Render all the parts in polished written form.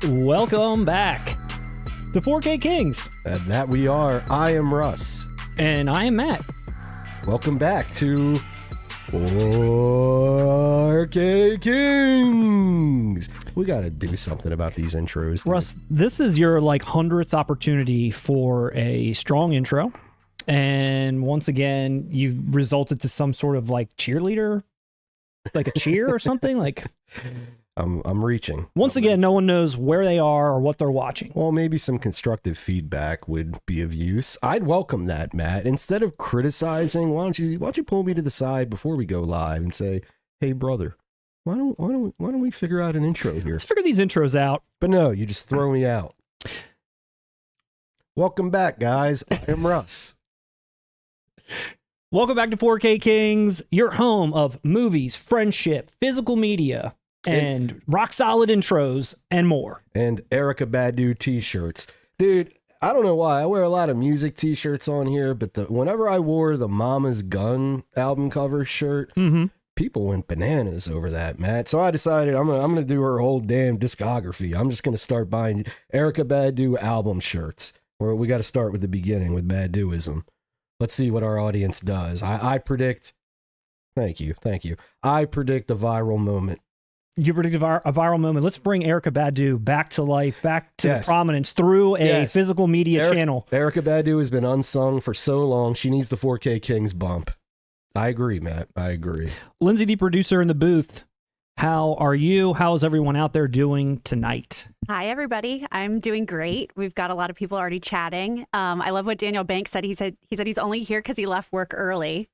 Welcome back to 4K Kings. And that we are. I am Russ. And I am Matt. Welcome back to 4K Kings. We got to do something about these intros. Russ, this is your 100th opportunity for a strong intro. And once again, you've resulted to some sort of cheerleader, like a cheer or something. I'm reaching. Once again, no one knows where they are or what they're watching. Well, maybe some constructive feedback would be of use. I'd welcome that, Matt. Instead of criticizing, why don't you pull me to the side before we go live and say, "Hey, brother, why don't we figure out an intro here? Let's figure these intros out." But no, you just throw me out. Welcome back, guys. I'm Russ. Welcome back to 4K Kings, your home of movies, friendship, physical media, and rock solid intros and more. And Erykah Badu t-shirts. Dude, I don't know why. I wear a lot of music t-shirts on here, but whenever I wore the Mama's Gun album cover shirt, people went bananas over that, Matt. So I decided I'm gonna do her whole damn discography. I'm just gonna start buying Erykah Badu album shirts. Where we got to start with the beginning with Baduism. Let's see what our audience does. I predict. Thank you. I predict a viral moment. You predict a viral moment. Let's bring Erykah Badu back to life, back to prominence through a physical media channel. Erykah Badu has been unsung for so long. She needs the 4K Kings bump. I agree, Matt. I agree. Lindsay, the producer in the booth, how are you? How is everyone out there doing tonight? Hi, everybody. I'm doing great. We've got a lot of people already chatting. I love what Daniel Banks said. He said he's only here because he left work early.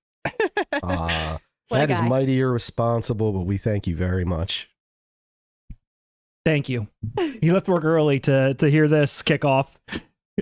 That is mighty irresponsible, but we thank you very much. Thank you. He left work early to hear this kick off.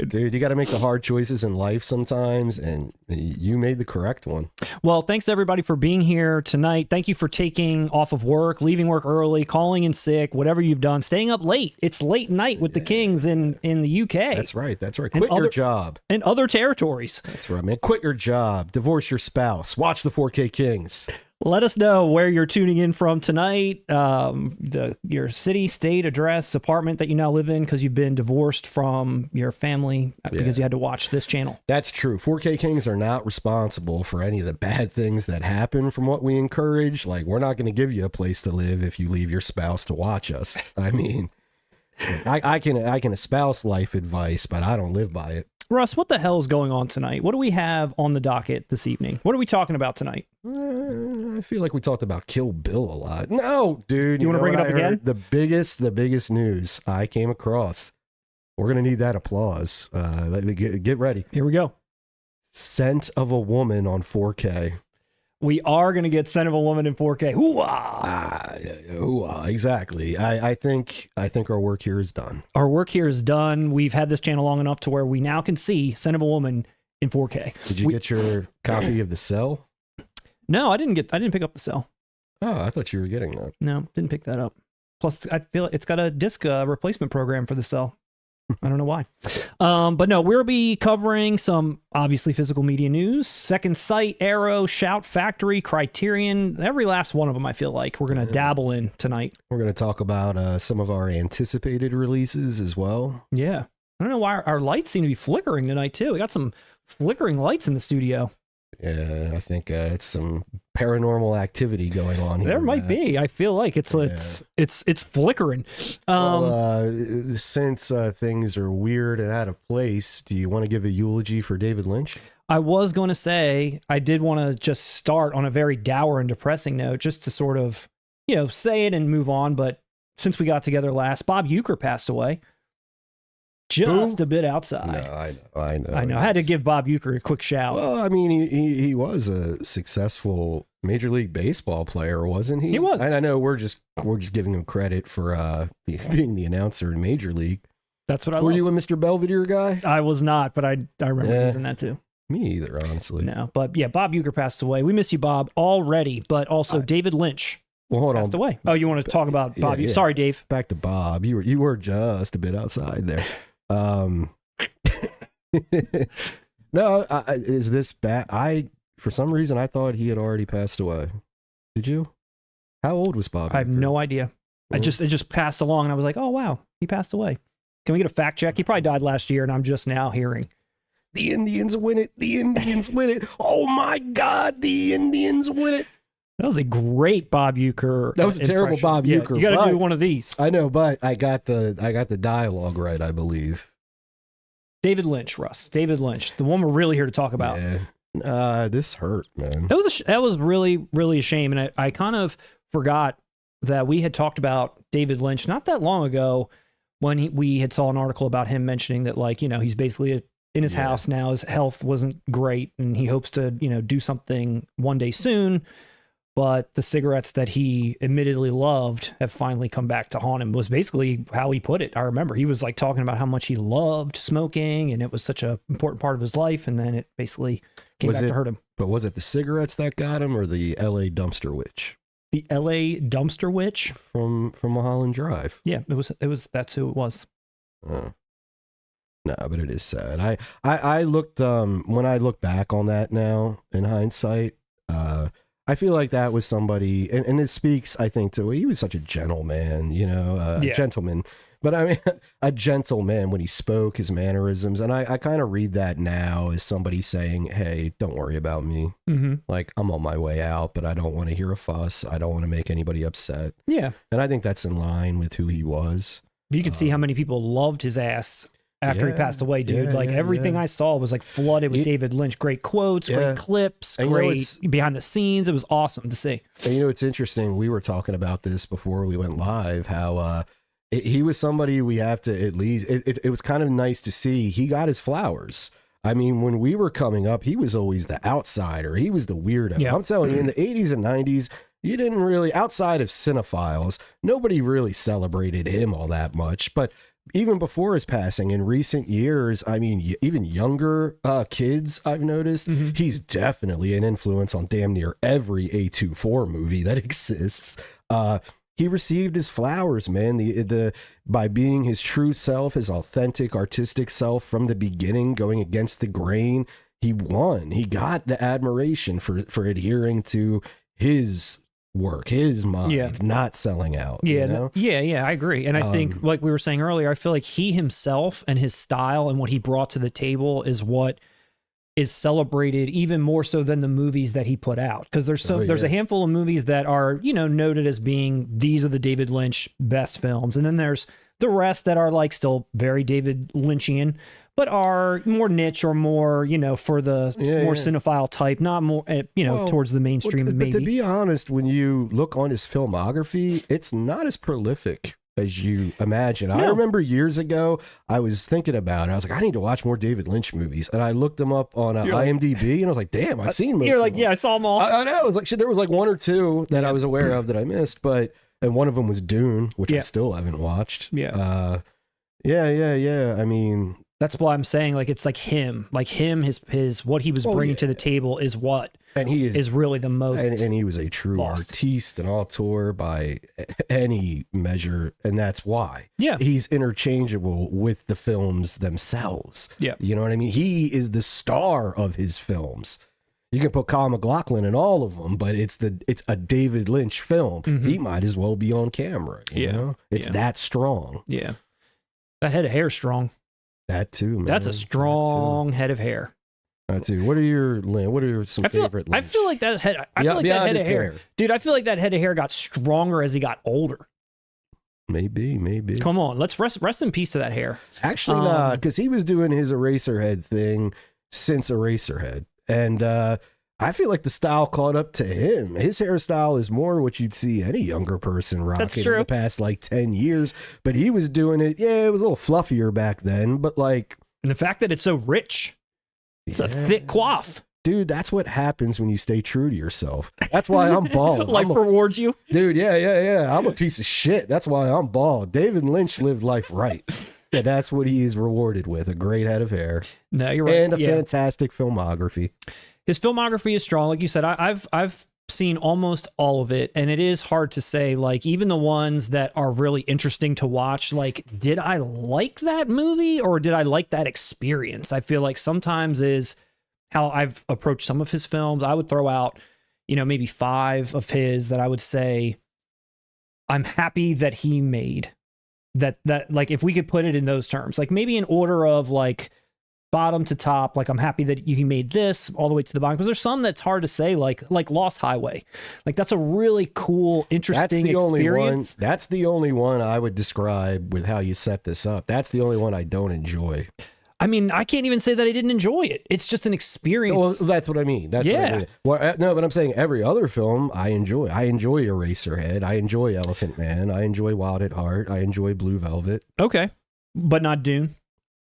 Dude, you got to make the hard choices in life sometimes, and you made the correct one. Well, thanks everybody for being here tonight. Thank you for taking off of work, leaving work early, calling in sick, whatever you've done, staying up late. It's late night with the Kings in the UK. That's right. Quit your job. In other territories. That's right, man. Quit your job. Divorce your spouse. Watch the 4K Kings. Let us know where you're tuning in from tonight, your city, state, address, apartment that you now live in because you've been divorced from your family because you had to watch this channel. That's true. 4K Kings are not responsible for any of the bad things that happen from what we encourage. We're not going to give you a place to live if you leave your spouse to watch us. I mean, I can espouse life advice, but I don't live by it. Russ, what the hell is going on tonight? What do we have on the docket this evening? What are we talking about tonight? I feel like we talked about Kill Bill a lot. No, dude. You want to bring it up again? The biggest news I came across. We're going to need that applause. Let me get ready. Here we go. Scent of a Woman on 4K. We are going to get Scent of a Woman in 4K. Hoo-ah! Exactly. I think our work here is done. Our work here is done. We've had this channel long enough to where we now can see Scent of a Woman in 4K. Did you get your copy of The Cell? No, I didn't pick up The Cell. Oh, I thought you were getting that. No, didn't pick that up. Plus, I feel it's got a disc replacement program for The Cell. I don't know why. But no, we'll be covering some obviously physical media news, Second Sight, Arrow, Shout Factory, Criterion, every last one of them I feel like we're going to dabble in tonight. We're going to talk about some of our anticipated releases as well. Yeah. I don't know why our lights seem to be flickering tonight too. We got some flickering lights in the studio. Yeah, I think it's some paranormal activity going on here. There might be. I feel like it's flickering. Since things are weird and out of place, do you want to give a eulogy for David Lynch? I was going to say I did want to just start on a very dour and depressing note, just to sort of say it and move on. But since we got together last, Bob Uecker passed away. Just a bit outside. No, I know. I had to give Bob Uecker a quick shout. Well, I mean, he was a successful Major League Baseball player, wasn't he? He was. I know we're just giving him credit for being the announcer in Major League. That's what I Were love. you a Mr. Belvedere guy? I was not, but I remember using that too. Me either, honestly. No, but yeah, Bob Uecker passed away. We miss you, Bob, already, but also David Lynch. Well, hold passed on. away. Oh, you want to talk about Bob? Yeah. Sorry, Dave. Back to Bob. You were just a bit outside there. No, is this bad? For some reason I thought he had already passed away. Did you? How old was Bob? I have no idea. It just passed along, and I was like, oh wow, He passed away. Can we get a fact check? He probably died last year, and I'm just now hearing. The Indians win it. The Indians win it. Oh my God, the Indians win it. That was a great Bob Uecker. That was a terrible Bob Uecker. You got to do one of these. I know, but I got the dialogue right, I believe. David Lynch, Russ. David Lynch, the one we're really here to talk about. Yeah. This hurt, man. That was really, really a shame, and I kind of forgot that we had talked about David Lynch not that long ago when we had saw an article about him mentioning that, like, you know, he's basically in his house now. His health wasn't great, and he hopes to, you know, do something one day soon. But the cigarettes that he admittedly loved have finally come back to haunt him, was basically how he put it. I remember he was like talking about how much he loved smoking, and it was such an important part of his life. And then it basically came back to hurt him. But was it the cigarettes that got him, or the LA dumpster witch? The LA dumpster witch from Mulholland Drive. Yeah, it was. That's who it was. Oh. No, but it is sad. I looked when I look back on that now in hindsight, I feel like that was somebody, and it speaks, I think, to, he was such a gentleman, you know, gentleman. But I mean, a gentleman when he spoke, his mannerisms. And I kind of read that now as somebody saying, hey, don't worry about me. Mm-hmm. Like, I'm on my way out, but I don't want to hear a fuss. I don't want to make anybody upset. Yeah. And I think that's in line with who he was. You could see how many people loved his ass after he passed away, dude. Everything I saw was like flooded with David Lynch. Great quotes, great clips, and great behind the scenes. It was awesome to see. And you know, it's interesting. We were talking about this before we went live, how he was somebody we have to at least, it was kind of nice to see he got his flowers. I mean, when we were coming up, he was always the outsider. He was the weirdo. Yeah. I'm telling you, in the 80s and 90s, you didn't really, outside of cinephiles, nobody really celebrated him all that much. But even before his passing, in recent years, I mean, even younger kids, I've noticed, he's definitely an influence on damn near every A24 movie that exists. He received his flowers, man, by being his true self, his authentic artistic self from the beginning, going against the grain. He won. He got the admiration for adhering to his work, his mind, not selling out. Yeah, you know? yeah, I agree. And I think, like we were saying earlier, I feel like he himself and his style and what he brought to the table is what is celebrated even more so than the movies that he put out. Because there's a handful of movies that are, you know, noted as being, these are the David Lynch best films. And then there's the rest that are like still very David Lynchian, but are more niche or more, you know, for the more cinephile type, not more, you know, towards the mainstream. But to be honest, when you look on his filmography, it's not as prolific as you imagine. No. I remember years ago, I was thinking about it. I was like, I need to watch more David Lynch movies. And I looked them up on IMDb, and I was like, damn, I've seen most. You're like, yeah, I saw them all. I know. It was like, shit, there was like one or two that I was aware of that I missed, and one of them was Dune, which I still haven't watched. Yeah. I mean, that's why I'm saying, like, it's like him, his what he was bringing to the table is what, and he is really the most, and he was a true artiste and auteur by any measure, and that's why he's interchangeable with the films themselves. Yeah, you know what I mean. He is the star of his films. You can put Kyle MacLachlan in all of them, but it's a David Lynch film. He might as well be on camera. You know, it's that strong. Yeah, that head of hair is strong. That too, man. That's a strong head of hair. That too. What are some favorite Lynch? I feel like that head. I feel like that head of hair, dude. I feel like that head of hair got stronger as he got older. Maybe. Come on, let's rest in peace to that hair. Actually, nah, because he was doing his Eraserhead thing since Eraserhead, and I feel like the style caught up to him. His hairstyle is more what you'd see any younger person rocking in the past like 10 years. But he was doing it. Yeah, it was a little fluffier back then. But like, and the fact that it's so rich, it's a thick coif. Dude, that's what happens when you stay true to yourself. That's why I'm bald. Life rewards you. Dude, yeah. I'm a piece of shit. That's why I'm bald. David Lynch lived life right. And that's what he is rewarded with. A great head of hair. No, you're right. And a fantastic filmography. His filmography is strong. Like you said, I've seen almost all of it, and it is hard to say, like, even the ones that are really interesting to watch, like, did I like that movie or did I like that experience? I feel like sometimes is how I've approached some of his films. I would throw out, you know, maybe 5 of his that I would say I'm happy that he made that like if we could put it in those terms, like maybe in order of like bottom to top, like I'm happy that he made this all the way to the bottom, because there's some that's hard to say, like Lost Highway. Like that's a really cool, interesting experience. That's the only one I would describe with how you set this up. That's the only one I don't enjoy. I mean, I can't even say that I didn't enjoy it. It's just an experience. Well, that's what I mean. That's what I mean. Well, no, but I'm saying every other film I enjoy. I enjoy Eraserhead. I enjoy Elephant Man. I enjoy Wild at Heart. I enjoy Blue Velvet. Okay, but not Dune.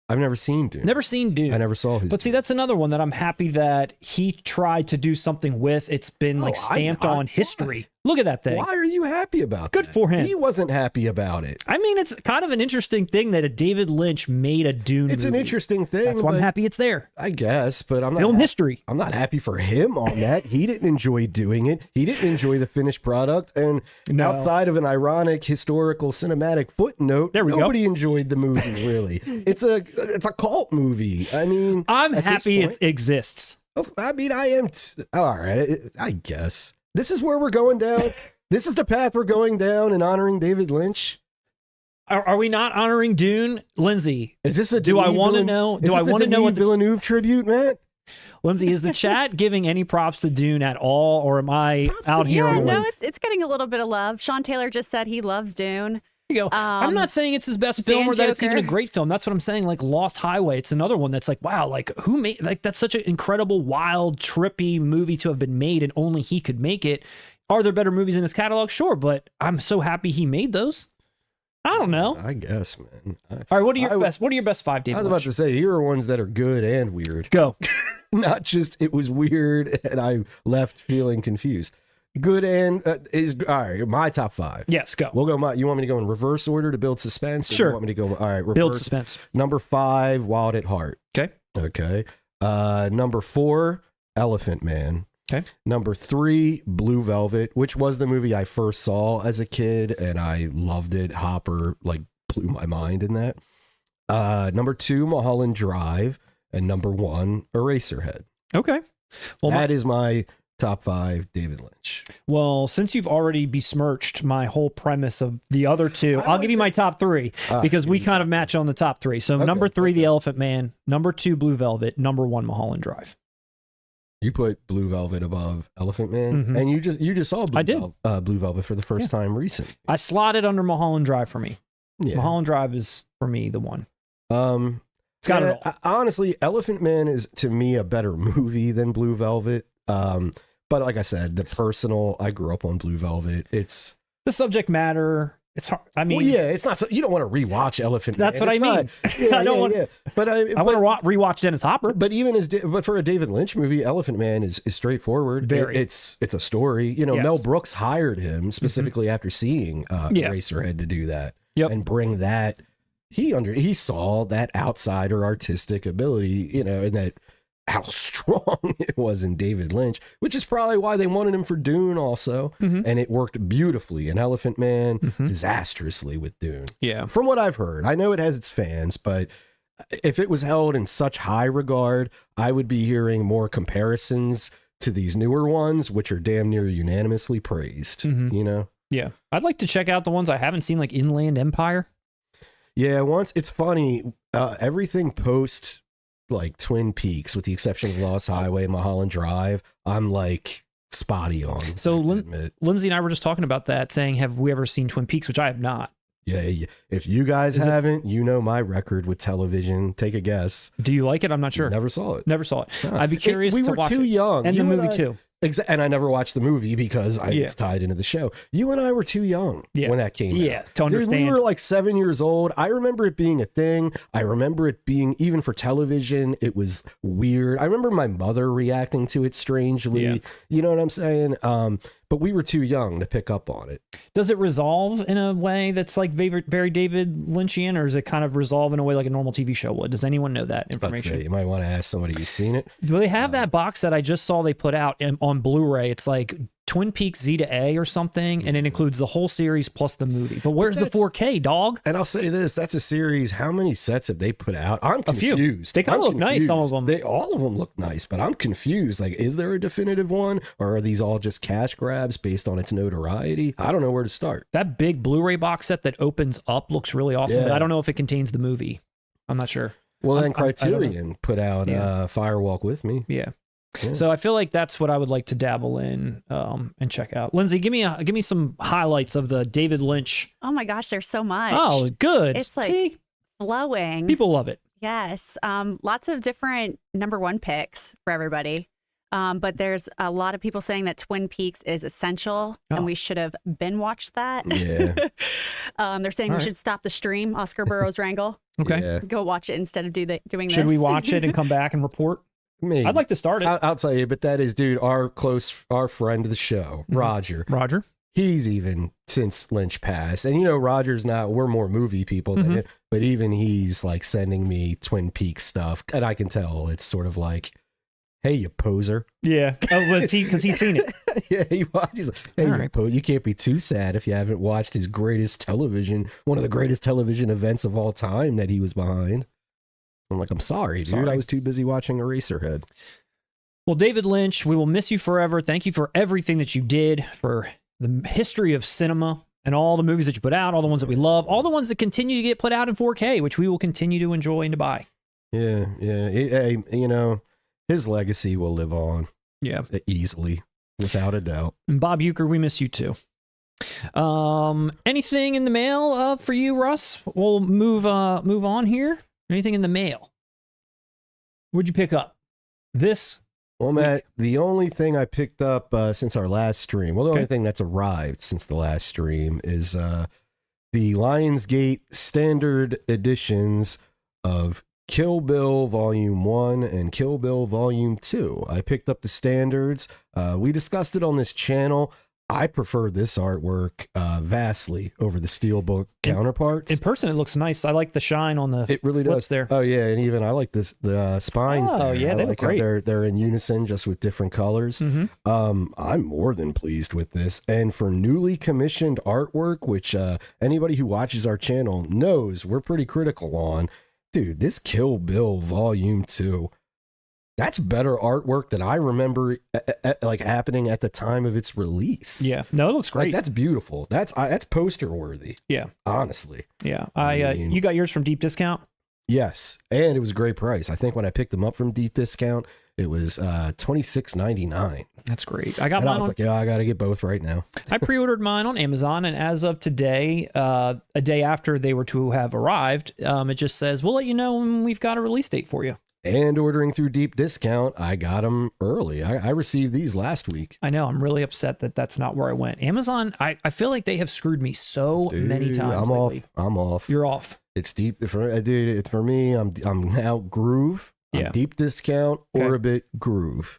I've never seen Dune. Never seen Dune. I never saw his. But see, that's another one that I'm happy that he tried to do something with. It's been like stamped on history. Look at that thing. Why are you happy about Good that? for him. He wasn't happy about it. I mean, it's kind of an interesting thing that a David Lynch made a Dune It's movie. an interesting thing. That's why I'm happy it's there. I guess, but I'm not. Film history. I'm not happy for him on that. He didn't enjoy doing it. He didn't enjoy the finished product. And outside of an ironic historical cinematic footnote, nobody enjoyed the movie, really. It's a cult movie. I mean, I'm happy it exists. I mean, I am. All right, I guess. This is where we're going down. This is the path we're going down in honoring David Lynch. Are we not honoring Dune, Lindsay? Is this a? Do I want to know? Do I want to know what the Villeneuve tribute, Matt? Lindsay, is the chat giving any props to Dune at all, or am I out here? Yeah, no, it's getting a little bit of love. Sean Taylor just said he loves Dune. You go. I'm not saying it's his best film or that it's even a great film. That's what I'm saying. Like Lost Highway, it's another one that's like, wow, like who made, like that's such an incredible, wild, trippy movie to have been made, and only he could make it. Are there better movies in his catalog? Sure, but I'm so happy he made those. I don't know. I guess, man. All right, what are your best? What are your best five, David? I was about to say, here are ones that are good and weird. Go. Not just it was weird and I left feeling confused. Good and is all right. My top five. Yes, go. We'll go. You want me to go in reverse order to build suspense? Or Sure. You want me to go? All right. Reverse. Build suspense. Number 5, Wild at Heart. Okay. Okay. Number 4, Elephant Man. Okay. Number 3, Blue Velvet, which was the movie I first saw as a kid, and I loved it. Hopper like blew my mind in that. Number 2, Mulholland Drive, and number 1, Eraserhead. Okay. Well, that is my top 5 David Lynch. Well, since you've already besmirched my whole premise of the other two, I'll give you my top 3 because we kind of match on the top 3. So number 3, The Elephant Man. Number 2, Blue Velvet. Number 1, Mulholland Drive. You put Blue Velvet above Elephant Man, and you just saw Blue Velvet for the first time recently. I slotted under Mulholland Drive for me. Yeah. Mulholland Drive is for me the one. It's got it all. Honestly, Elephant Man is to me a better movie than Blue Velvet. But like I said, the personal, I grew up on Blue Velvet. It's the subject matter. It's hard. I mean, well, yeah, it's not. You don't want to rewatch Elephant Man. That's what I mean. Yeah, I don't want. But I want to rewatch Dennis Hopper. But but for a David Lynch movie, Elephant Man is straightforward. Very. It's a story. You know, Yes. Mel Brooks hired him specifically after seeing Eraserhead to do that and bring that. He saw that outsider artistic ability, you know, and that how strong it was in David Lynch, which is probably why they wanted him for Dune also. And it worked beautifully in Elephant Man, disastrously with Dune. Yeah. From what I've heard, I know it has its fans, but if it was held in such high regard, I would be hearing more comparisons to these newer ones, which are damn near unanimously praised, you know? Yeah. I'd like to check out the ones I haven't seen, like Inland Empire. Yeah, it's funny, everything post like Twin Peaks, with the exception of Lost Highway, Mulholland Drive, I'm like spotty on. So Lindsay and I were just talking about that, saying, have we ever seen Twin Peaks, which I have not. Yeah. If you guys haven't, you know my record with television. Take a guess. Do you like it? I'm not sure. Never saw it. Never saw it. I'd be curious to watch it. We were too young. And the movie too. And I never watched the movie because it's tied into the show. You and I were too young when that came out. Yeah, to understand. Dude, we were like 7 years old. I remember it being a thing. I remember it being, even for television, it was weird. I remember my mother reacting to it strangely. Yeah. You know what I'm saying? But we were too young to pick up on it. Does it resolve in a way that's like very David Lynchian, or is it kind of resolve in a way like a normal TV show would? Does anyone know that information? You might want to ask somebody who's seen it. Do they have that box that I just saw they put out on Blu-ray? It's like Twin Peaks Z to A or something, and it includes the whole series plus the movie. But where's the 4K, dog? And I'll say this, that's a series. How many sets have they put out? I'm confused. A few. They kind of look nice, some of them. All of them look nice, but I'm confused. Like, is there a definitive one, or are these all just cash grabs based on its notoriety? I don't know where to start. That big Blu-ray box set that opens up looks really awesome, but Yeah. I don't know if it contains the movie. I'm not sure. Well, then I don't know. Criterion put out Firewalk With Me. Yeah. Yeah. So I feel like that's what I would like to dabble in and check out. Lindsay, give me some highlights of the David Lynch. Oh my gosh, there's so much. Oh, good. It's like See? flowing. People love it. Yes. Lots of different number one picks for everybody. But there's a lot of people saying that Twin Peaks is essential and we should have watched that. Yeah. They're saying we should stop the stream, Oscar Burroughs Wrangle. Okay. Yeah. Go watch it instead of doing this. Should we watch it and come back and report? Maybe. I'd like to start it. I'll tell you, but that is, dude, our friend of the show, Roger. Roger. He's even since Lynch passed, and Roger's not. We're more movie people than it, but even he's like sending me Twin Peaks stuff, and I can tell it's sort of like, "Hey, you poser." Yeah. Oh, because he's seen it. Yeah, he watches. Hey, All you, right. you can't be too sad if you haven't watched his greatest television, one of the greatest television events of all time that he was behind. I'm like, I'm sorry, dude. Sorry. I was too busy watching Eraserhead. Well, David Lynch, we will miss you forever. Thank you for everything that you did for the history of cinema and all the movies that you put out, all the ones that we love, all the ones that continue to get put out in 4K, which we will continue to enjoy and to buy. Yeah. Hey, his legacy will live on. Yeah. Easily, without a doubt. And Bob Uecker, we miss you too. Anything in the mail for you, Russ? We'll move on here. Anything in the mail? What'd you pick up? This? Well, Matt, the only thing I picked up since our last stream, the only thing that's arrived since the last stream is the Lionsgate standard editions of Kill Bill Volume 1 and Kill Bill Volume 2. I picked up the standards. We discussed it on this channel. I prefer this artwork vastly over the Steelbook counterparts. In person, it looks nice. I like the shine on the It really flips does. there. Oh yeah, and even I like the spines. Oh there. yeah, I they look like how great. they're in unison, just with different colors. I'm more than pleased with this. And for newly commissioned artwork, which anybody who watches our channel knows we're pretty critical on, dude, this Kill Bill Volume 2. That's better artwork than I remember like happening at the time of its release. Yeah, no, it looks great. Like, that's beautiful. That's poster worthy. Yeah, honestly. Yeah, I mean, you got yours from Deep Discount. Yes, and it was a great price. I think when I picked them up from Deep Discount, it was $26.99. That's great. I got and mine. I was like, yeah, I got to get both right now. I pre-ordered mine on Amazon, and as of today, a day after they were to have arrived, it just says we'll let you know when we've got a release date for you. And ordering through Deep Discount, I got them early. I received these last week. I know. I'm really upset that that's not where I went. Amazon, I feel like they have screwed me so many times. I'm lately. I'm off. You're off. It's deep. Dude, it's for me. I'm now Groove. Yeah. Deep Discount, Okay. Orbit, Groove.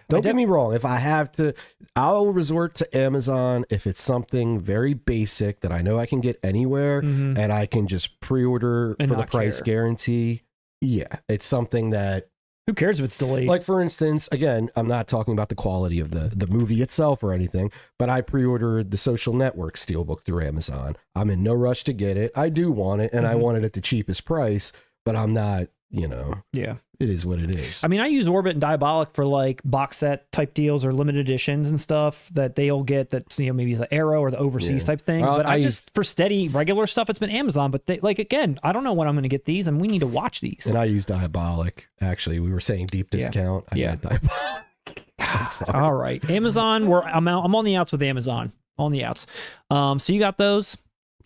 Don't get me wrong. If I have to, I'll resort to Amazon if it's something very basic that I know I can get anywhere and I can just pre-order And for the not price care. guarantee. Yeah, it's something that, Who cares if it's delayed? like, for instance, again, I'm not talking about the quality of the movie itself or anything, but I pre-ordered the Social Network Steelbook through Amazon. I'm in no rush to get it. I do want it, and I want it at the cheapest price, but I'm not, yeah. it is what it is. I mean, I use Orbit and Diabolic for like box set type deals or limited editions and stuff that they'll get. That's maybe the Arrow or the overseas type things. But I just for steady regular stuff, it's been Amazon. But they, like, again, I don't know when I'm going to get these, and we need to watch these. And I use Diabolic. Actually, we were saying Deep Discount. I got Diabolic. I'm sorry. All right, Amazon. I'm on the outs with Amazon. On the outs. So you got those.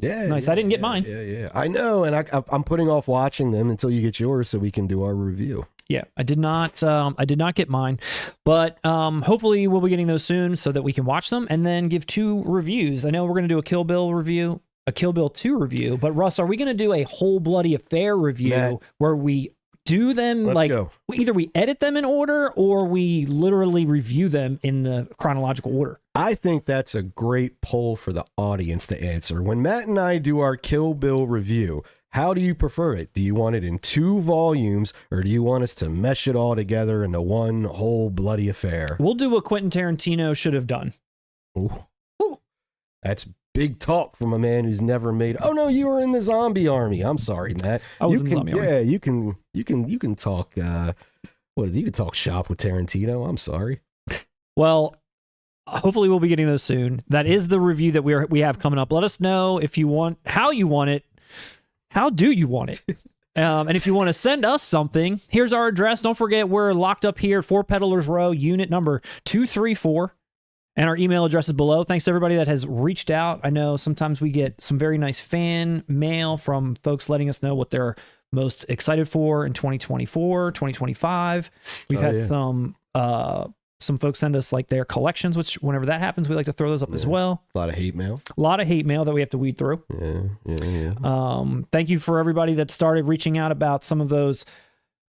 Yeah, Nice. yeah, I didn't get yeah, mine. Yeah. I know, and I'm putting off watching them until you get yours, so we can do our review. Yeah, I did not. I did not get mine, but hopefully we'll be getting those soon so that we can watch them and then give 2 reviews. I know we're going to do a Kill Bill review, a Kill Bill 2 review, but Russ, are we going to do a Whole Bloody Affair review Matt, where we do them like go. either we edit them in order or we literally review them in the chronological order? I think that's a great poll for the audience to answer. When Matt and I do our Kill Bill review, how do you prefer it? Do you want it in 2 volumes, or do you want us to mesh it all together into one whole bloody affair? We'll do what Quentin Tarantino should have done. Ooh. Ooh. That's big talk from a man who's never made. Oh no, you were in the zombie army. I'm sorry, Matt. I was in the can, zombie army. yeah, you can talk. You can talk shop with Tarantino. I'm sorry. Well, hopefully we'll be getting those soon. That is the review that we have coming up. Let us know if you want, how you want it. How do you want it? And if you want to send us something, here's our address. Don't forget, we're locked up here at 4 Peddlers Row, unit number 234. And our email address is below. Thanks to everybody that has reached out. I know sometimes we get some very nice fan mail from folks letting us know what they're most excited for in 2024, 2025. We've had some folks send us like their collections, which whenever that happens, we like to throw those up as well. A lot of hate mail. A lot of hate mail that we have to weed through. Yeah. Thank you for everybody that started reaching out about some of those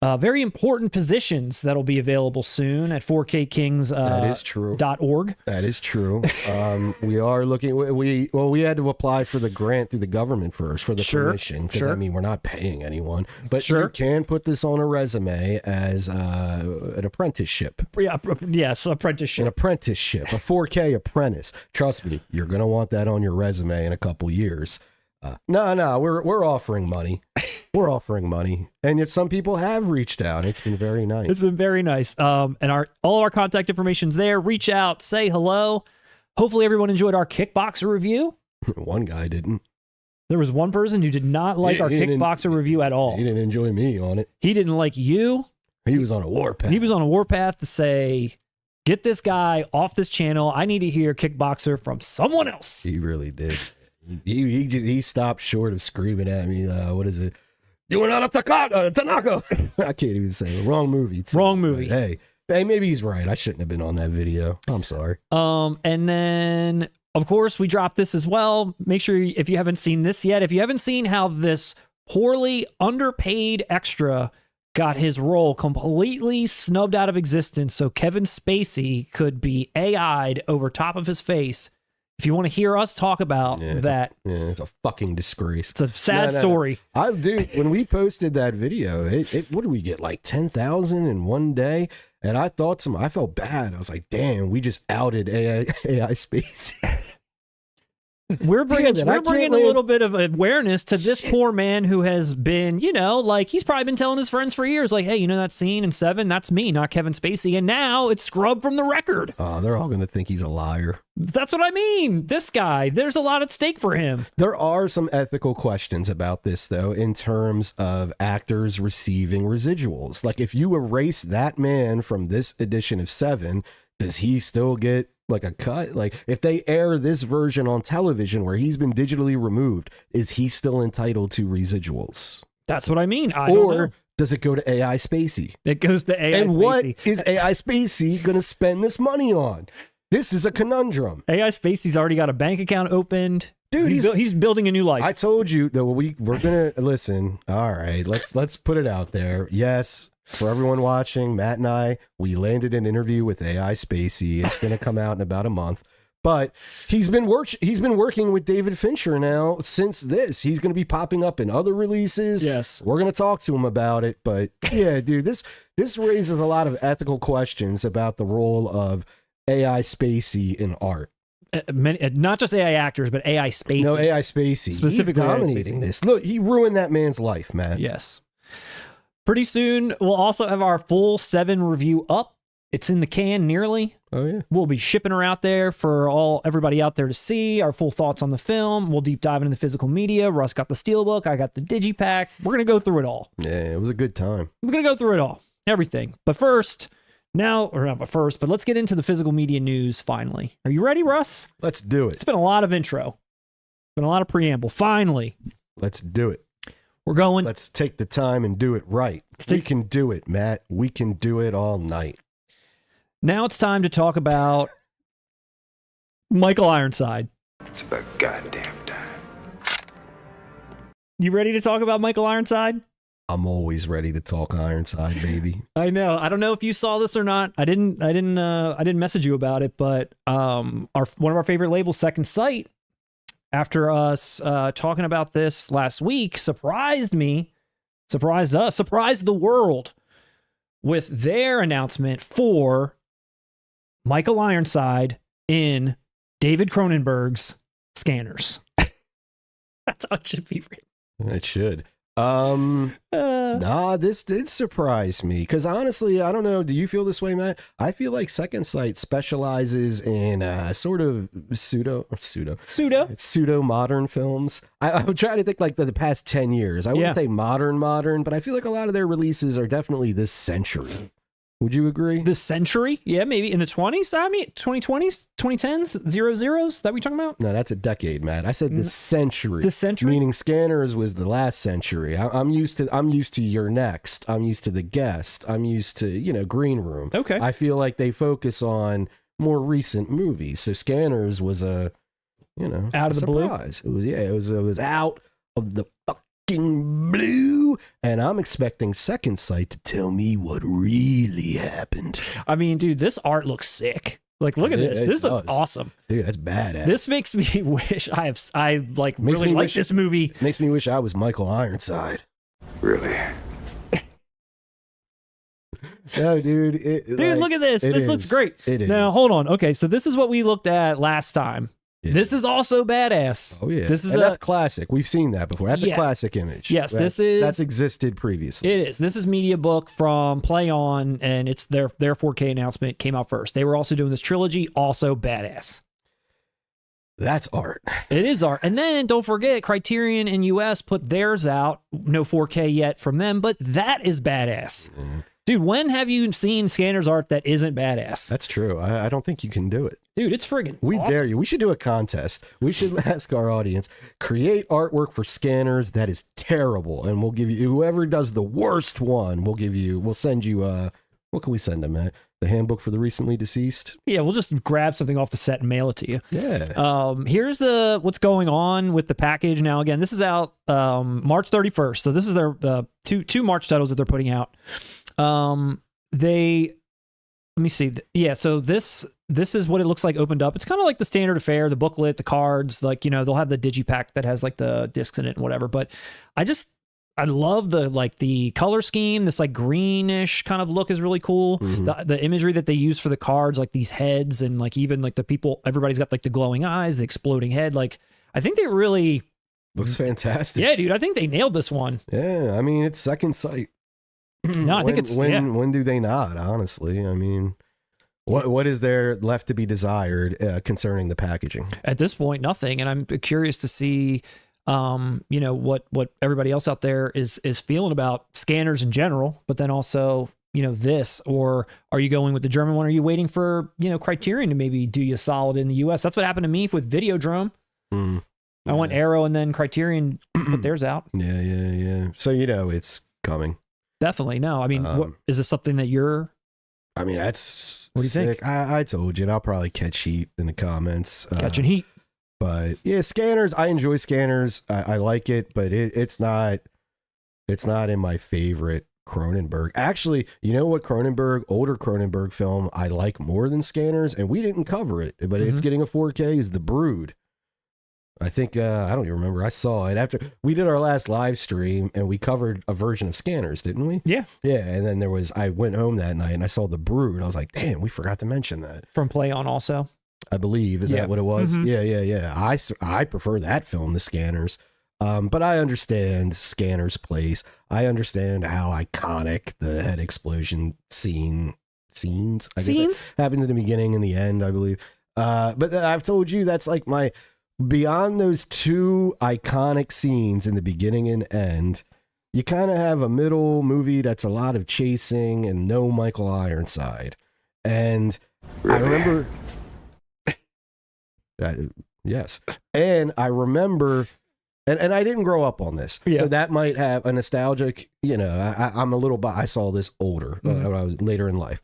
very important positions that'll be available soon at 4KKings. That is true. .org. That is true. We are looking. We had to apply for the grant through the government first for the permission, because I mean we're not paying anyone, but you can put this on a resume as an apprenticeship. Yeah, yes, apprenticeship. An apprenticeship, a 4K apprentice. Trust me, you're gonna want that on your resume in a couple years. No, we're offering money. We're offering money, and if some people have reached out, it's been very nice. It's been very nice. And all our contact information's there. Reach out, say hello. Hopefully, everyone enjoyed our Kickboxer review. One guy didn't. There was one person who did not like our Kickboxer review at all. He didn't enjoy me on it. He didn't like you. He was on a warpath. He was on a warpath to say, "Get this guy off this channel. I need to hear Kickboxer from someone else." He really did. He stopped short of screaming at me. What is it? You were not a Tanaka. I can't even say it. Wrong movie. Too. Wrong movie. Hey, maybe he's right. I shouldn't have been on that video. I'm sorry. And then of course we dropped this as well. Make sure if you haven't seen this yet, if you haven't seen how this poorly underpaid extra got his role completely snubbed out of existence so Kevin Spacey could be AI'd over top of his face. If you want to hear us talk about that, it's a fucking disgrace. It's a sad story. Dude, when we posted that video, what did we get? Like 10,000 in one day? And I felt bad. I was like, damn, we just outed AI Spacey. We're bringing a little bit of awareness to this poor man who has been, like he's probably been telling his friends for years, like, hey, that scene in 7, that's me, not Kevin Spacey. And now it's scrubbed from the record. Oh, they're all going to think he's a liar. That's what I mean. This guy, there's a lot at stake for him. There are some ethical questions about this, though, in terms of actors receiving residuals. Like, if you erase that man from this edition of 7, does he still get like a cut? Like, if they air this version on television where he's been digitally removed, is he still entitled to residuals? That's what I mean. I don't know. Does it go to AI Spacey? It goes to AI Spacey. And what is AI Spacey going to spend this money on? This is a conundrum. AI Spacey's already got a bank account opened. Dude, he's building a new life. I told you that we're going to listen. All right, let's put it out there. Yes. For everyone watching, Matt and I, we landed an interview with AI Spacey. It's going to come out in about a month. But he's been working with David Fincher now since this. He's going to be popping up in other releases. Yes. We're going to talk to him about it. But yeah, dude, this raises a lot of ethical questions about the role of AI Spacey in art. Not just AI actors, but AI Spacey. No, AI Spacey. Specifically, he's dominating this. Look, he ruined that man's life, man. Yes. Pretty soon, we'll also have our full 7 review up. It's in the can nearly. Oh, yeah. We'll be shipping her out there for everybody out there to see our full thoughts on the film. We'll deep dive into the physical media. Russ got the Steelbook. I got the Digipack. We're going to go through it all. Yeah, it was a good time. We're going to go through it all. Everything. But first, but let's get into the physical media news finally. Are you ready, Russ? Let's do it. It's been a lot of intro. Been a lot of preamble. Finally. Let's do it. We're going. Let's take the time and do it right. We can do it, Matt. We can do it all night. Now it's time to talk about Michael Ironside. It's about goddamn time. You ready to talk about Michael Ironside? I'm always ready to talk Ironside, baby. I know. I don't know if you saw this or not. I didn't message you about it, but one of our favorite labels, Second Sight, after us talking about this last week, surprised us, surprised the world with their announcement for Michael Ironside in David Cronenberg's Scanners. That's how it should be written. It should. This did surprise me because honestly, I don't know. Do you feel this way, Matt? I feel like Second Sight specializes in sort of pseudo modern films. I'm trying to think like the past 10 years. I wouldn't say modern, but I feel like a lot of their releases are definitely this century. Would you agree? This century? Yeah, maybe in the 20s. I mean, 2020s, 2010s, 00s. That we talking about? No, that's a decade, Matt. I said this century. This century, meaning Scanners was the last century. I'm used to You're Next. I'm used to The Guest. I'm used to Green Room. Okay. I feel like they focus on more recent movies. So Scanners was a out of the blue. It was out of the fucking blue, and I'm expecting Second Sight to tell me what really happened. I mean, dude, this art looks sick. Like, look at this. This looks awesome. Dude, that's badass. This makes me wish I really like this movie. Makes me wish I was Michael Ironside. Really? No, dude. Dude, look at this. This looks great. It is. Now, hold on. Okay, so this is what we looked at last time. Yeah. This is also badass. Oh yeah, this is that's classic. We've seen that before. That's a classic image. Yes, that's existed previously. It is. This is Media Book from Play On, and it's their 4K announcement came out first. They were also doing this trilogy, also badass. That's art. It is art. And then don't forget, Criterion in US put theirs out. No 4K yet from them, but that is badass. Mm. Dude, when have you seen Scanners art that isn't badass? That's true. I don't think you can do it. Dude, it's friggin' We awesome. dare you. We should do a contest. We should ask our audience, create artwork for Scanners that is terrible, and we'll give you, whoever does the worst one, we'll send you, what can we send them, Matt? The handbook for the recently deceased? Yeah, we'll just grab something off the set and mail it to you. Yeah. Here's what's going on with the package. Now, again, this is out March 31st. So this is their two March titles that they're putting out. Let me see. Yeah, so this is what it looks like opened up. It's kind of like the standard affair, the booklet, the cards, like, they'll have the digipack that has like the discs in it and whatever. But I love the color scheme. This like greenish kind of look is really cool. Mm-hmm. The imagery that they use for the cards, like these heads and like even like the people, everybody's got like the glowing eyes, the exploding head. Like, I think they really looks fantastic. Yeah, dude, I think they nailed this one. Yeah, I mean, it's Second Sight. No, I think it's when do they not? Honestly, I mean, what is there left to be desired concerning the packaging at this point? Nothing, and I'm curious to see, what everybody else out there is feeling about Scanners in general, but then also this, or are you going with the German one? Are you waiting for Criterion to maybe do you solid in the U.S.? That's what happened to me with Videodrome. I went Arrow and then Criterion put theirs out. Yeah. So it's coming. Definitely. No, I mean, is this something that you're... I mean, that's what do you think? I told you, and I'll probably catch heat in the comments. Catching heat. But yeah, Scanners, I enjoy Scanners. I like it, but it's not in my favorite Cronenberg. Actually, you know what older Cronenberg film I like more than Scanners, and we didn't cover it, but it's getting a 4K, is The Brood. I think, I don't even remember. I saw it after we did our last live stream and we covered a version of Scanners, didn't we? Yeah. Yeah. And then I went home that night and I saw The Brood. I was like, damn, we forgot to mention that. From Play On also. I believe. Is that what it was? Mm-hmm. Yeah. I prefer that film to Scanners. But I understand Scanners' place. I understand how iconic the head explosion scenes, I guess, happens in the beginning and the end, I believe. But I've told you that's like beyond those two iconic scenes in the beginning and end, you kind of have a middle movie that's a lot of chasing and no Michael Ironside. And I remember... yes. And I remember... And I didn't grow up on this. Yeah. So that might have a nostalgic... I'm a little... I saw this older when I was later in life.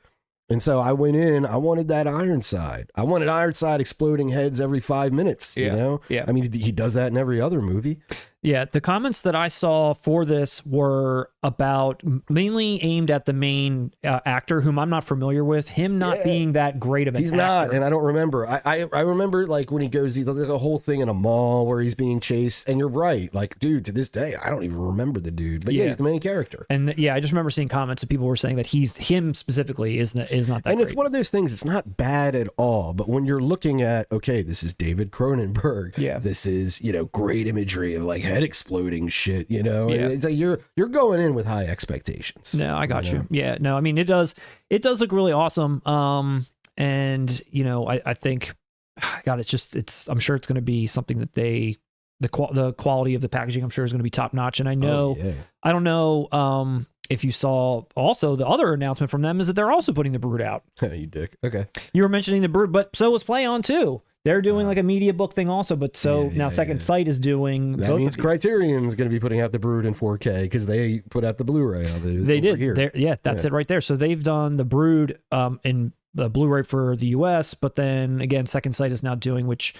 And so I went in, I wanted that Ironside. I wanted Ironside exploding heads every 5 minutes, Yeah. I mean, he does that in every other movie. Yeah, the comments that I saw for this were about mainly aimed at the main actor, whom I'm not familiar with. Him not being that great of an actor. He's not, and I don't remember. I remember like when he does like a whole thing in a mall where he's being chased, and you're right. Like, dude, to this day, I don't even remember the dude. But yeah, he's the main character. And I just remember seeing comments that people were saying that him specifically is not that and great. It's one of those things. It's not bad at all. But when you're looking at, okay, this is David Cronenberg. Yeah. This is, great imagery of like head exploding shit. Yeah. It's like you're going in with high expectations. No, I got you. Yeah, no, I mean it does look really awesome. And I think, God, I'm sure it's going to be something that the quality of the packaging, I'm sure, is going to be top notch. And I know, I don't know if you saw also the other announcement from them is that they're also putting the Brood out. You dick. Okay. You were mentioning the Brood, but so was Play On too. They're doing like a media book thing also, but now Second Sight is doing. That means Criterion's going to be putting out the Brood in 4K because they put out the Blu-ray of it. They did. Here. That's it right there. So they've done the Brood in the Blu-ray for the US, but then again, Second Sight is now doing, which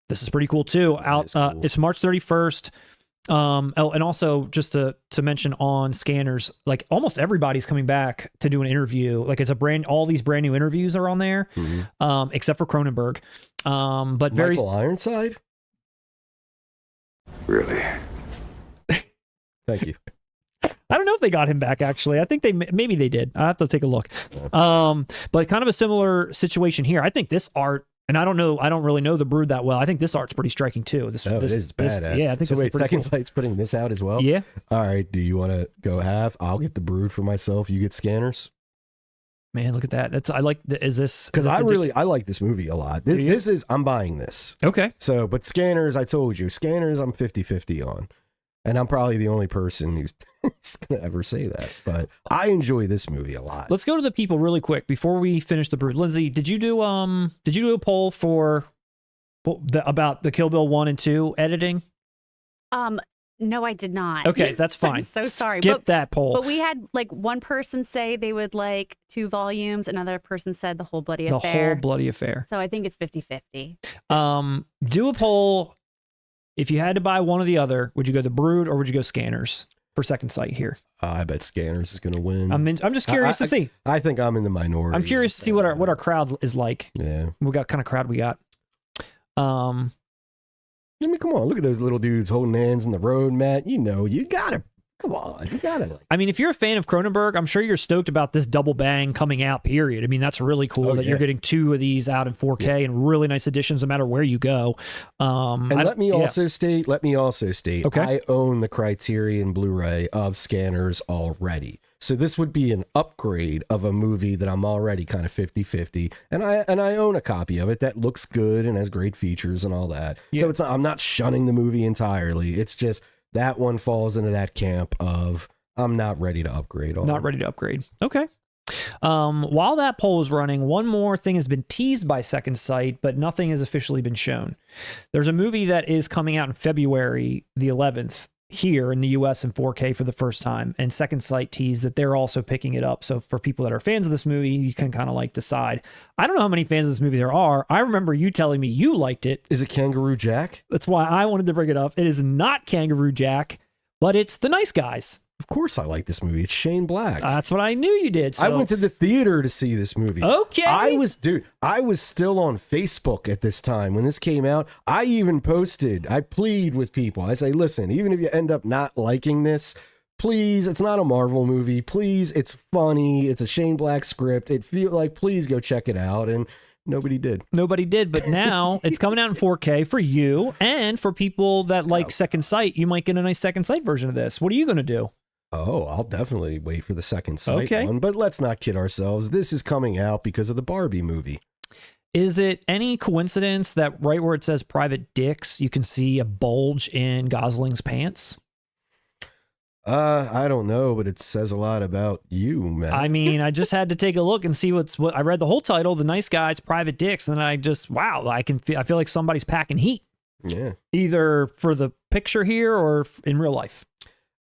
this is pretty cool too. Cool. It's March 31st. And also just to mention on Scanners, like almost everybody's coming back to do an interview. Like it's all these brand new interviews are on there, except for Cronenberg. But Michael Ironside. Really? Thank you. I don't know if they got him back, actually. I think maybe they did. I have to take a look. But kind of a similar situation here. I think this art, and I don't really know the Brood that well. I think this art's pretty striking too. This is badass. I think so. Wait, Second cool. Sight's putting this out as well? Yeah. All right. Do you want to go half? I'll get the Brood for myself. You get Scanners. Man, look at that. I like. Is this because I like this movie a lot. This is I'm buying this. Okay. So, but Scanners, I told you, Scanners, I'm 50-50 on, and I'm probably the only person who's gonna ever say that. But I enjoy this movie a lot. Let's go to the people really quick before we finish the Brood. Lindsay, did you do a poll for about the Kill Bill 1 and 2 editing? No, I did not. Okay, that's fine. I'm so sorry. Skip that poll. But we had like one person say they would like 2 volumes. Another person said the whole bloody affair. The whole bloody affair. So I think it's 50-50. Do a poll. If you had to buy one or the other, would you go the Brood or would you go Scanners for Second Sight here? I bet Scanners is going to win. I'm just curious to see. I think I'm in the minority. I'm curious to see what our crowd is like. Yeah. What kind of crowd we got. I mean, come on, look at those little dudes holding hands in the road, Matt. You gotta, come on, you gotta. I mean, if you're a fan of Cronenberg, I'm sure you're stoked about this double bang coming out, period. I mean, that's really cool that you're getting 2 of these out in 4K and really nice editions no matter where you go. And let me also state, okay. I own the Criterion Blu-ray of Scanners already. So this would be an upgrade of a movie that I'm already kind of 50-50, and I own a copy of it that looks good and has great features and all that. Yeah. So I'm not shunning the movie entirely. It's just that one falls into that camp of I'm not ready to upgrade. Ready to upgrade. Okay. While that poll is running, one more thing has been teased by Second Sight, but nothing has officially been shown. There's a movie that is coming out in February the 11th. Here in the US in 4K for the first time, and Second Sight teased that they're also picking it up. So for people that are fans of this movie, you can kind of like decide. I don't know how many fans of this movie there are. I remember you telling me you liked it. Is it Kangaroo Jack? That's why I wanted to bring it up. It is not Kangaroo Jack, but it's The Nice Guys. Of course I like this movie. It's Shane Black. That's what I knew you did. So. I went to the theater to see this movie. Okay. I was still on Facebook at this time when this came out. I even posted, I plead with people. I say, listen, even if you end up not liking this, please, it's not a Marvel movie. Please, it's funny. It's a Shane Black script. It feels like, please go check it out. And nobody did. But now it's coming out in 4K for you and for people that like Second Sight. You might get a nice Second Sight version of this. What are you going to do? Oh, I'll definitely wait for the Second Sight one, but let's not kid ourselves. This is coming out because of the Barbie movie. Is it any coincidence that right where it says Private Dicks, you can see a bulge in Gosling's pants? I don't know, but it says a lot about you, man. I mean, I just had to take a look and see what I read the whole title, The Nice Guys, Private Dicks, and I just, wow, I feel like somebody's packing heat. Yeah. Either for the picture here or in real life.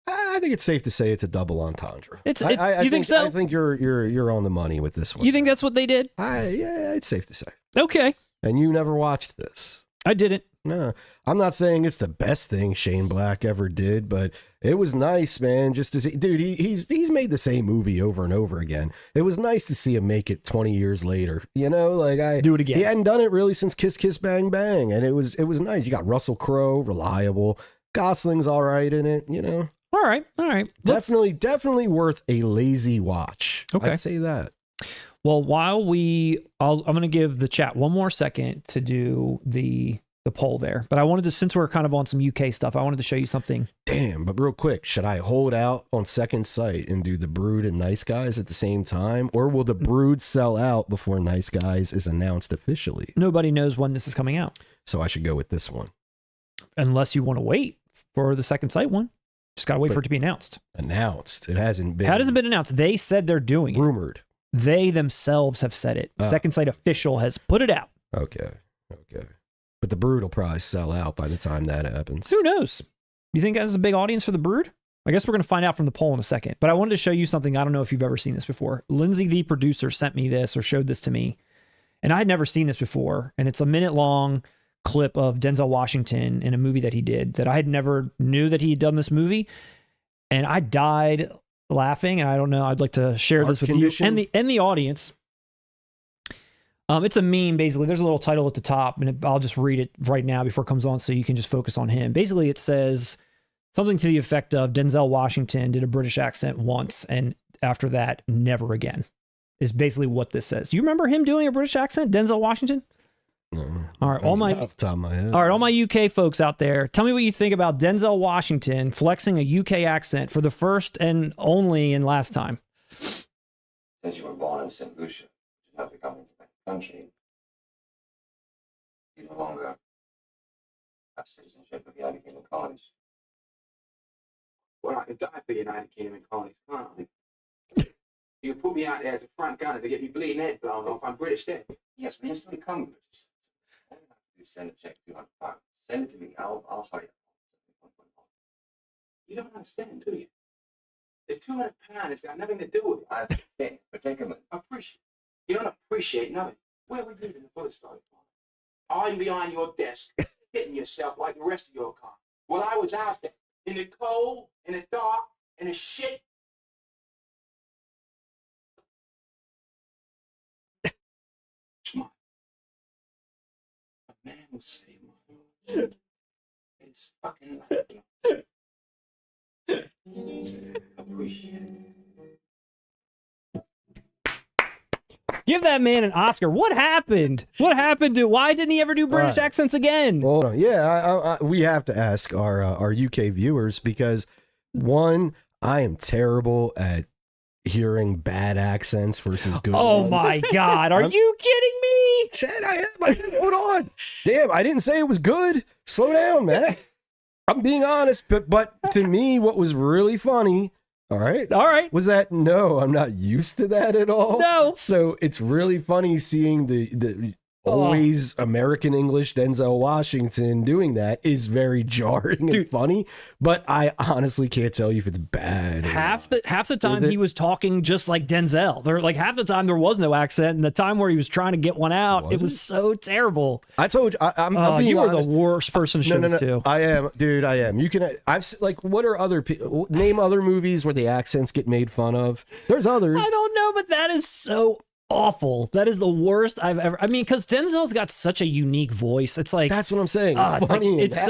I think it's safe to say it's a double entendre. You think so? I think you're on the money with this one. You think that's what they did? Yeah, it's safe to say. Okay. And you never watched this. I didn't. No, I'm not saying it's the best thing Shane Black ever did, but it was nice, man. Just to see, dude, he's made the same movie over and over again. It was nice to see him make it 20 years later. You know, like do it again. He hadn't done it really since Kiss Kiss Bang Bang, and it was nice. You got Russell Crowe, reliable. Gosling's all right in it. You know. All right. Definitely worth a lazy watch. Okay. I'd say that. Well, while I'm going to give the chat one more second to do the poll there. But I wanted to, since we're kind of on some UK stuff, I wanted to show you something. Damn, but real quick, should I hold out on Second Sight and do the Brood and Nice Guys at the same time? Or will the Brood sell out before Nice Guys is announced officially? Nobody knows when this is coming out. So I should go with this one. Unless you want to wait for the Second Sight one. Just got to wait for it to be announced. Announced. It hasn't been. How has it been announced? They said they're doing it. Rumored. They themselves have said it. Second Sight official has put it out. Okay. But the Brood will probably sell out by the time that happens. Who knows? You think there's a big audience for the Brood? I guess we're going to find out from the poll in a second. But I wanted to show you something. I don't know if you've ever seen this before. Lindsay, the producer, sent me this or showed this to me. And I had never seen this before. And it's a minute-long clip of Denzel Washington in a movie that he did that I had never knew that he had done this movie. And I died laughing. And I don't know. I'd like to share this with you and the audience. It's a meme, basically. There's a little title at the top, and I'll just read it right now before it comes on so you can just focus on him. Basically, it says something to the effect of Denzel Washington did a British accent once, and after that, never again, is basically what this says. You remember him doing a British accent, Denzel Washington? No. All right, all my UK folks out there, tell me what you think about Denzel Washington flexing a UK accent for the first and only and last time. Since you were born in St. Lucia, you have to come into the country. You no longer have citizenship of the United Kingdom colonies. Well, I could die for the United Kingdom and colonies, can't I? You can put me out there as a front gunner to get me bleeding head blown off. I'm British then. Yes, but you still become British. All you have to do is send a check to £200. Send it to me. I'll hurry up. You don't understand, do you? The £200 has got nothing to do with it. I think, particularly. Appreciate. You don't appreciate nothing. Where were you when the bullet started flying? Are you behind your desk, hitting yourself like the rest of your car? Well, I was out there in the cold, in the dark, in the shit. Come on. A man will save my life. It's fucking life. Appreciate it. Give that man an Oscar. What happened? What happened to? Why didn't he ever do British accents again? Well, yeah, we have to ask our UK viewers because one, I am terrible at hearing bad accents versus good. Oh ones. my God! Are you kidding me? Shit, I am. Hold on. Damn, I didn't say it was good. Slow down, man. I'm being honest, but to me, what was really funny. All right. Was that no? I'm not used to that at all. No. So it's really funny seeing the always American English Denzel Washington doing that is very jarring and funny. But I honestly can't tell you if it's bad. Half the time he was talking just like Denzel. There, like half the time there was no accent, and the time where he was trying to get one out, it was so terrible. I told you, I'm being you honest. are the worst person to show this to. I am, dude. I am. You can. Like, what are other people? Name other movies where the accents get made fun of. There's others. I don't know, but that is so awful. That is the worst I've ever. I mean, because Denzel's got such a unique voice. It's like that's what I'm saying. It's funny. It's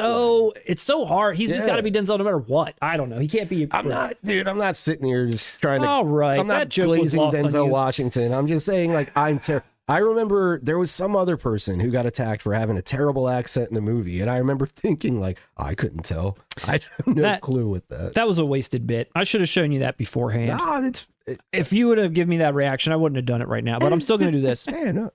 so hard. He's just got to be Denzel no matter what. I don't know. He can't be. I'm not sitting here just trying to. All right, I'm not glazing Denzel Washington. I'm just saying, like, I'm terrible. I remember there was some other person who got attacked for having a terrible accent in the movie, and I remember thinking, like, I couldn't tell. I have no clue with that. That was a wasted bit. I should have shown you that beforehand. Nah, if you would have given me that reation, I wouldn't have done it right now. But I'm still going to do this. Stand up.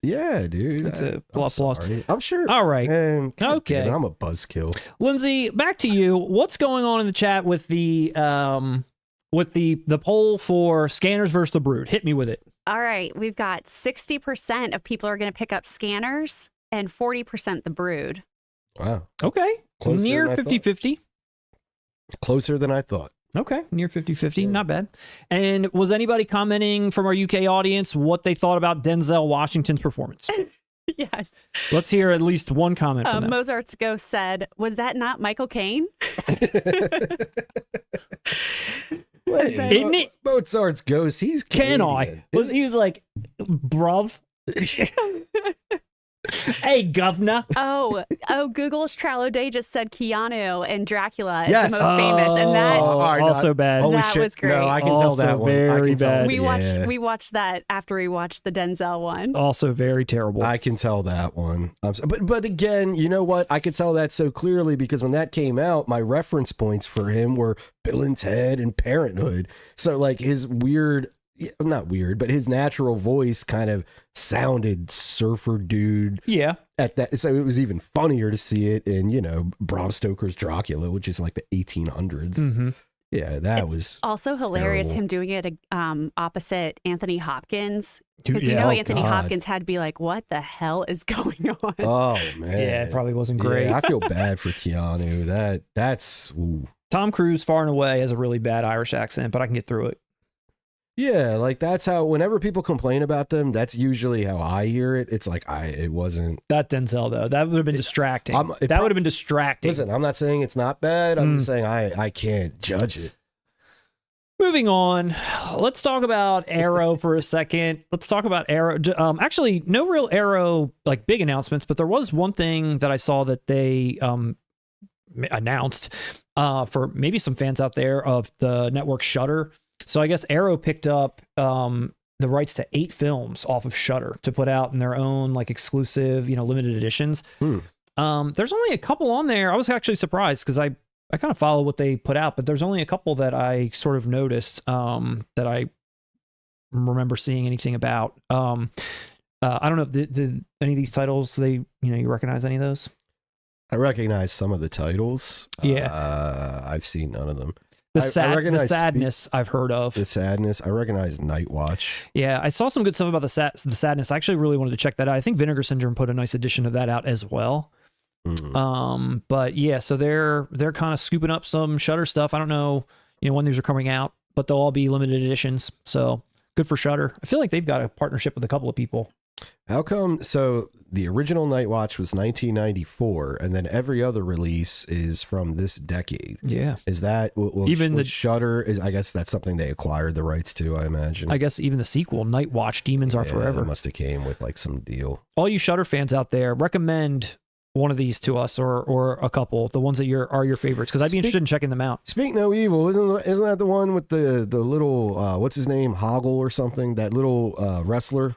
Yeah, dude. It's a plus. I'm sure. All right. Man, okay. I'm a buzzkill. Lindsay, back to you. What's going on in the chat with the poll for Scanners versus the Brood? Hit me with it. All right. We've got 60% of people are going to pick up Scanners and 40% the Brood. Wow. Okay. Closer near 50-50. Closer than I thought. Okay, near 50-50, not bad. And was anybody commenting from our UK audience what they thought about Denzel Washington's performance? Yes. Let's hear at least one comment from them. Mozart's ghost said, "Was that not Michael Caine?" Wait, Isn't it? Mozart's ghost. He's Can Canadian. I? He was like, bruv. Hey, governor. Oh, Google's Trello Day just said Keanu and Dracula is Yes. the most famous, and that all right, also bad. Holy That shit. was great. No, I can tell Also that one. I very can tell- bad. we watched that after we watched the Denzel one. Also very terrible. I can tell that one. But again, you know what? I could tell that so clearly because when that came out, my reference points for him were Bill and Ted and Parenthood. So like his weird, not weird, but his natural voice kind of sounded surfer dude Yeah. at that. So it was even funnier to see it in, you know, Bram Stoker's Dracula, which is like the 1800s. Mm-hmm. Yeah, that It's was also hilarious terrible. him doing it opposite Anthony Hopkins, Dude, because you yeah. know Oh, Anthony God. Hopkins had to be like, "What the hell is going on?" Oh man. Yeah, it probably wasn't great. Yeah, I feel bad for Keanu. That's ooh. Tom Cruise, far and away, has a really bad Irish accent, but I can get through it. Yeah, like that's how whenever people complain about them, that's usually how I hear it. It's like it wasn't. That Denzel, though, that would have been distracting. it That would have been distracting. Listen, I'm not saying it's not bad. I'm just saying I can't judge it. Moving on, let's talk about Arrow for a second. Let's talk about Arrow. Actually, no real Arrow like big announcements, but there was one thing that I saw that they announced for maybe some fans out there of the network Shudder. So I guess Arrow picked up the rights to 8 films off of Shudder to put out in their own like exclusive, limited editions. There's only a couple on there. I was actually surprised because I kind of follow what they put out, but there's only a couple that I sort of noticed that I remember seeing anything about. I don't know if did any of these titles you recognize any of those? I recognize some of the titles. Yeah. I've seen none of them. The recognize Sadness I've heard of. The Sadness. I recognize Night Watch. Yeah, I saw some good stuff about the Sadness. I actually really wanted to check that out. I think Vinegar Syndrome put a nice edition of that out as well. But yeah, so they're kind of scooping up some Shudder stuff. I don't know, when these are coming out, but they'll all be limited editions. So good for Shudder. I feel like they've got a partnership with a couple of people. How come? So the original Night Watch was 1994, and then every other release is from this decade. Yeah. Is that Even the Shudder is? I guess that's something they acquired the rights to. I imagine. I guess even the sequel, Night Watch, Demons Are Forever. Must have came with like some deal. All you Shudder fans out there, recommend one of these to us or a couple, the ones that are your favorites, because I'd be interested in checking them out. Speak No Evil, isn't that the one with the little what's his name, Hoggle or something? That little wrestler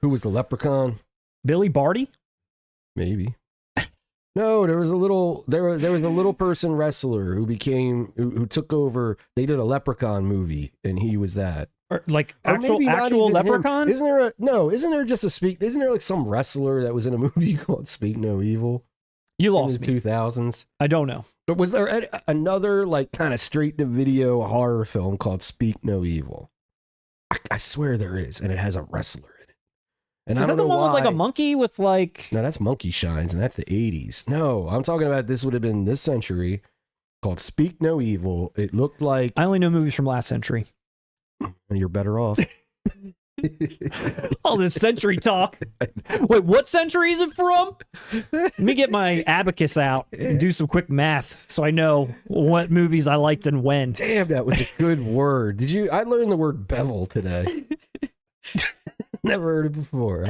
who was the leprechaun. Billy Barty? Maybe. No, there was a little person wrestler who took over. They did a leprechaun movie, and he was that. Or like Or maybe not actual even him. leprechaun? Isn't there like some wrestler that was in a movie called Speak No Evil You in lost the me. 2000s? I don't know. But was there another like kind of straight to video horror film called Speak No Evil? I swear there is, and it has a wrestler in it. And Is I that don't the know one with like why. a monkey with like... No, that's Monkey Shines, and that's the 80s. No, I'm talking about this would have been this century, called Speak No Evil. It looked like I only know movies from last century. you're better off. All this century talk. Wait, what century is it from? Let me get my abacus out and do some quick math so I know what movies I liked and when. Damn, that was a good word. I learned the word bevel today. Never heard it before.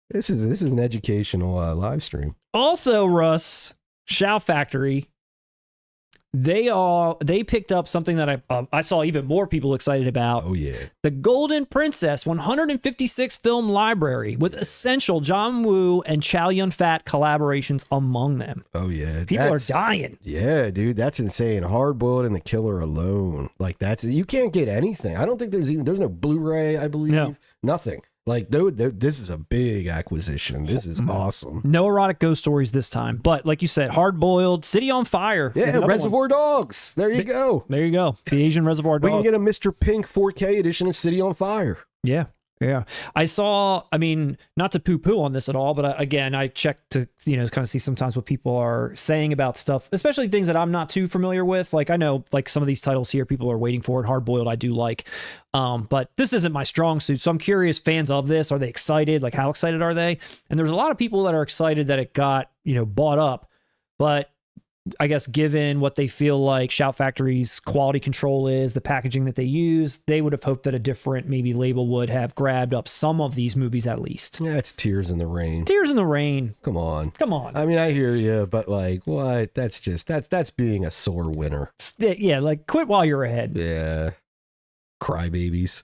This is an educational live stream. Also, Russ, Shout Factory, they picked up something that I saw even more people excited about. Oh yeah. The Golden Princess 156 film library with essential John Woo and Chow Yun-Fat collaborations among them. Oh yeah. People are dying. Yeah, dude, that's insane. Hard Boiled and The Killer Alone. Like you can't get anything. I don't think there's no Blu-ray, I believe. No. Nothing. Like this is a big acquisition. This is awesome. No erotic ghost stories this time, but like you said, Hard Boiled, City on Fire. is Yeah, another Reservoir one. Dogs. There you go. There you go. The Asian Reservoir We Dogs. can get a Mr. Pink 4K edition of City on Fire. Yeah. Yeah. I saw, I mean, not to poo-poo on this at all, but again, I checked to, kind of see sometimes what people are saying about stuff, especially things that I'm not too familiar with. Like, I know, like, some of these titles here, people are waiting for it. Hard-boiled, I do like. But this isn't my strong suit, so I'm curious, fans of this, are they excited? Like, how excited are they? And there's a lot of people that are excited that it got, bought up, but I guess given what they feel like Shout Factory's quality control is, the packaging that they use, they would have hoped that a different maybe label would have grabbed up some of these movies at least. Yeah, it's Tears in the Rain. Tears in the Rain. Come on. Come on. I mean, I hear you, but like, what? That's being a sore winner. Yeah, like quit while you're ahead. Yeah. Crybabies.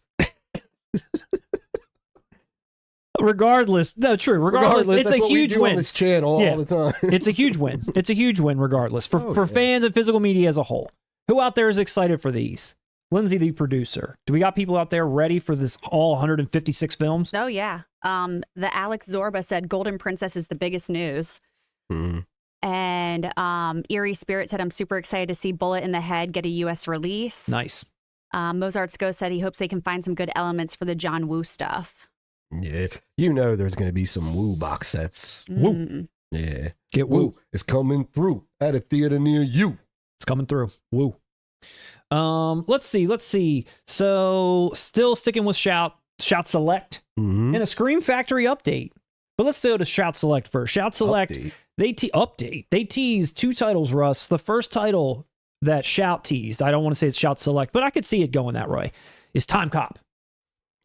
Regardless, no, true. Regardless, it's a huge win. On this channel all the time. It's a huge win. It's a huge win, regardless, for fans and physical media as a whole. Who out there is excited for these? Lindsay, the producer. Do we got people out there ready for this all 156 films? Oh yeah. The Alex Zorba said Golden Princess is the biggest news. And Eerie Spirit said I'm super excited to see Bullet in the Head get a U.S. release. Nice. Mozart's Ghost said he hopes they can find some good elements for the John Woo stuff. Yeah, there's going to be some Woo box sets. Woo. Yeah. Get Woo. It's coming through at a theater near you. It's coming through. Woo. Let's see. So still sticking with Shout Select and a Scream Factory update. But let's go to Shout Select first. Shout Select, update. They teased 2 titles, Russ. The first title that Shout teased, I don't want to say it's Shout Select, but I could see it going that way, is TimeCop.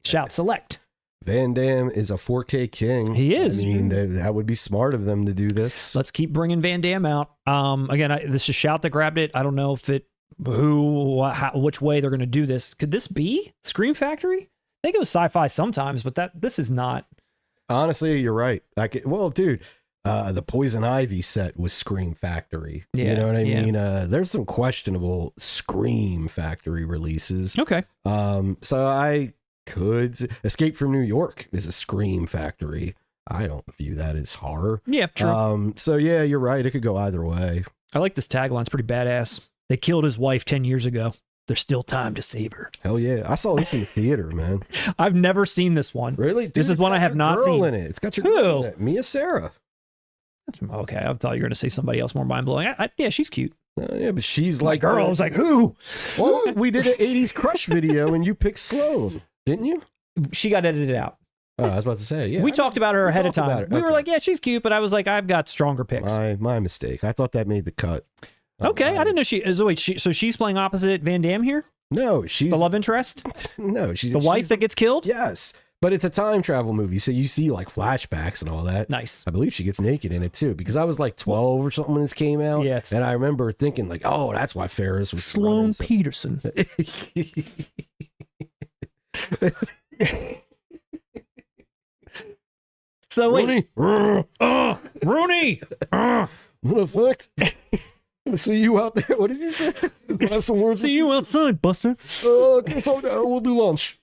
Shout Select. Van Damme is a 4K king. He is. I mean, that would be smart of them to do this. Let's keep bringing Van Damme out. Again, this is Shout that grabbed it. I don't know if which way they're going to do this. Could this be Scream Factory? They go sci-fi sometimes, but this is not. Honestly, you're right. Dude, the Poison Ivy set was Scream Factory. Yeah, you know what I mean? There's some questionable Scream Factory releases. Okay. So I could Escape from New York is a Scream Factory. I don't view that as horror. Yeah, true. So yeah, you're right. It could go either way. I like this tagline. It's pretty badass. They killed his wife 10 years ago. There's still time to save her. Hell yeah. I saw this in the theater, man. I've never seen this one. Really? Dude, this is one I have not seen. In it. It's got your girl in it. Mia Sarah. Okay, I thought you were going to say somebody else more mind-blowing. Yeah, she's cute. Yeah, but she's like... girl. I was like, who? Well, we did an 80s crush video and you picked Sloan, didn't you? She got edited out. Oh, I was about to say, yeah. We talked about her ahead of time. We were like, yeah, she's cute, but I was like, I've got stronger picks. My mistake. I thought that made the cut. Okay, I didn't know she... So she's playing opposite Van Damme here? No, she's... The love interest? No, she's... The wife that gets killed? Yes, but it's a time travel movie, so you see like flashbacks and all that. Nice. I believe she gets naked in it too, because I was like 12 or something when this came out. Yeah, and I remember thinking like, oh, that's why Ferris was... Sloane Peterson. So wait, Rooney, what the fuck? See you out there. What did you say? Have some words. See you outside, Buster. We'll do lunch.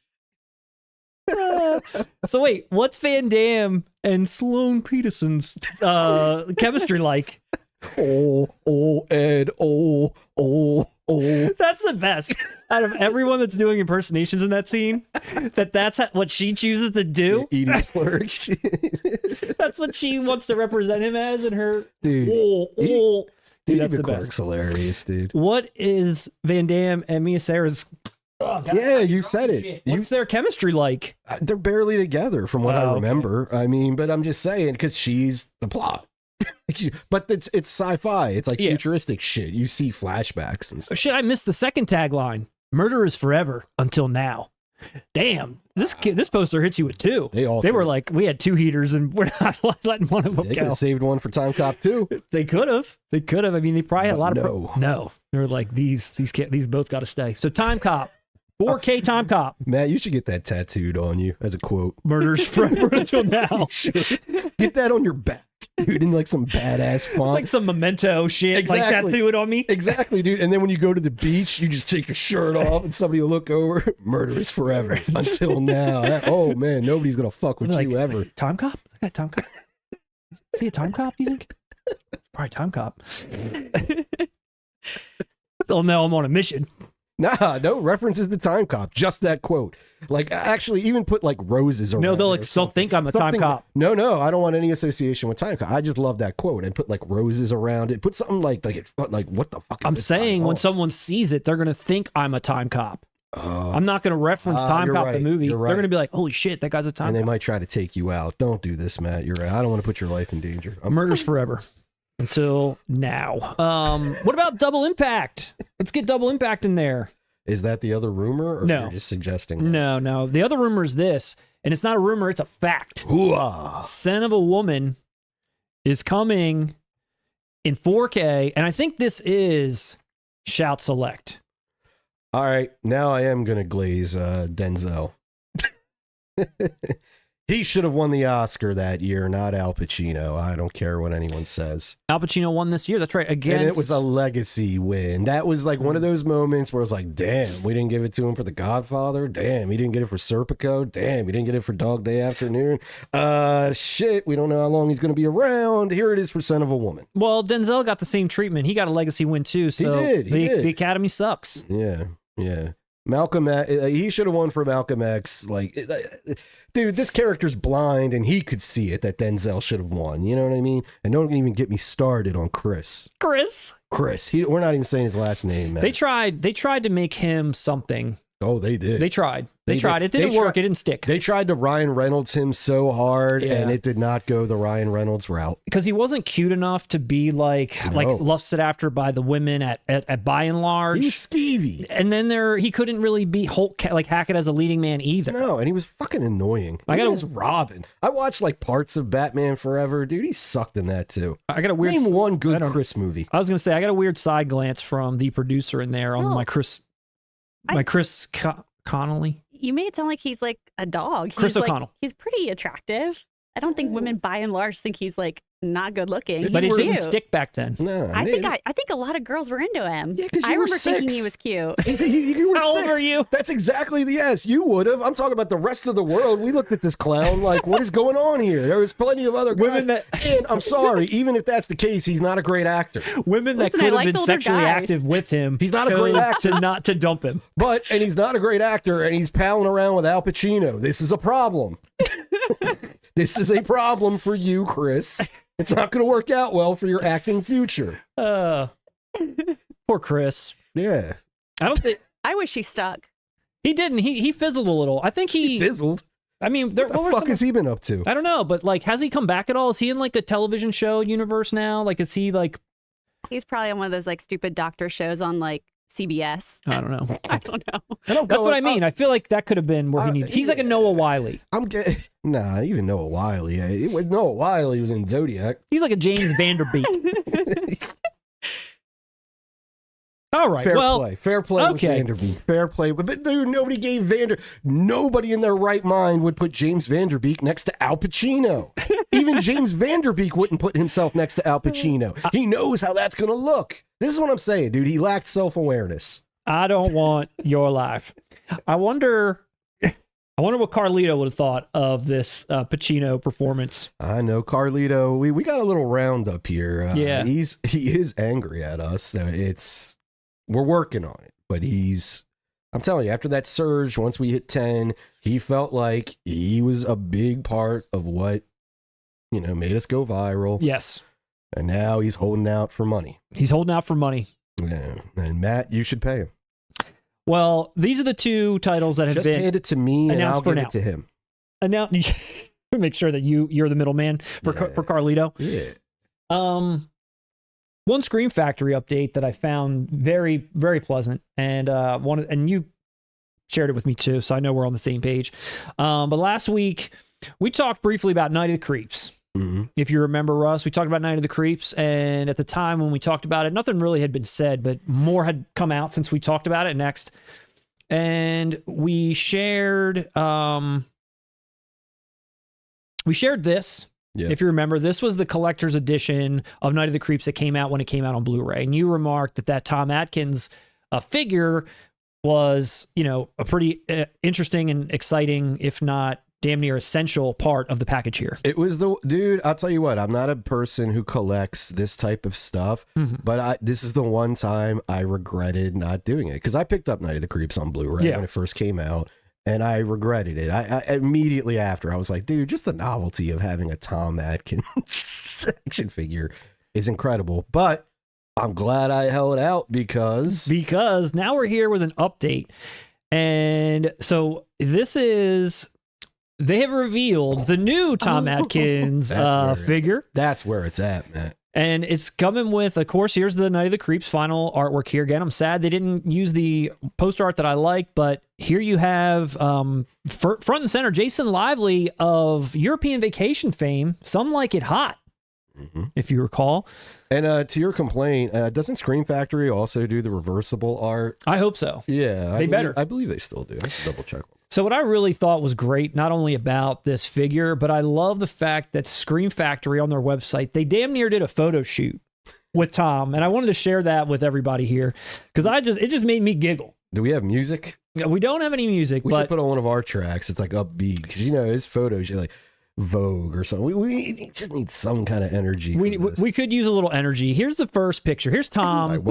So wait, what's Van Damme and Sloane Peterson's chemistry like? Oh, Ed, oh. That's the best. Out of everyone that's doing impersonations in that scene, that's what she chooses to do. Eating clerk. That's what she wants to represent him as in her. Dude, dude, that's the clerk's best. Hilarious, dude. What is Van Damme and Mia Sarah's? Yeah, you said it. What's their chemistry like? They're barely together, from what I remember. Okay. I mean, but I'm just saying because she's the plot. But it's sci-fi. It's like futuristic shit. You see flashbacks and stuff. Oh, shit, I missed the second tagline. Murder is forever until now. Damn, this poster hits you with 2. They were like, we had 2 heaters and we're not letting one of them go. They could have saved one for TimeCop too. They could have. I mean, they probably had a lot of no. They were like these both got to stay. So TimeCop. 4K TimeCop. Matt, you should get that tattooed on you as a quote. Murder's forever until now. Get that on your back, dude, in like some badass font. It's like some memento shit. Exactly. Like tattoo it on me. Exactly, dude. And then when you go to the beach, you just take your shirt off and somebody will look over. Murder is forever until now. Oh man, nobody's gonna fuck with you ever. TimeCop? I got TimeCop. Is he a TimeCop, do you think? Probably TimeCop. They'll know I'm on a mission. Nah, no references to Time Cop. Just that quote. Like, actually, even put like roses around. No, they'll it or still something. think I'm a Time Cop. No, I don't want any association with Time Cop. I just love that quote and put like roses around it. Put something like what the fuck? Is I'm this saying guy when on? someone sees it, they're gonna think I'm a Time Cop. I'm not gonna reference Time you're Cop right, the movie. you're right. They're gonna be like, "Holy shit, that guy's a Time And they Cop." might try to take you out. Don't do this, Matt. You're right. I don't want to put your life in danger. Murders forever until now. What about Double Impact? Let's get Double Impact in there. Is that the other rumor, or No. you're just suggesting? That? No. The other rumor is this, and it's not a rumor; it's a fact. Hooah. Son of a Woman is coming in 4K, and I think this is Shout Select. All right, now I am gonna glaze Denzel. He should have won the Oscar that year, not Al Pacino. I don't care what anyone says. Al Pacino won this year. That's right. Against... And it was a legacy win. That was like one of those moments where it was like, damn, we didn't give it to him for The Godfather. Damn, he didn't get it for Serpico. Damn, he didn't get it for Dog Day Afternoon. Shit, we don't know how long he's going to be around. Here it is for Son of a Woman. Well, Denzel got the same treatment. He got a legacy win too. So He did. the Academy sucks. Yeah. Malcolm X, he should have won for Malcolm X. Like, dude, this character's blind and he could see it that Denzel should have won. You know what I mean? And don't even get me started on Chris. Chris. We're not even saying his last name, man. They tried to make him something. Oh, they did. They tried. It didn't work. It didn't stick. They tried to Ryan Reynolds him so hard, and it did not go the Ryan Reynolds route. Because he wasn't cute enough to be like lusted after by the women at by and large. He was skeevy. And then he couldn't really be Hackett as a leading man either. No, and he was fucking annoying. He was Robin. I watched like parts of Batman Forever. Dude, he sucked in that too. I got a weird... Name one good Chris movie. I was going to say, I got a weird side glance from the producer in there on my Chris Connolly. You made it sound like he's like a dog. Chris O'Connell. He's pretty attractive. I don't think women by and large think he's like not good looking. But He's it didn't cute. stick back then. No, I think a lot of girls were into him. Yeah, 'cause I you were remember thinking 6. he was cute. You were How old 6. are you? That's exactly the yes. You would have. I'm talking about the rest of the world. We looked at this clown like, what is going on here? There was plenty of other guys. And I'm sorry, even if that's the case, he's not a great actor. Women that Listen, I could have like been older sexually guys. active with him. He's not a great chose actor. not to dump him. And he's not a great actor, and he's palling around with Al Pacino. This is a problem. This is a problem for you, Chris. It's not going to work out well for your acting future. Poor Chris. Yeah. I don't think I wish he stuck. he didn't. He fizzled a little. I think He fizzled. I mean, What the fuck has he been up to? I don't know, but like, has he come back at all? Is he in like a television show universe now? Like, is he like? He's probably on one of those like stupid doctor shows on like CBS. I don't know. I don't know. That's what I mean. I feel like that could have been where he needed. He's like a Noah Wiley. Nah, even Noah Wiley. Noah Wiley was in Zodiac. He's like a James Vanderbeek. All right. Fair play okay. with Vanderbeek. Fair play. But dude, nobody in their right mind would put James Vanderbeek next to Al Pacino. Even James Vanderbeek wouldn't put himself next to Al Pacino. He knows how that's going to look. This is what I'm saying, dude. He lacked self-awareness. I don't want your life. I wonder what Carlito would have thought of this Pacino performance. I know, Carlito. We got a little roundup here. Yeah. He is angry at us. We're working on it, but I'm telling you, after that surge, once we hit 10, he felt like he was a big part of what, made us go viral. Yes. And now he's holding out for money. He's holding out for money. Yeah. And Matt, you should pay him. Well, these are the two titles that have Just been hand it to me and I'll announced for give now. it to him. Announced. Make sure that you're the middleman for Carlito. Yeah. One Scream Factory update that I found very, very pleasant, and and you shared it with me too, so I know we're on the same page. But last week we talked briefly about Night of the Creeps. Mm-hmm. If you remember, Russ, we talked about Night of the Creeps, and at the time when we talked about it, nothing really had been said, but more had come out since we talked about it next. And we shared this. Yes. If you remember, this was the collector's edition of Night of the Creeps that came out when it came out on Blu-ray. And you remarked that Tom Atkins figure was, a pretty interesting and exciting, if not damn near essential part of the package here. It was dude, I'll tell you what, I'm not a person who collects this type of stuff, but this is the one time I regretted not doing it, because I picked up Night of the Creeps on Blu-ray when it first came out, and I regretted it. I immediately after, I was like, dude, just the novelty of having a Tom Atkins action figure is incredible. But I'm glad I held out because now we're here with an update. And so they have revealed the new Tom Atkins figure. That's where it's at, man. And it's coming with, of course, here's the Night of the Creeps final artwork here. Again, I'm sad they didn't use the poster art that I like, but here you have front and center Jason Lively of European Vacation fame, Some Like It Hot, if you recall. And to your complaint, doesn't Scream Factory also do the reversible art? I hope so. Yeah. I believe they still do. I should double check. So what I really thought was great, not only about this figure, but I love the fact that Scream Factory on their website, they damn near did a photo shoot with Tom. And I wanted to share that with everybody here because it just made me giggle. Do we have music? We don't have any music, we should put on one of our tracks. It's like upbeat because his photos, you're like Vogue or something. We just need some kind of energy. We could use a little energy. Here's the first picture. Here's Tom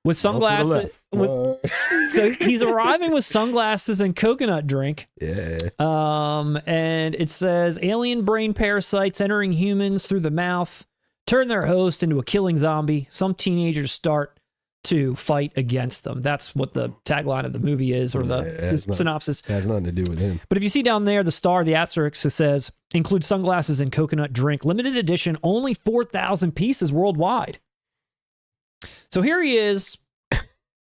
with sunglasses. So he's arriving with sunglasses and coconut drink. Yeah. And it says alien brain parasites entering humans through the mouth turn their host into a killing zombie. Some teenagers start to fight against them. That's what the tagline of the movie is, or the synopsis. Has nothing to do with him. But if you see down there, the star, the asterisk, it says, include sunglasses and coconut drink. Limited edition, only 4,000 pieces worldwide. So here he is.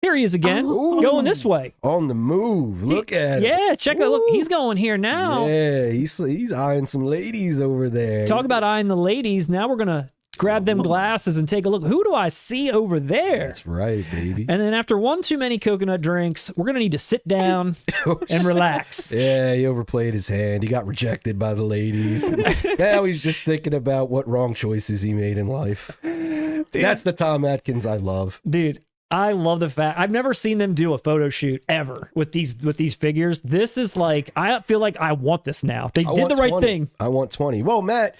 Here he is again, going this way. On the move. Look at him. Yeah, check out. Look, he's going here now. Yeah, he's eyeing some ladies over there. Talk about eyeing the ladies. Now we're going to grab them glasses and take a look. Who do I see over there? That's right, baby. And then after one too many coconut drinks, we're going to need to sit down and relax. Yeah, he overplayed his hand. He got rejected by the ladies. Now he's just thinking about what wrong choices he made in life. Dude, that's the Tom Atkins I love. Dude, I love the fact I've never seen them do a photo shoot ever with these figures. This is like, I feel like I want this now. They did the right thing. I want 20. Well, Matt,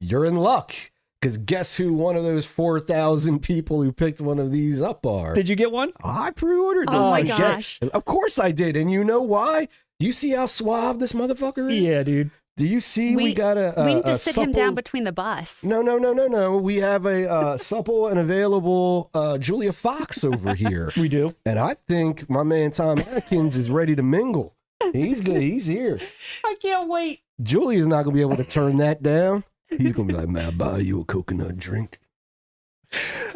you're in luck. Because guess who one of those 4,000 people who picked one of these up are? Did you get one? I pre-ordered this. Oh my gosh. Of course I did. And you know why? You see how suave this motherfucker is? Yeah, dude. Do you see we got we need to sit him down between the bus. No. We have a supple and available Julia Fox over here. We do. And I think my man Tom Atkins is ready to mingle. He's good. He's here. I can't wait. Julia's not going to be able to turn that down. He's going to be like, man, I'll buy you a coconut drink.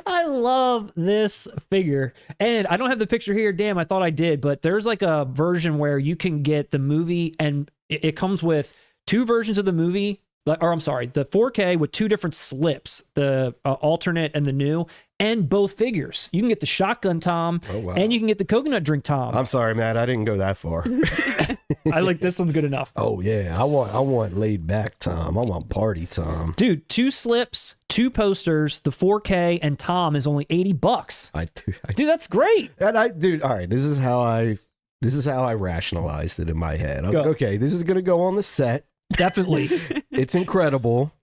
I love this figure. And I don't have the picture here. Damn, I thought I did. But there's like a version where you can get the movie, and it comes with two versions of the movie. Or I'm sorry, the 4K with two different slips, the alternate and the new, and both figures. You can get the shotgun Tom, and you can get the coconut drink Tom. I'm sorry, Matt, I didn't go that far. I like this one's good enough. Oh yeah, I want laid back Tom. I want party Tom. Dude, two slips, two posters, the 4K, and Tom is only $80. Dude, that's great. And all right, this is how I rationalized it in my head. I was like, okay, this is gonna go on the set. Definitely. It's incredible.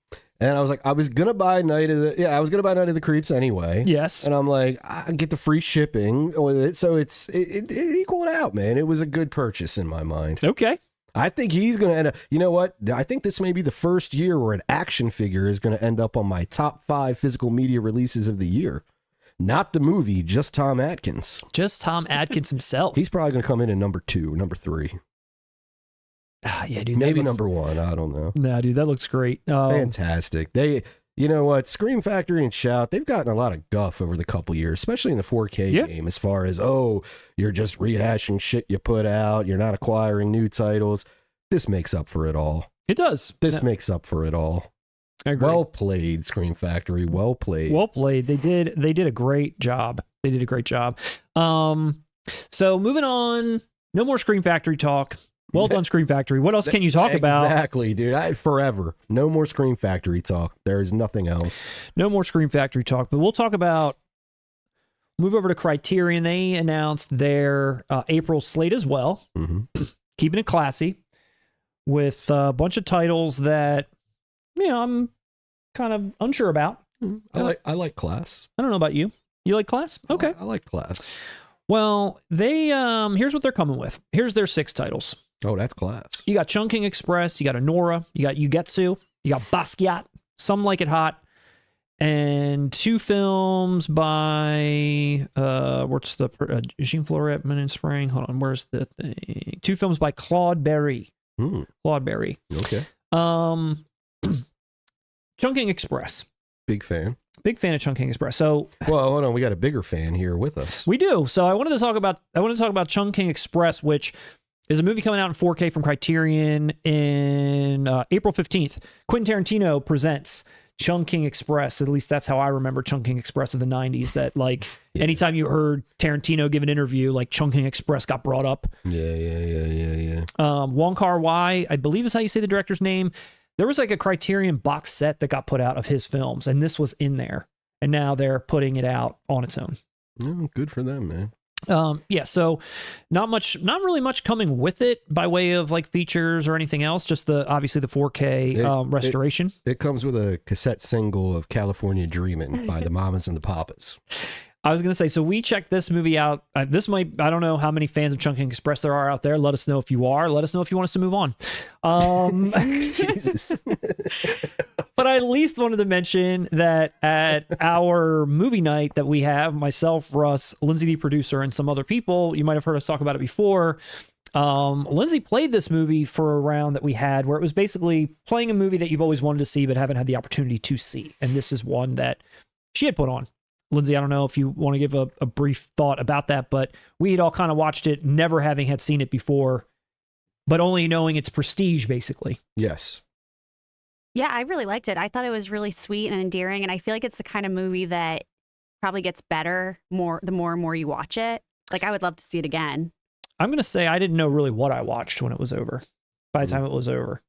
And I was like, I was gonna buy Night of the Creeps anyway. Yes. And I'm like, I get the free shipping with it, so it equaled out, man. It was a good purchase in my mind. Okay. I think he's gonna end up. You know what? I think this may be the first year where an action figure is gonna end up on my top 5 physical media releases of the year. Not the movie, just Tom Atkins. Just Tom Atkins himself. He's probably gonna come in number 2, number 3. Yeah, dude. Maybe number 1. I don't know. Nah, dude, that looks great. Fantastic. You know what? Scream Factory and Shout, they've gotten a lot of guff over the couple years, especially in the 4K game, as far as, you're just rehashing shit you put out. You're not acquiring new titles. This makes up for it all. It does. This makes up for it all. I agree. Well played, Scream Factory. Well played. Well played. They did a great job. They did a great job. So moving on, no more Scream Factory talk. Well done, Scream Factory. What else can you talk about? Exactly, dude. Forever. No more Scream Factory talk. There is nothing else. No more Scream Factory talk, but we'll talk about, move over to Criterion. They announced their April slate as well. Mm-hmm. Keeping it classy. with a bunch of titles that, I'm kind of unsure about. I like Class. I don't know about you. You like Class? Okay. I like Class. Well, they here's what they're coming with. Here's their 6 titles. Oh, that's Class. You got Chungking Express, you got ANORA, you got UGETSU, you got BASQUIAT, Some Like It Hot, and 2 films by what's the Jean Florette, Men in Spring. Hold on, where's the thing? 2 films by Claude Berry. Claude Berry. Okay. Chungking Express. Big fan. Big fan of Chungking Express. So, well, hold on, we got a bigger fan here with us. We do. So I wanted to talk about Chungking Express, which is a movie coming out in 4K from Criterion in April 15th. Quentin Tarantino presents Chungking Express. At least that's how I remember Chungking Express of the 90s. That anytime you heard Tarantino give an interview, like Chungking Express got brought up. Yeah. Wong Kar-wai, I believe is how you say the director's name. There was like a Criterion box set that got put out of his films, and this was in there. And now they're putting it out on its own. Good for them, man. So not really much coming with it by way of like features or anything else, just obviously the 4K restoration. It comes with a cassette single of California Dreamin' by the Mamas and the Papas. I was going to say, so we checked this movie out. I don't know how many fans of Chungking Express there are out there. Let us know if you are. Let us know if you want us to move on. Jesus. But I at least wanted to mention that at our movie night that we have, myself, Russ, Lindsay, the producer, and some other people, you might have heard us talk about it before. Lindsay played this movie for a round that we had where it was basically playing a movie that you've always wanted to see but haven't had the opportunity to see. And this is one that she had put on. Lindsay, I don't know if you want to give a brief thought about that, but we had all kind of watched it, never having had seen it before, but only knowing its prestige, basically. Yes. Yeah, I really liked it. I thought it was really sweet and endearing, and I feel like it's the kind of movie that probably gets better the more and more you watch it. Like, I would love to see it again. I'm going to say I didn't know really what I watched when it was over, by the time it was over.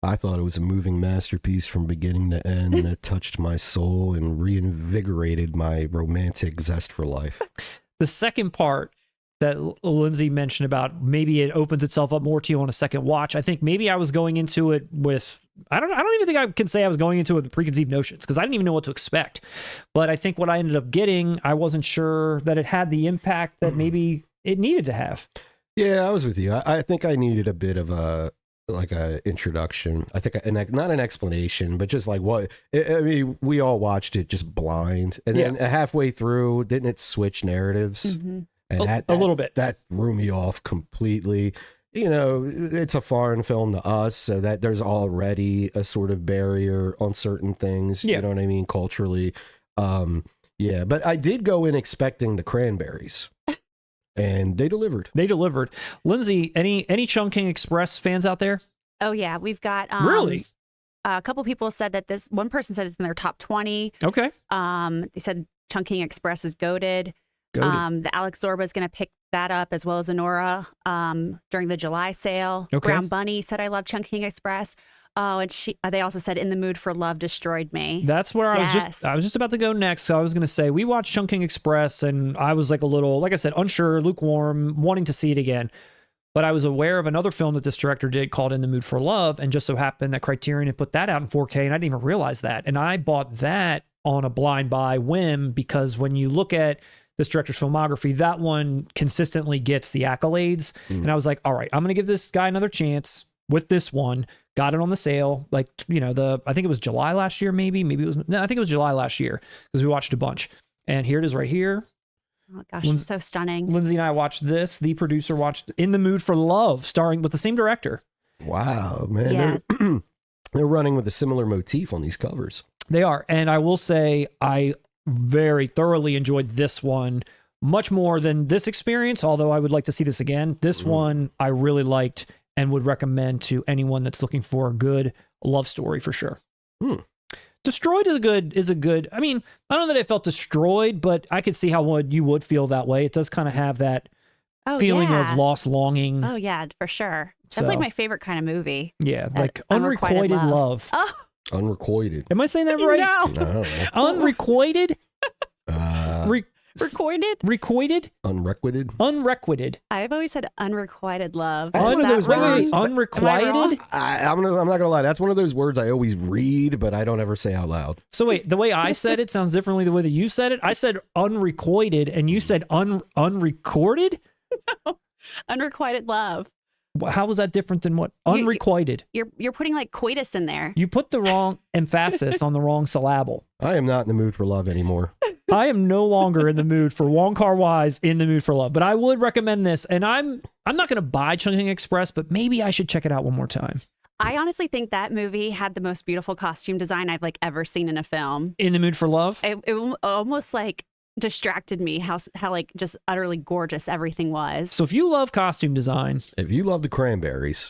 I thought it was a moving masterpiece from beginning to end that touched my soul and reinvigorated my romantic zest for life. The second part that Lindsay mentioned about maybe it opens itself up more to you on a second watch. I think maybe I was going into it with, I don't even think I can say I was going into it with preconceived notions because I didn't even know what to expect. But I think what I ended up getting, I wasn't sure that it had the impact that maybe it needed to have. Yeah, I was with you. I think I needed a bit of a introduction. I think not an explanation, but just like what I mean, we all watched it just blind, and then halfway through, didn't it switch narratives? Mm-hmm. And a little bit that threw me off completely. You know, it's a foreign film to us, so that there's already a sort of barrier on certain things. You know what I mean, culturally. But I did go in expecting the Cranberries. And they delivered. Lindsay, any Chungking Express fans out there? Oh, yeah. We've got... really? A couple people said that one person said it's in their top 20. Okay. They said Chungking Express is goated. The Alex Zorba is going to pick that up as well as ANORA during the July sale. Okay. Brown Bunny said, I love Chungking Express. Oh, and they also said In the Mood for Love destroyed me. That's where I was just about to go next. So I was going to say, we watched Chungking Express and I was like a little, like I said, unsure, lukewarm, wanting to see it again. But I was aware of another film that this director did called In the Mood for Love, and just so happened that Criterion had put that out in 4K, and I didn't even realize that. And I bought that on a blind buy whim because when you look at this director's filmography, that one consistently gets the accolades. And I was like, all right, I'm going to give this guy another chance with this one. Got it on the sale, like, you know, I think it was July last year, maybe it was, no, I think it was July last year because we watched a bunch. And here it is right here. Oh gosh, it's so stunning. Lindsay and I watched this. The producer watched In the Mood for Love, starring with the same director. Wow, man. Yeah. They're running with a similar motif on these covers. They are. And I will say, I very thoroughly enjoyed this one much more than this experience, although I would like to see this again. This one I really liked and would recommend to anyone that's looking for a good love story for sure. Destroyed is a good. I mean, I don't know that it felt destroyed, but I could see how you would feel that way. It does kind of have that feeling of lost longing. Oh yeah, for sure. That's like my favorite kind of movie. Yeah, like unrequited love. Oh. Unrequited. Am I saying that right? No. Unrequited? Requited? Unrequited. Unrequited. I've always said unrequited love. That's one of those words. Unrequited? I'm not gonna lie. That's one of those words I always read, but I don't ever say out loud. So wait, the way I said it sounds differently the way that you said it. I said unrequited, and you said unrecorded? No. Unrequited love. How was that different than what? Unrequited. You're putting like coitus in there. You put the wrong emphasis on the wrong syllable. I am not in the mood for love anymore. I am no longer in the mood for Wong Kar-wai's In the Mood for Love, but I would recommend this. And I'm not going to buy Chungking Express, but maybe I should check it out one more time. I honestly think that movie had the most beautiful costume design I've like ever seen in a film. In the Mood for Love? It almost like distracted me how like just utterly gorgeous everything was. So if you love costume design, if you love the Cranberries,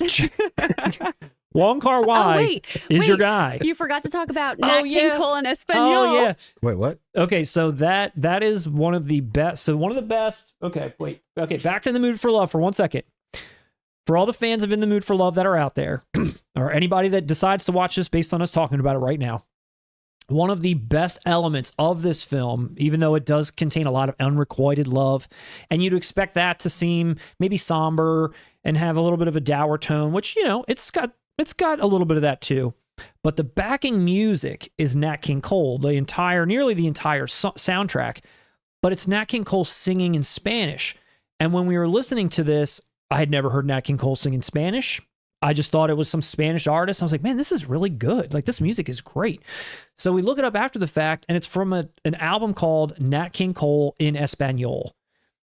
Wong Kar-wai is your guy. You forgot to talk about Nat Cole and Espanol. Oh yeah. Wait, what? Okay, so that is one of the best. So one of the best. Okay, wait. Okay, back to In the Mood for Love for 1 second. For all the fans of In the Mood for Love that are out there, or anybody that decides to watch this based on us talking about it right now, one of the best elements of this film, even though it does contain a lot of unrequited love, and you'd expect that to seem maybe somber and have a little bit of a dour tone, which, you know, it's got a little bit of that too. But the backing music is Nat King Cole, nearly the entire soundtrack, but it's Nat King Cole singing in Spanish. And when we were listening to this, I had never heard Nat King Cole sing in Spanish. I just thought it was some Spanish artist. I was like, man, this is really good. Like, this music is great. So we look it up after the fact, and it's from an album called Nat King Cole in Espanol.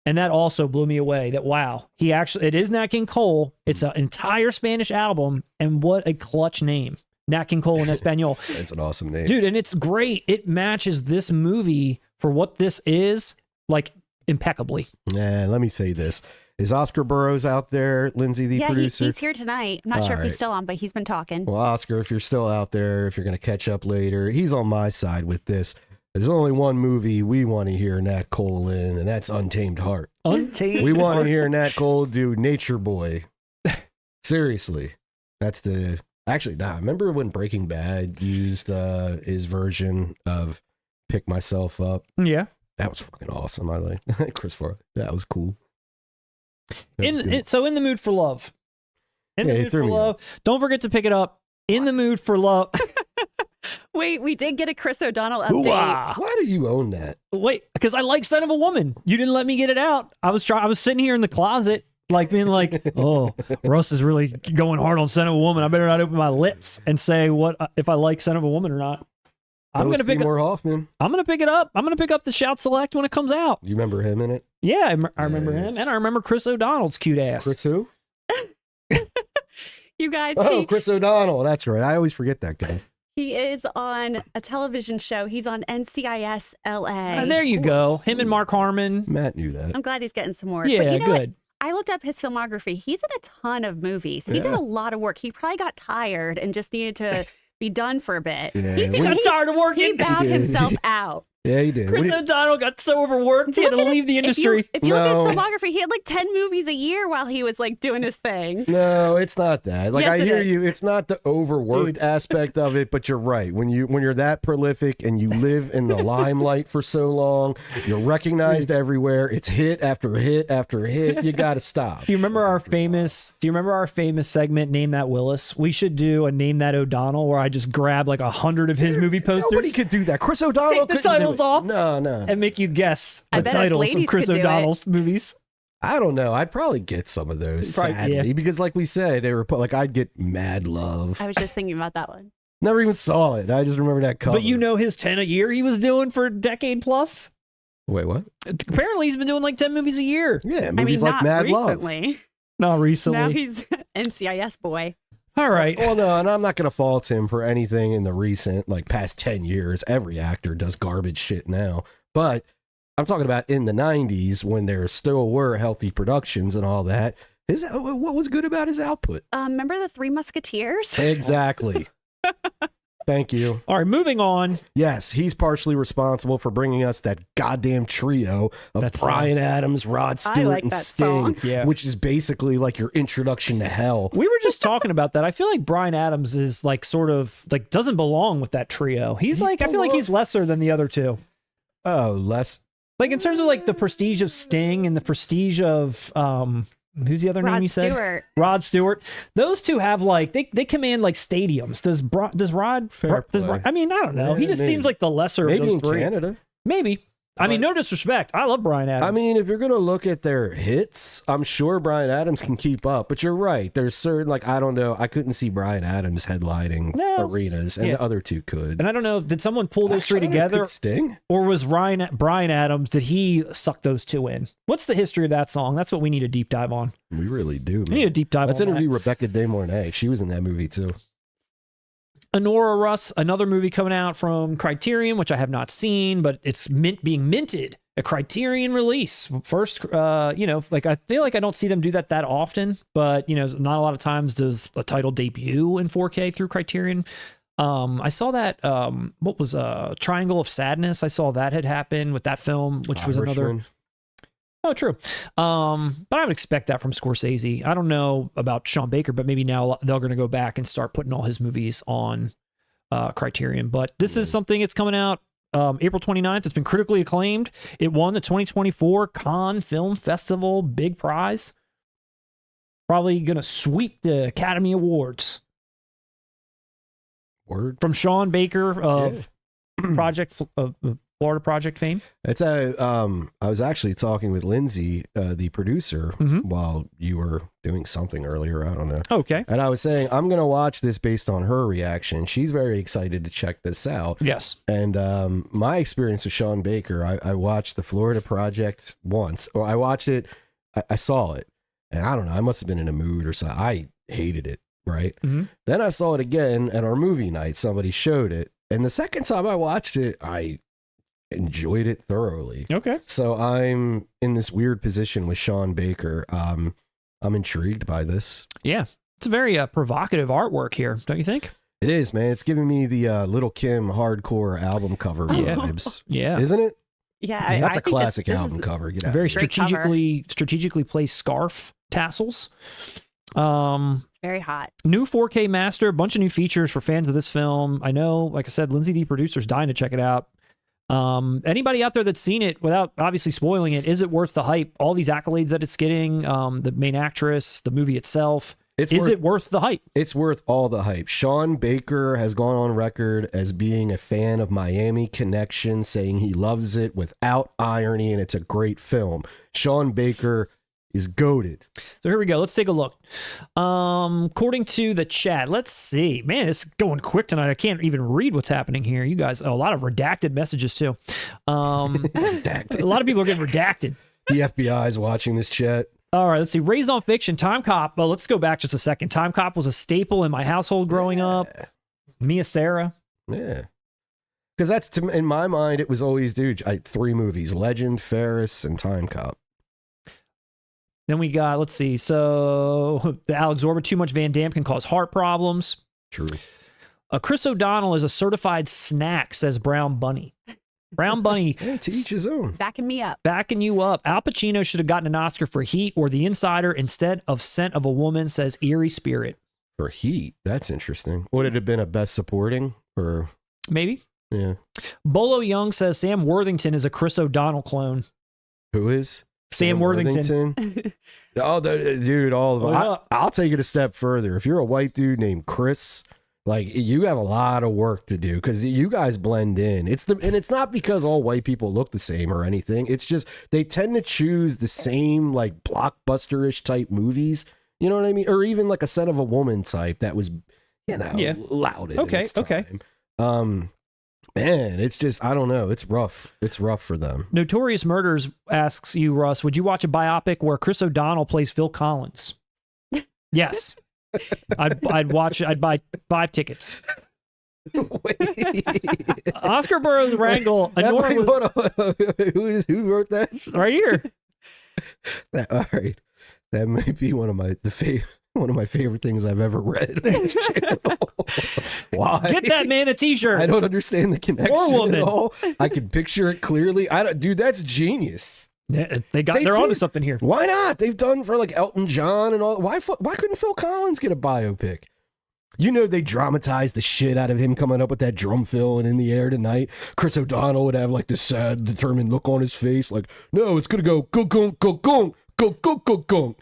And that also blew me away that, wow, it is Nat King Cole. It's an entire Spanish album, and what a clutch name. Nat King Cole in Espanol. It's an awesome name. Dude, and it's great. It matches this movie for what this is, like, impeccably. Let me say this. Is Oscar Burroughs out there, Lindsay, the producer? He's here tonight. I'm not sure if he's still on, but he's been talking. Well, Oscar, if you're still out there, if you're going to catch up later, he's on my side with this. There's only one movie we want to hear Nat Cole in, and that's Untamed Heart. Untamed We want to hear Nat Cole do Nature Boy. Seriously. That's the... Actually, remember when Breaking Bad used his version of Pick Myself Up? Yeah. That was fucking awesome. I like Chris Farley. That was cool. So In the Mood for Love. In the Mood for Love. Up. Don't forget to pick it up. In the Mood for Love. Wait, we did get a Chris O'Donnell update. Ooh-ah. Why do you own that? Wait, because I like Son of a Woman. You didn't let me get it out. I was sitting here in the closet, like being like, oh, Russ is really going hard on Son of a Woman. I better not open my lips and say what if I like Son of a Woman or not. I'm gonna pick Seymour Hoffman. I'm gonna pick it up. I'm gonna pick up the Shout Select when it comes out. You remember him in it? Yeah, I remember him, and I remember Chris O'Donnell's cute ass. Chris who? You guys. Chris O'Donnell. That's right. I always forget that guy. He is on a television show. He's on NCIS LA. There you go. Him and Mark Harmon. Matt knew that. I'm glad he's getting some more. Yeah, but you know good. I looked up his filmography. He's in a ton of movies. He did a lot of work. He probably got tired and just needed to be done for a bit. Yeah. He got tired of working. He bowed himself out. Yeah, he did. Chris O'Donnell got so overworked he had to leave the industry. If you look at his filmography, he had like 10 movies a year while he was like doing his thing. No, it's not that. Like, Yes, I it hear is. you. It's not the overworked aspect of it, but you're right. When you're that prolific and you live in the limelight for so long, you're recognized everywhere. It's hit after hit after hit. You got to stop. Do you remember our famous segment, Name That Willis? We should do a Name That O'Donnell where I just grab like 100 of his movie posters. Nobody could do that. Chris O'Donnell Take the couldn't do titles it. off. No. And make you guess I the bet us titles of ladies Chris could do it. O'Donnell's movies. I don't know. I'd probably get some of those, Probably, sadly, yeah. because like we said, they were like, I'd get Mad Love. I was just thinking about that one. Never even saw it. I just remember that cover. But you know his 10 a year he was doing for a decade plus? Wait, what? Apparently he's been doing like 10 movies a year. Yeah, I movies mean, like not Mad recently. Not recently. Now he's NCIS boy. All right. Well, no, and I'm not going to fault him for anything in the recent, like, past 10 years. Every actor does garbage shit now. But I'm talking about in the 90s when there still were healthy productions and all that. What was good about his output? Remember the Three Musketeers? Exactly. Thank you. All right, moving on. Yes, he's partially responsible for bringing us that goddamn trio of That song. Bryan Adams, Rod Stewart, like and that Sting, song. Yeah. which is basically like your introduction to hell. We were just talking about that. I feel like Bryan Adams is like sort of like doesn't belong with that trio. He's like, I feel like he's lesser than the other two. Oh, less. Like in terms of like the prestige of Sting and the prestige of who's the other name Rod you said? Stewart. Rod Stewart. Those two have like they command like stadiums. Does Rod? Fair Does play. I mean, I don't know. Yeah, He just maybe. seems like the lesser Maybe of those in three. Canada. Maybe. I mean, no disrespect. I love Bryan Adams. I mean, if you're going to look at their hits, I'm sure Bryan Adams can keep up. But you're right. There's certain, like, I don't know. I couldn't see Bryan Adams headlining No. arenas, and Yeah. the other two could. and I don't know, did someone pull those three Actually, together? could Sting? Or was Bryan Adams, did he suck those two in? What's the history of that song? That's what we need a deep dive on. We really do, We need a man. deep dive Let's on that. interview Rebecca De Mornay. She was in that movie, too. ANORA, Russ, another movie coming out from Criterion, which I have not seen, but it's being minted. A Criterion release. First, like I feel like I don't see them do that often, but, not a lot of times does a title debut in 4K through Criterion. I saw that, what was Triangle of Sadness? I saw that had happened with that film, which was another... Irishman. Oh, true. But I would expect that from Scorsese. I don't know about Sean Baker, but maybe now they're going to go back and start putting all his movies on Criterion. But this is something that's coming out April 29th. It's been critically acclaimed. It won the 2024 Cannes Film Festival Big Prize. Probably going to sweep the Academy Awards. Word. From Sean Baker of Florida Project fame. It's I was actually talking with Lindsay, the producer, while you were doing something earlier. I don't know. Okay. And I was saying, I'm going to watch this based on her reaction. She's very excited to check this out. Yes. And my experience with Sean Baker, I watched the Florida Project once, or I watched it, I saw it, and I don't know, I must have been in a mood or something. I hated it, right? Then I saw it again at our movie night. Somebody showed it. And the second time I watched it, I enjoyed it thoroughly. Okay. So I'm in this weird position with Sean Baker. I'm intrigued by this. Yeah. It's a very provocative artwork here, don't you think? It is, man. It's giving me the Little Kim hardcore album cover vibes. Yeah. Isn't it? Yeah, That's I a think classic this album is cover. Get out. Very Great strategically placed scarf tassels. very hot. New 4K master, bunch of new features for fans of this film. I know, like I said, Lindsay, the producer's dying to check it out. Anybody out there that's seen it, without obviously spoiling it, is it worth the hype? All these accolades that it's getting, the main actress, the movie itself. Is it worth the hype? It's worth all the hype. Sean Baker has gone on record as being a fan of Miami Connection, saying he loves it without irony, and it's a great film. Sean Baker is goated. So here we go. Let's take a look. According to the chat, let's see. Man, it's going quick tonight. I can't even read what's happening here. You guys, a lot of redacted messages too. Redacted. A lot of people are getting redacted. The FBI is watching this chat. All right, let's see. Raised on Fiction, TimeCop. Well, let's go back just a second. TimeCop was a staple in my household growing up. Mia Sarah. Yeah. Because that's, in my mind, it was always, dude, three movies: Legend, Ferris, and Time Cop. Then we got, let's see. So the Alex Zorba, too much Van Damme can cause heart problems. True. Chris O'Donnell is a certified snack, says Brown Bunny. Brown Bunny. Hey, to each his own. Backing me up. Backing you up. Al Pacino should have gotten an Oscar for Heat or The Insider instead of Scent of a Woman, says Eerie Spirit. For Heat, that's interesting. Would it have been a Best Supporting? Or Maybe. yeah. Bolo Young says Sam Worthington is a Chris O'Donnell clone. Who is? Sam Worthington. Oh, dude, all of them. What up? I'll take it a step further. If you're a white dude named Chris, like, you have a lot of work to do because you guys blend in. And it's not because all white people look the same or anything. It's just they tend to choose the same, like, blockbuster-ish type movies. You know what I mean? Or even like a Scent of a Woman type that was, lauded. Okay, in its time. Man, it's just, I don't know. It's rough. It's rough for them. Notorious Murders asks you, Russ, would you watch a biopic where Chris O'Donnell plays Phil Collins? Yes. I'd watch it. I'd buy 5 tickets. Oscar Burroughs Wrangle. Who wrote that? Right here. All right. That might be one of my favorite things I've ever read. Why? Get that man a t-shirt. I don't understand the connection Or woman. at all. I can picture it clearly. Dude, that's genius. Yeah, they're onto something here. Why not? They've done for like Elton John and all. Why couldn't Phil Collins get a biopic? You know, they dramatized the shit out of him coming up with that drum fill and In the Air Tonight. Chris O'Donnell would have like this sad, determined look on his face, like, no, it's gonna go gong gong gong gong gong gong gong.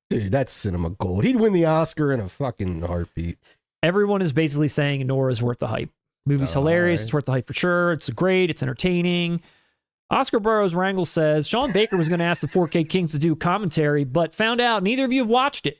Dude, that's cinema gold. He'd win the Oscar in a fucking heartbeat. Everyone is basically saying Nora's worth the hype. Movie's hilarious. Right. It's worth the hype for sure. It's great. It's entertaining. Oscar Burroughs Wrangle says Sean Baker was going to ask the 4K Kings to do commentary, but found out neither of you have watched it.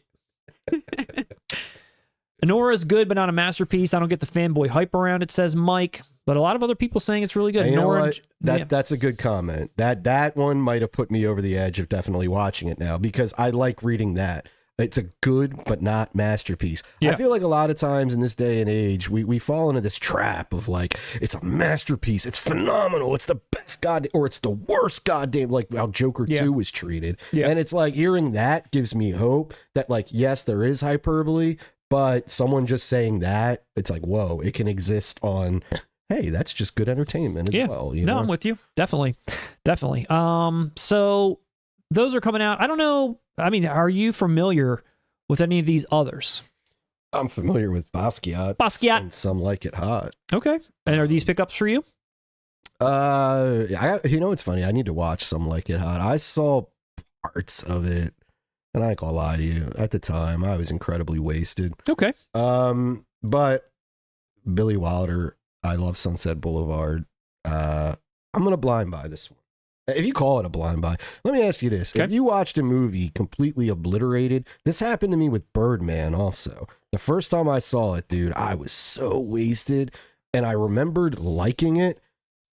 ANORA is good, but not a masterpiece. I don't get the fanboy hype around it, says Mike. But a lot of other people saying it's really good. You know what? Yeah. That's a good comment. That one might have put me over the edge of definitely watching it now, because I like reading that. It's a good but not masterpiece. Yeah. I feel like a lot of times in this day and age, we fall into this trap of like, it's a masterpiece, it's phenomenal, it's the best or it's the worst goddamn, like how Joker 2 was treated. Yeah. And it's like, hearing that gives me hope that, like, yes, there is hyperbole, but someone just saying that, it's like, whoa, it can exist on, hey, that's just good entertainment as well. You know? I'm with you. Definitely. So those are coming out. I don't know. I mean, are you familiar with any of these others? I'm familiar with Basquiat. And Some Like It Hot. Okay. And are these pickups for you? You know, it's funny. I need to watch Some Like It Hot. I saw parts of it, and I ain't gonna lie to you. At the time, I was incredibly wasted. Okay. But Billy Wilder, I Love Sunset Boulevard. I'm gonna blind buy this one. If you call it a blind buy, let me ask you this. Okay. If you watched a movie completely obliterated, this happened to me with Birdman also. The first time I saw it, dude, I was so wasted, and I remembered liking it,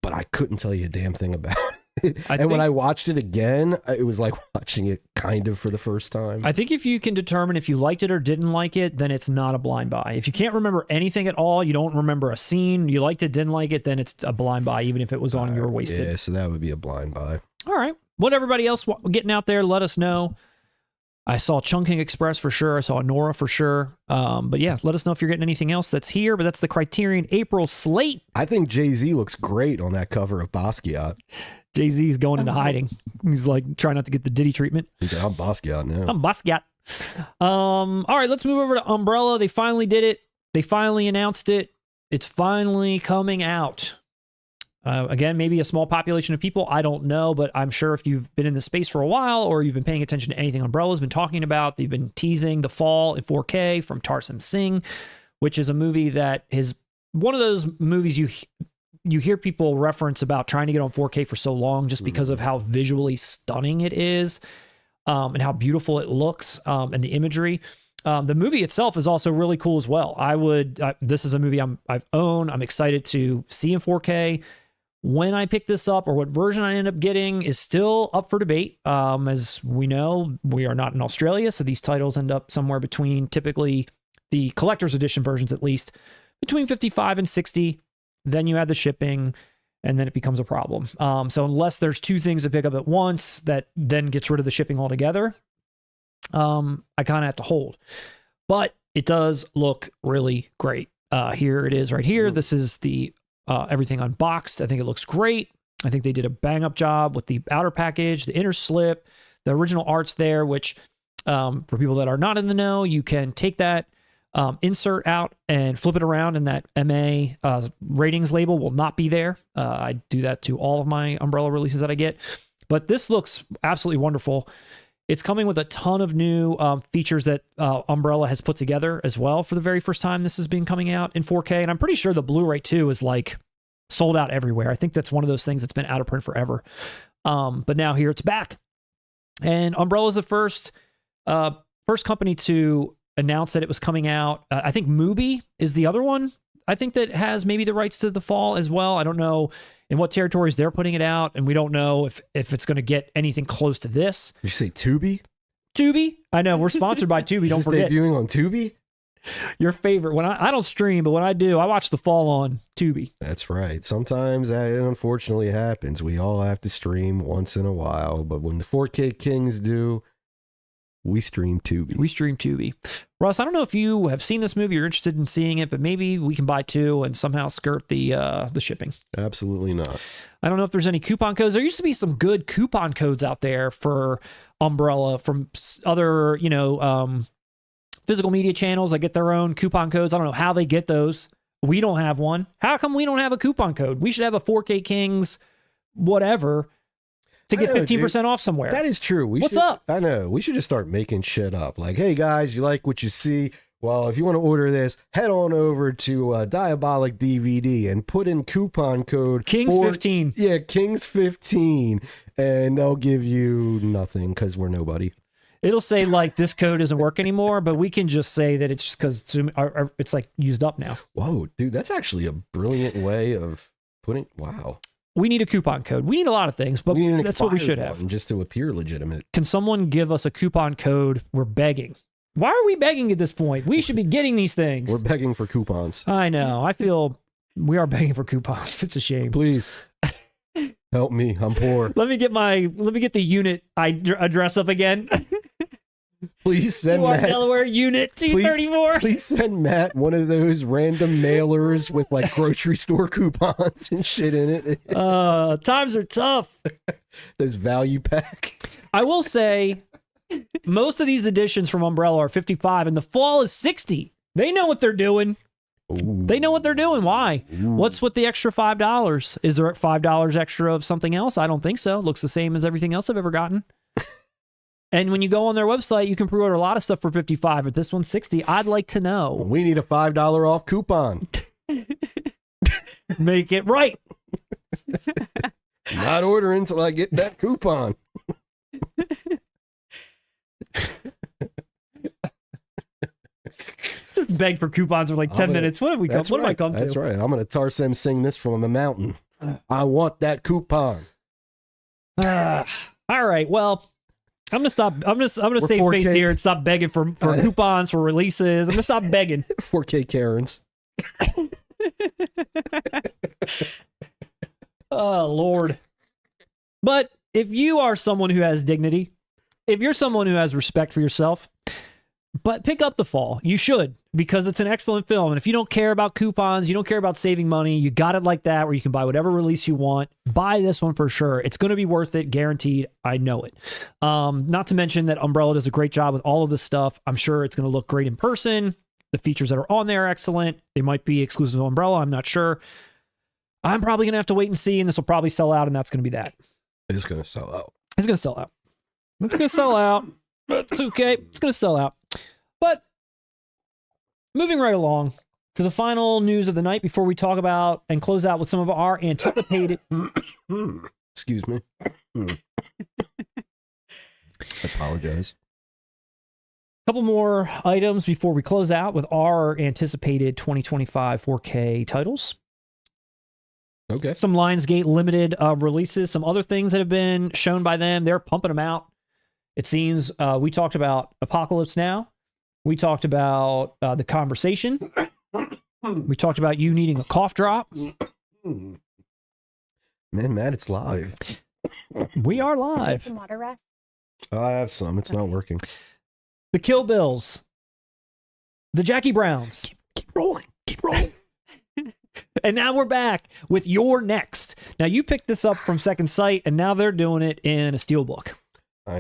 but I couldn't tell you a damn thing about it. When I watched it again, it was like watching it kind of for the first time. I think if you can determine if you liked it or didn't like it, then it's not a blind buy. If you can't remember anything at all, you don't remember a scene, you liked it, didn't like it, then it's a blind buy, even if it was on your wasted. Yeah, so that would be a blind buy. All right. What everybody else getting out there, let us know. I saw Chungking Express for sure. I saw ANORA for sure. But yeah, let us know if you're getting anything else that's here. But that's the Criterion April slate. I think Jay-Z looks great on that cover of Basquiat. Jay-Z's going into hiding. He's like trying not to get the Diddy treatment. He's like, I'm Basquiat now. I'm Basquiat. All right, let's move over to Umbrella. They finally did it. They finally announced it. It's finally coming out. Again, maybe a small population of people. I don't know, but I'm sure if you've been in this space for a while or you've been paying attention to anything Umbrella's been talking about, they've been teasing The Fall in 4K from Tarsem Singh, which is a movie that is one of those movies you hear people reference about trying to get on 4K for so long just because of how visually stunning it is and how beautiful it looks and the imagery. The movie itself is also really cool as well. This is a movie I've owned. I'm excited to see in 4K. When I pick this up or what version I end up getting is still up for debate. As we know, we are not in Australia, so these titles end up somewhere between, typically the collector's edition versions at least, between 55 and 60. Then you add the shipping, and then it becomes a problem. So unless there's two things to pick up at once, that then gets rid of the shipping altogether, I kind of have to hold. But it does look really great. Here it is right here. This is the everything unboxed. I think it looks great. I think they did a bang up job with the outer package, the inner slip, the original art's there, which for people that are not in the know, you can take that insert out and flip it around, and that MA ratings label will not be there. I do that to all of my Umbrella releases that I get. But this looks absolutely wonderful. It's coming with a ton of new features that Umbrella has put together as well for the very first time. This has been coming out in 4K, and I'm pretty sure the Blu-ray 2 is like sold out everywhere. I think that's one of those things that's been out of print forever. But now here it's back. And Umbrella is the first company to announce that it was coming out. I think Mubi is the other one. I think that has maybe the rights to The Fall as well. I don't know in what territories they're putting it out, and we don't know if it's going to get anything close to this. Did you say Tubi? Tubi? I know, we're sponsored by Tubi, don't forget. Debuting on Tubi? Your favorite. When I don't stream, but when I do, I watch The Fall on Tubi. That's right. Sometimes that unfortunately happens. We all have to stream once in a while, but when the 4K Kings do, we stream Tubi. We stream Tubi. Russ, I don't know if you have seen this movie or interested in seeing it, but maybe we can buy two and somehow skirt the shipping. Absolutely not. I don't know if there's any coupon codes. There used to be some good coupon codes out there for Umbrella from other, physical media channels that get their own coupon codes. I don't know how they get those. We don't have one. How come we don't have a coupon code? We should have a 4K Kings, whatever, to get 15% off somewhere. That is true. What's up? I know. We should just start making shit up. Like, hey guys, you like what you see? Well, if you want to order this, head on over to Diabolic DVD and put in coupon code Kings15. Yeah, Kings15, and they'll give you nothing because we're nobody. It'll say like this code doesn't work anymore, but we can just say that it's just because it's like used up now. Whoa, dude, that's actually a brilliant way of putting. Wow. We need a coupon code. We need a lot of things, but that's what we should have. Just to appear legitimate. Can someone give us a coupon code? We're begging. Why are we begging at this point? We should be getting these things. We're begging for coupons. I know. I feel we are begging for coupons. It's a shame. Please help me. I'm poor. Let me get the unit address up again. Please send Matt. Delaware Unit 234. Please send Matt one of those random mailers with like grocery store coupons and shit in it. Times are tough. Those value pack. I will say most of these editions from Umbrella are 55 and the fall is 60. They know what they're doing. Ooh. They know what they're doing. Why? Ooh. What's with the extra $5? Is there $5 extra of something else? I don't think so. Looks the same as everything else I've ever gotten. And when you go on their website, you can pre-order a lot of stuff for 55, but this one's 60. I'd like to know. We need a $5 off coupon. Make it right. Not ordering until I get that coupon. Just beg for coupons for like 10 minutes. What have we come? What have I come to? That's right. I'm gonna Tarsem sing this from a mountain. I want that coupon. All right. Well, I'm gonna stop. I'm gonna save 4K. face here and stop begging for coupons for releases. I'm gonna stop begging. 4K Karens. Oh Lord. But if you are someone who has dignity, if you're someone who has respect for yourself, but pick up The Fall. You should, because it's an excellent film. And if you don't care about coupons, you don't care about saving money, you got it like that where you can buy whatever release you want, buy this one for sure. It's going to be worth it, guaranteed. I know it. Not to mention that Umbrella does a great job with all of this stuff. I'm sure it's going to look great in person. The features that are on there are excellent. They might be exclusive to Umbrella. I'm not sure. I'm probably going to have to wait and see, and this will probably sell out, and that's going to be that. It's going to sell out. It's going to sell out. It's going to sell out. It's okay. It's going to sell out. But moving right along to the final news of the night before we talk about and close out with some of our anticipated... Excuse me. I apologize. A couple more items before we close out with our anticipated 2025 4K titles. Okay. Some Lionsgate limited releases, some other things that have been shown by them. They're pumping them out. It seems we talked about Apocalypse Now. We talked about The Conversation. We talked about you needing a cough drop. Man, Matt, it's live. We are live. Some water, Russ? Oh, I have some. It's not working. The Kill Bills. The Jackie Browns. Keep rolling. Keep rolling. And now we're back with Your Next. Now, you picked this up from Second Sight, and now they're doing it in a steelbook.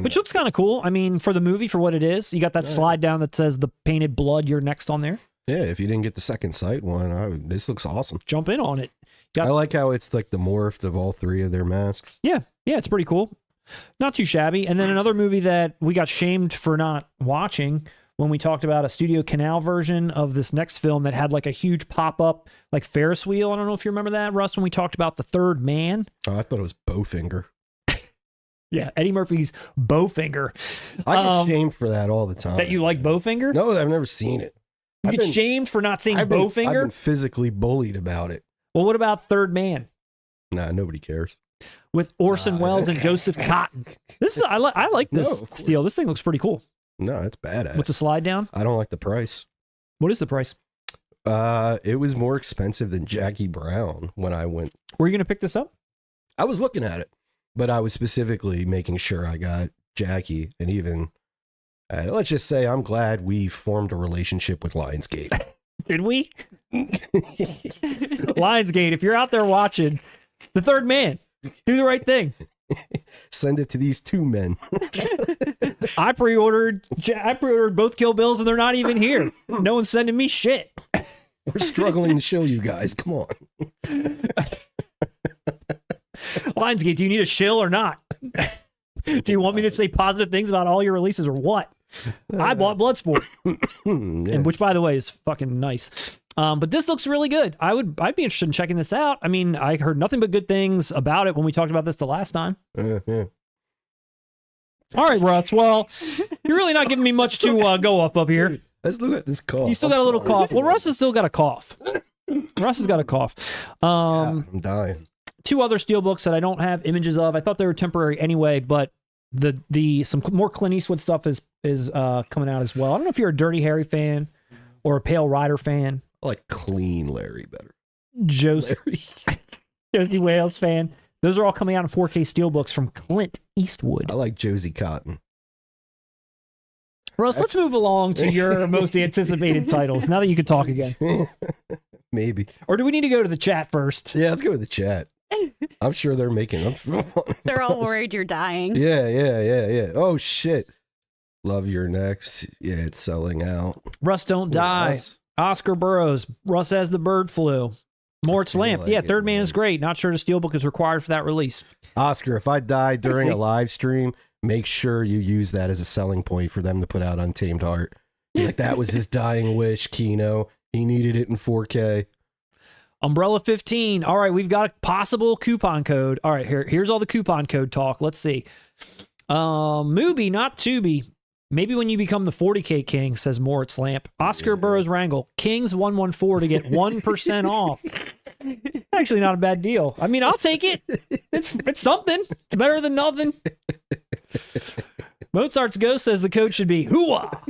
Which looks kind of cool. I mean, for the movie, for what it is, you got that slide down that says the painted blood, You're Next on there. Yeah, if you didn't get the Second Sight one, this looks awesome. Jump in on it. I like how it's like the morph of all three of their masks. Yeah, it's pretty cool. Not too shabby. And then another movie that we got shamed for not watching when we talked about a Studio Canal version of this next film that had like a huge pop-up like Ferris wheel. I don't know if you remember that, Russ, when we talked about The Third Man. Oh, I thought it was Bowfinger. Yeah, Eddie Murphy's Bowfinger. I get shamed for that all the time. That you like Bowfinger? No, I've never seen it. You get shamed for not seeing Bowfinger? I've been physically bullied about it. Well, what about Third Man? Nah, nobody cares. With Orson Welles and Joseph Cotton. This is I like this steel. This thing looks pretty cool. No, it's badass. What's the slide down? I don't like the price. What is the price? It was more expensive than Jackie Brown when I went. Were you going to pick this up? I was looking at it, but I was specifically making sure I got Jackie, and even let's just say I'm glad we formed a relationship with Lionsgate. Did we? Lionsgate, if you're out there watching The Third Man, do the right thing. Send it to these two men. I pre-ordered both Kill Bills and they're not even here. No one's sending me shit. We're struggling to show you guys. Come on. Lionsgate, do you need a shill or not? Do you want me to say positive things about all your releases or what? I bought Bloodsport, and which, by the way, is fucking nice. But this looks really good. I'd be interested in checking this out. I mean, I heard nothing but good things about it when we talked about this the last time. All right, Russ. Well, you're really not giving me much to go off of here. Let's look at this cough. You still got a little cough. Well, Russ has still got a cough. Russ has got a cough. I'm dying. 2 other Steelbooks that I don't have images of. I thought they were temporary anyway, but some more Clint Eastwood stuff is coming out as well. I don't know if you're a Dirty Harry fan or a Pale Rider fan. I like Clean Larry better. Josie Wales fan. Those are all coming out in 4K Steelbooks from Clint Eastwood. I like Josie Cotton. Russ, let's move along to your most anticipated titles now that you can talk again. Maybe. Or do we need to go to the chat first? Yeah, let's go with the chat. I'm sure they're making them. They're all worried you're dying. Yeah. Oh, shit. Love Your Next. Yeah, it's selling out. Russ, don't die. Russ. Oscar Burroughs. Russ has the bird flu. Moritz Lamp. like Yeah, it, Third Man man. is great. Not sure the Steelbook is required for that release. Oscar, if I die during see. a live stream, make sure you use that as a selling point for them to put out Untamed Heart. Be like, that was his dying wish, Kino. He needed it in 4K. Umbrella 15. All right, we've got a possible coupon code. All right, here's all the coupon code talk. Let's see. Mubi, not Tubi. Maybe when you become the 40K king, says Moritz Lamp. Oscar Burroughs Wrangle. Kings 114 to get 1% off. Actually, not a bad deal. I mean, I'll take it. It's something. It's better than nothing. Mozart's Ghost says the code should be hooah.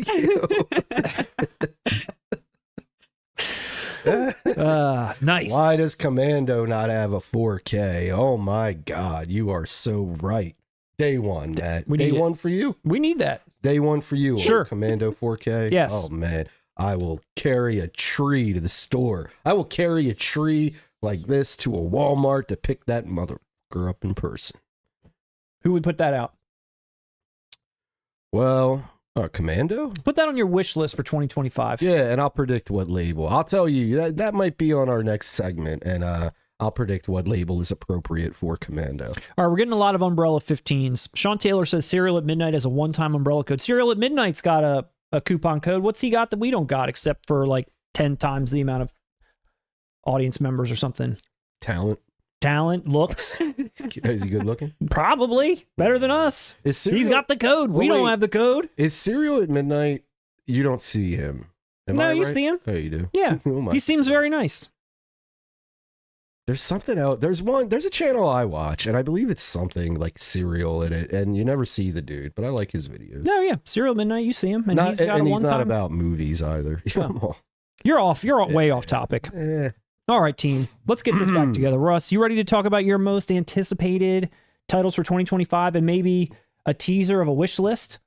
Nice. Why does Commando not have a 4K? Oh my God, you are so right. Day one, Matt. We Day need it. one for you. We need that. Day one for you. Sure. Commando 4K. Yes. Oh man, I will carry a tree to the store. I will carry a tree like this to a Walmart to pick that motherfucker up in person. Who would put that out? Well, Commando? Put that on your wish list for 2025. Yeah, and I'll predict what label. I'll tell you, that might be on our next segment, and I'll predict what label is appropriate for Commando. All right, we're getting a lot of Umbrella 15s. Sean Taylor says Serial at Midnight has a one-time Umbrella code. Serial at Midnight's got a coupon code. What's he got that we don't got, except for like 10 times the amount of audience members or something? Talent, looks. Is he good looking? Probably. Better than us. He's got the code. We don't have the code. Is Serial at Midnight? You don't see him. Am No, I you right? see him. Oh, you do? Yeah. Oh, my He seems very nice. There's something out. There's a channel I watch, and I believe it's something like Serial in it, and you never see the dude, but I like his videos. No, yeah. Serial Midnight, you see him. And he's got a he's one-time. not about movies either. Oh. You're way off topic. All right, team. Let's get this back together. Russ, you ready to talk about your most anticipated titles for 2025 and maybe a teaser of a wish list?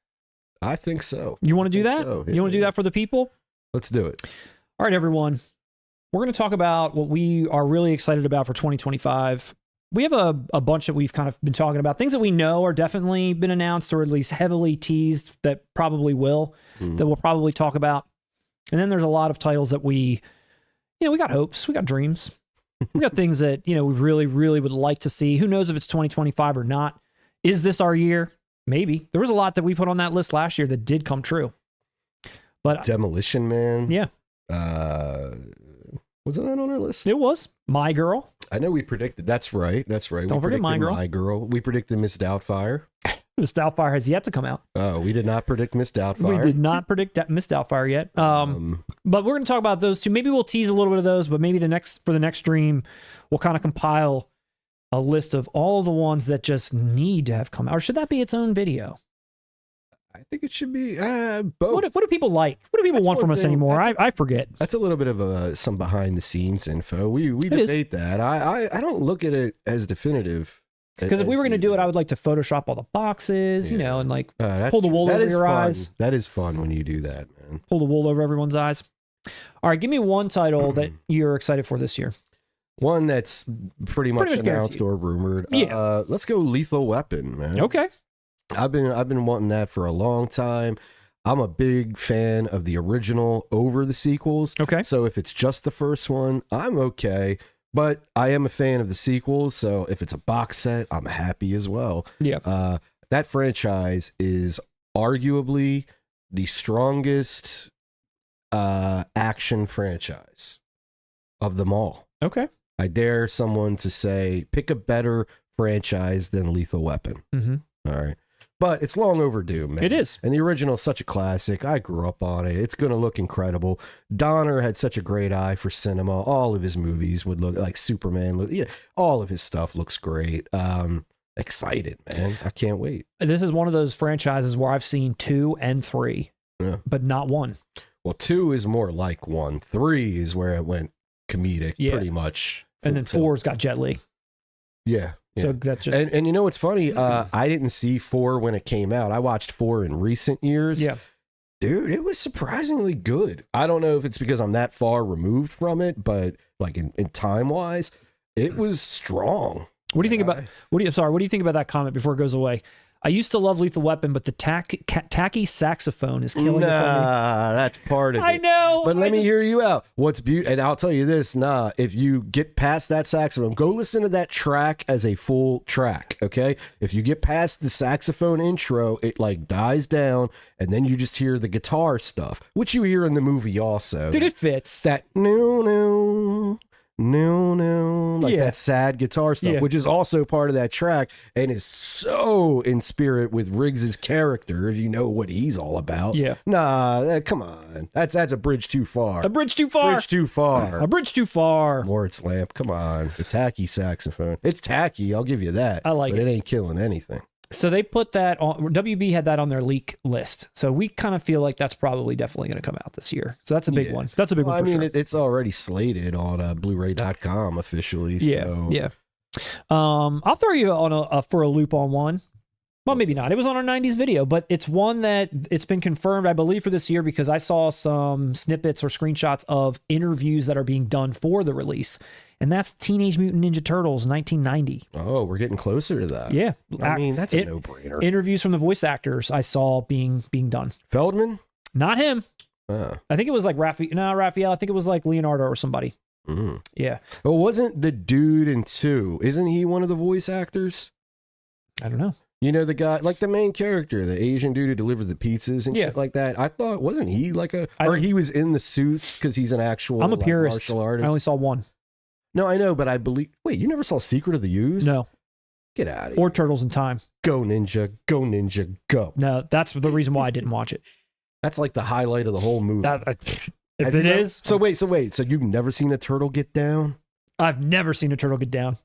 I think so. You want to do that? So, You want to do that for the people? Let's do it. All right, everyone. We're going to talk about what we are really excited about for 2025. We have a bunch that we've kind of been talking about. Things that we know are definitely been announced or at least heavily teased that probably will, that we'll probably talk about. And then there's a lot of titles that we got hopes, we got dreams, we got things that, we really, really would like to see. Who knows if it's 2025 or not? Is this our year? Maybe. There was a lot that we put on that list last year that did come true. But Demolition Man. Yeah. Wasn't that on our list? It was. My Girl. I know we predicted. That's right. Don't forget My Girl. My Girl. We predicted Miss Doubtfire. Miss Doubtfire has yet to come out. Oh, we did not predict Miss Doubtfire. We did not predict that Miss Doubtfire yet. But we're going to talk about those two. Maybe we'll tease a little bit of those, but maybe for the next stream, we'll kind of compile a list of all the ones that just need to have come out. Or should that be its own video? I think it should be both. What do people like? What do people want from us anymore? I forget. That's a little bit of some behind the scenes info. We debate that. I don't look at it as definitive. Because if we were going to do it, I would like to Photoshop all the boxes, and like pull the wool over your eyes. That is fun when you do that, man. Pull the wool over everyone's eyes. All right, give me one title that you're excited for this year. One that's pretty much announced guaranteed. or rumored. Yeah. Let's go Lethal Weapon, man. Okay. I've been wanting that for a long time. I'm a big fan of the original over the sequels. Okay. So if it's just the first one, I'm okay. But I am a fan of the sequels, so if it's a box set, I'm happy as well. Yeah. That franchise is arguably the strongest action franchise of them all. Okay. I dare someone to say, pick a better franchise than Lethal Weapon. Mm-hmm. All right. But it's long overdue, man. It is. And the original is such a classic. I grew up on it. It's going to look incredible. Donner had such a great eye for cinema. All of his movies would look like Superman. Yeah, all of his stuff looks great. Excited, man. I can't wait. This is one of those franchises where I've seen 2 and 3, but not 1. Well, 2 is more like 1. 3 is where it went comedic, pretty much. And then 4's got Jet Li. Yeah. So that's just and you know what's funny? I didn't see 4 when it came out. I watched 4 in recent years. Yeah. Dude, it was surprisingly good. I don't know if it's because I'm that far removed from it, but like in time wise, it was strong. What do you think about what do you think about that comment before it goes away? I used to love Lethal Weapon, but the tacky saxophone is killing it for me. That's part of it. I know. But let me hear you out. What's beautiful, and I'll tell you this, if you get past that saxophone, go listen to that track as a full track, okay? If you get past the saxophone intro, it like dies down, and then you just hear the guitar stuff, which you hear in the movie also. Dude, it fits. That like that sad guitar stuff, which is also part of that track and is so in spirit with Riggs's character, if you know what he's all about. Yeah. Come on. That's a bridge too far. A bridge too far. Bridge too far. A bridge too far. Moritz Lamp, come on. The tacky saxophone. It's tacky, I'll give you that. I like but it. it ain't killing anything. So they put that on, WB had that on their leak list. So we kind of feel like that's probably definitely going to come out this year. So that's a big one. That's a big one for sure. It's already slated on bluray.com officially. Yeah. So. Yeah. I'll throw you on for a loop on one. Well, maybe not. It was on our 90s video, but it's one that it's been confirmed, I believe, for this year because I saw some snippets or screenshots of interviews that are being done for the release. And that's Teenage Mutant Ninja Turtles 1990. Oh, we're getting closer to that. Yeah. I mean, that's a no-brainer. Interviews from the voice actors I saw being done. Feldman? Not him. Oh. I think it was like Raphael. I think it was like Leonardo or somebody. Mm. Yeah. Well, wasn't the dude in 2, isn't he one of the voice actors? I don't know. You know, the guy, like the main character, the Asian dude who delivered the pizzas and shit like that. I thought, wasn't he like or he was in the suits because he's an actual I'm a purist. martial artist? I only saw one. No, I know, but I believe, wait, you never saw Secret of the Ooze? No. Get out of here. Or Turtles in Time. Go Ninja, go. No, that's the reason why I didn't watch it. That's like the highlight of the whole movie. If it is. So wait, so you've never seen a turtle get down? I've never seen a turtle get down.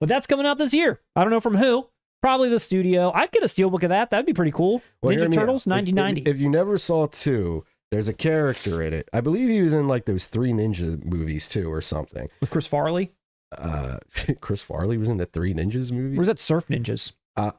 But that's coming out this year. I don't know from who. Probably the studio. I'd get a steelbook of that. That'd be pretty cool. Well, Ninja Turtles, 1990. If you never saw 2, there's a character in it. I believe he was in like those 3 Ninja movies too or something. With Chris Farley? Chris Farley was in the 3 Ninjas movie? Or is that Surf Ninjas? I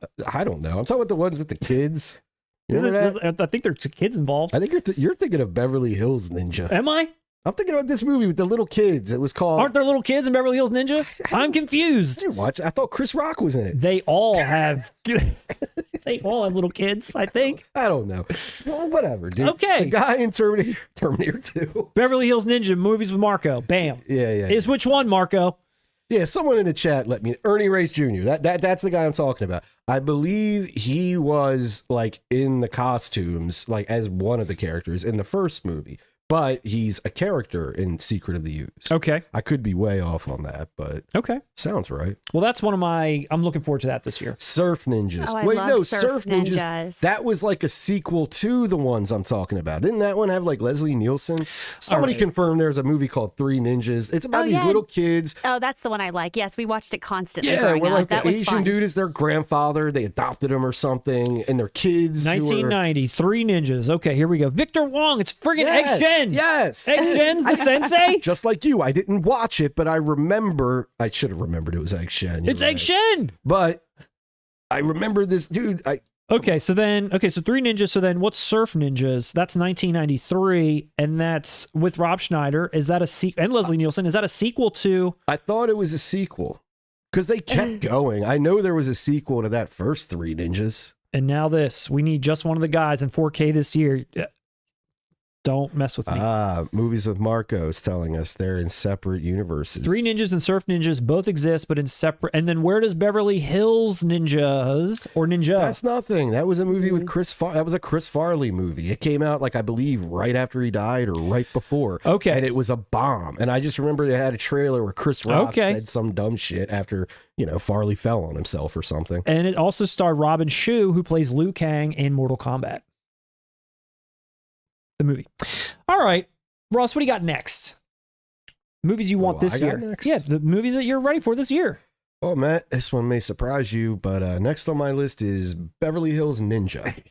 don't know. I'm talking about the ones with the kids. You remember that? I think there's kids involved. I think you're thinking of Beverly Hills Ninja. Am I? I'm thinking about this movie with the little kids. It was called... Aren't there little kids in Beverly Hills Ninja? I'm confused. I didn't watch it. I thought Chris Rock was in it. They all have... They all have little kids, I think. I don't know. Well, whatever, dude. Okay. The guy in Terminator 2. Beverly Hills Ninja, movies with Marco. Bam. Yeah. Is which one, Marco? Yeah, someone in the chat let me... Ernie Reyes Jr. That's the guy I'm talking about. I believe he was like in the costumes, like as one of the characters in the first movie. But he's a character in Secret of the Ooze. Okay. I could be way off on that, but okay, sounds right. Well, that's one of my... I'm looking forward to that this year. Surf Ninjas. Oh, I love Surf Ninjas. That was like a sequel to the ones I'm talking about. Didn't that one have like Leslie Nielsen? Somebody confirmed there's a movie called 3 Ninjas. It's about these little kids. Oh, that's the one I like. Yes, we watched it constantly. Yeah, growing where up. like That the was Asian fun. dude is their grandfather. They adopted him or something, and their kids. 1990, 3 Ninjas. Okay, here we go. Victor Wong. It's friggin' Yes, Egg-Shen. yes. Egg-Shen's the sensei. Just like you, I didn't watch it, but I remember. I should have remembered it was Egg-Shen. It's Egg-Shen. But I remember this dude. Okay, so Three Ninjas. So then what's Surf Ninjas? That's 1993, and that's with Rob Schneider. Is that a sequel? And Leslie Nielsen. Is that a sequel to? I thought it was a sequel because they kept going. I know there was a sequel to that first Three Ninjas. And now this. We need Just One of the Guys in 4K this year. Don't mess with me. Movies with Marcos telling us they're in separate universes. Three Ninjas and Surf Ninjas both exist, but in separate. And then where does Beverly Hills Ninjas or Ninja? That's nothing. That was a movie with that was a Chris Farley movie. It came out, like, I believe right after he died or right before. Okay. And it was a bomb. And I just remember they had a trailer where Chris Rock said some dumb shit after, Farley fell on himself or something. And it also starred Robin Shou, who plays Liu Kang in Mortal Kombat. The movie. All right, Russ, what do you got next? Movies you want this year? Next? Yeah, the movies that you're ready for this year. Oh, Matt, this one may surprise you, but next on my list is Beverly Hills Ninja.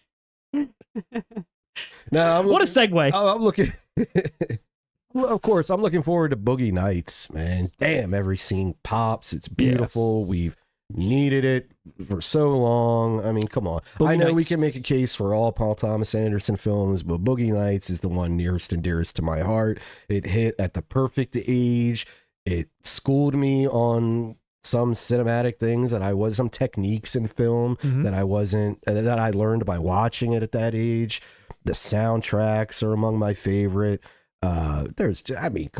Now, what a segue. I'm looking. Well, of course, I'm looking forward to Boogie Nights, man. Damn, every scene pops. It's beautiful. Yeah. We've needed it for so long. I mean, come on. I know we can make a case for all Paul Thomas Anderson films, but Boogie Nights is the one nearest and dearest to my heart. It hit at the perfect age. It schooled me on some cinematic things some techniques in film that I learned by watching it at that age. The soundtracks are among my favorite. Come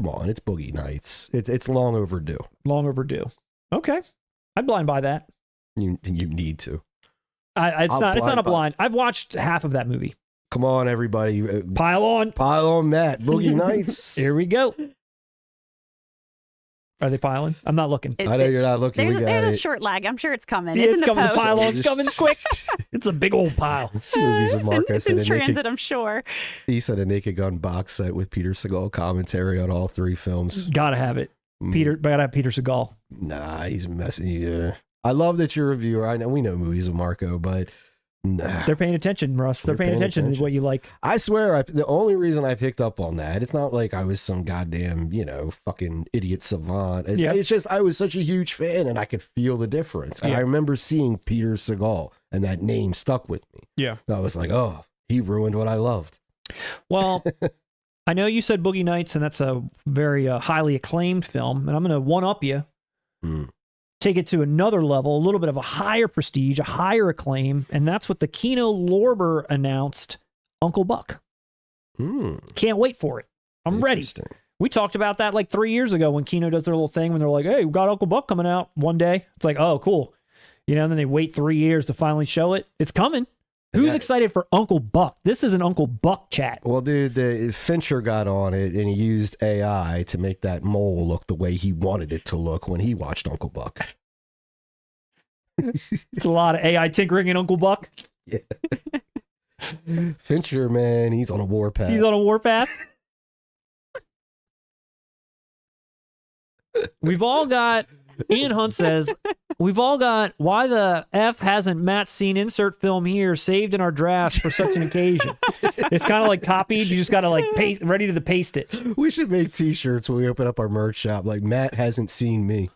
on, it's Boogie Nights. It's long overdue. Long overdue. Okay. I'd blind buy that. You need to. It's not a blind. I've watched half of that movie. Come on, everybody. Pile on, Matt. Boogie Nights. Here we go. Are they piling? I'm not looking. I know you're not looking. There's a short lag. I'm sure it's coming. Yeah, it's coming. The pile on's coming quick. It's a big old pile. Movies of Marco it's in transit, I'm sure. He said a Naked Gun box set with Peter Segal commentary on all three films. Gotta have it. Gotta have Peter Segal. Nah, he's messy. Yeah. I love that you're a reviewer. I know we know Movies of Marco, but nah. They're paying attention, Russ. They're paying attention to what you like. I swear, the only reason I picked up on that, it's not like I was some goddamn, fucking idiot savant. It's just I was such a huge fan and I could feel the difference. And I remember seeing Peter Segal and that name stuck with me. Yeah. I was like, oh, he ruined what I loved. Well, I know you said Boogie Nights, and that's a very highly acclaimed film, and I'm going to one-up you, take it to another level, a little bit of a higher prestige, a higher acclaim, and that's what the Kino Lorber announced, Uncle Buck. Can't wait for it. I'm ready. We talked about that like 3 years ago when Kino does their little thing when they're like, hey, we got Uncle Buck coming out one day. It's like, oh, cool. And then they wait 3 years to finally show it. It's coming. Who's excited for Uncle Buck? This is an Uncle Buck chat. Well, dude, Fincher got on it and he used AI to make that mole look the way he wanted it to look when he watched Uncle Buck. It's a lot of AI tinkering in Uncle Buck. Yeah. Fincher, man, he's on a warpath. He's on a warpath. We've all got, Ian Hunt says, we've all got, why the F hasn't Matt seen insert film here saved in our drafts for such an occasion? It's kind of like copied. You just got to like paste, ready to paste it. We should make t-shirts when we open up our merch shop. Like, Matt hasn't seen me.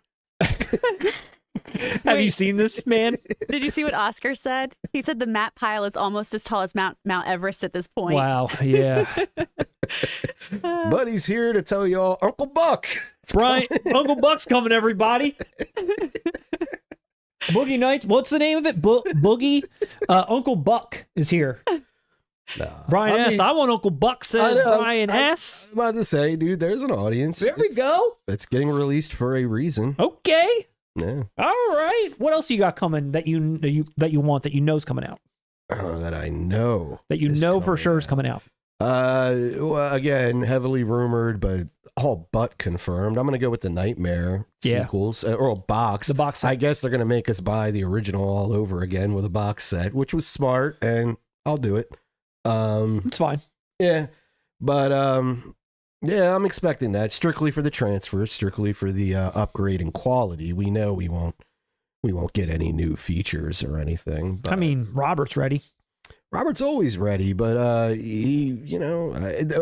Have you seen this, man? Did you see what Oscar said? He said the Matt pile is almost as tall as Mount Everest at this point. Wow, yeah. But he's here to tell y'all Uncle Buck. Brian, Uncle Buck's coming, everybody. Boogie Nights. What's the name of it? Boogie. Uncle Buck is here. Brian S. I want Uncle Buck, says Brian S. I'm about to say, dude, there's an audience. There we go. It's getting released for a reason. Okay. Yeah. All right. What else you got coming that you want that you know's coming out? That I know. That you know for sure is coming out. Well, again, heavily rumored, but all but confirmed. I'm gonna go with the Nightmare sequels or a box. The box set. I guess they're gonna make us buy the original all over again with a box set, which was smart, and I'll do it. It's fine. Yeah, but yeah, I'm expecting that strictly for the transfers, strictly for the upgrade in quality. We know we won't get any new features or anything. But I mean, Robert's ready. Robert's always ready, but he,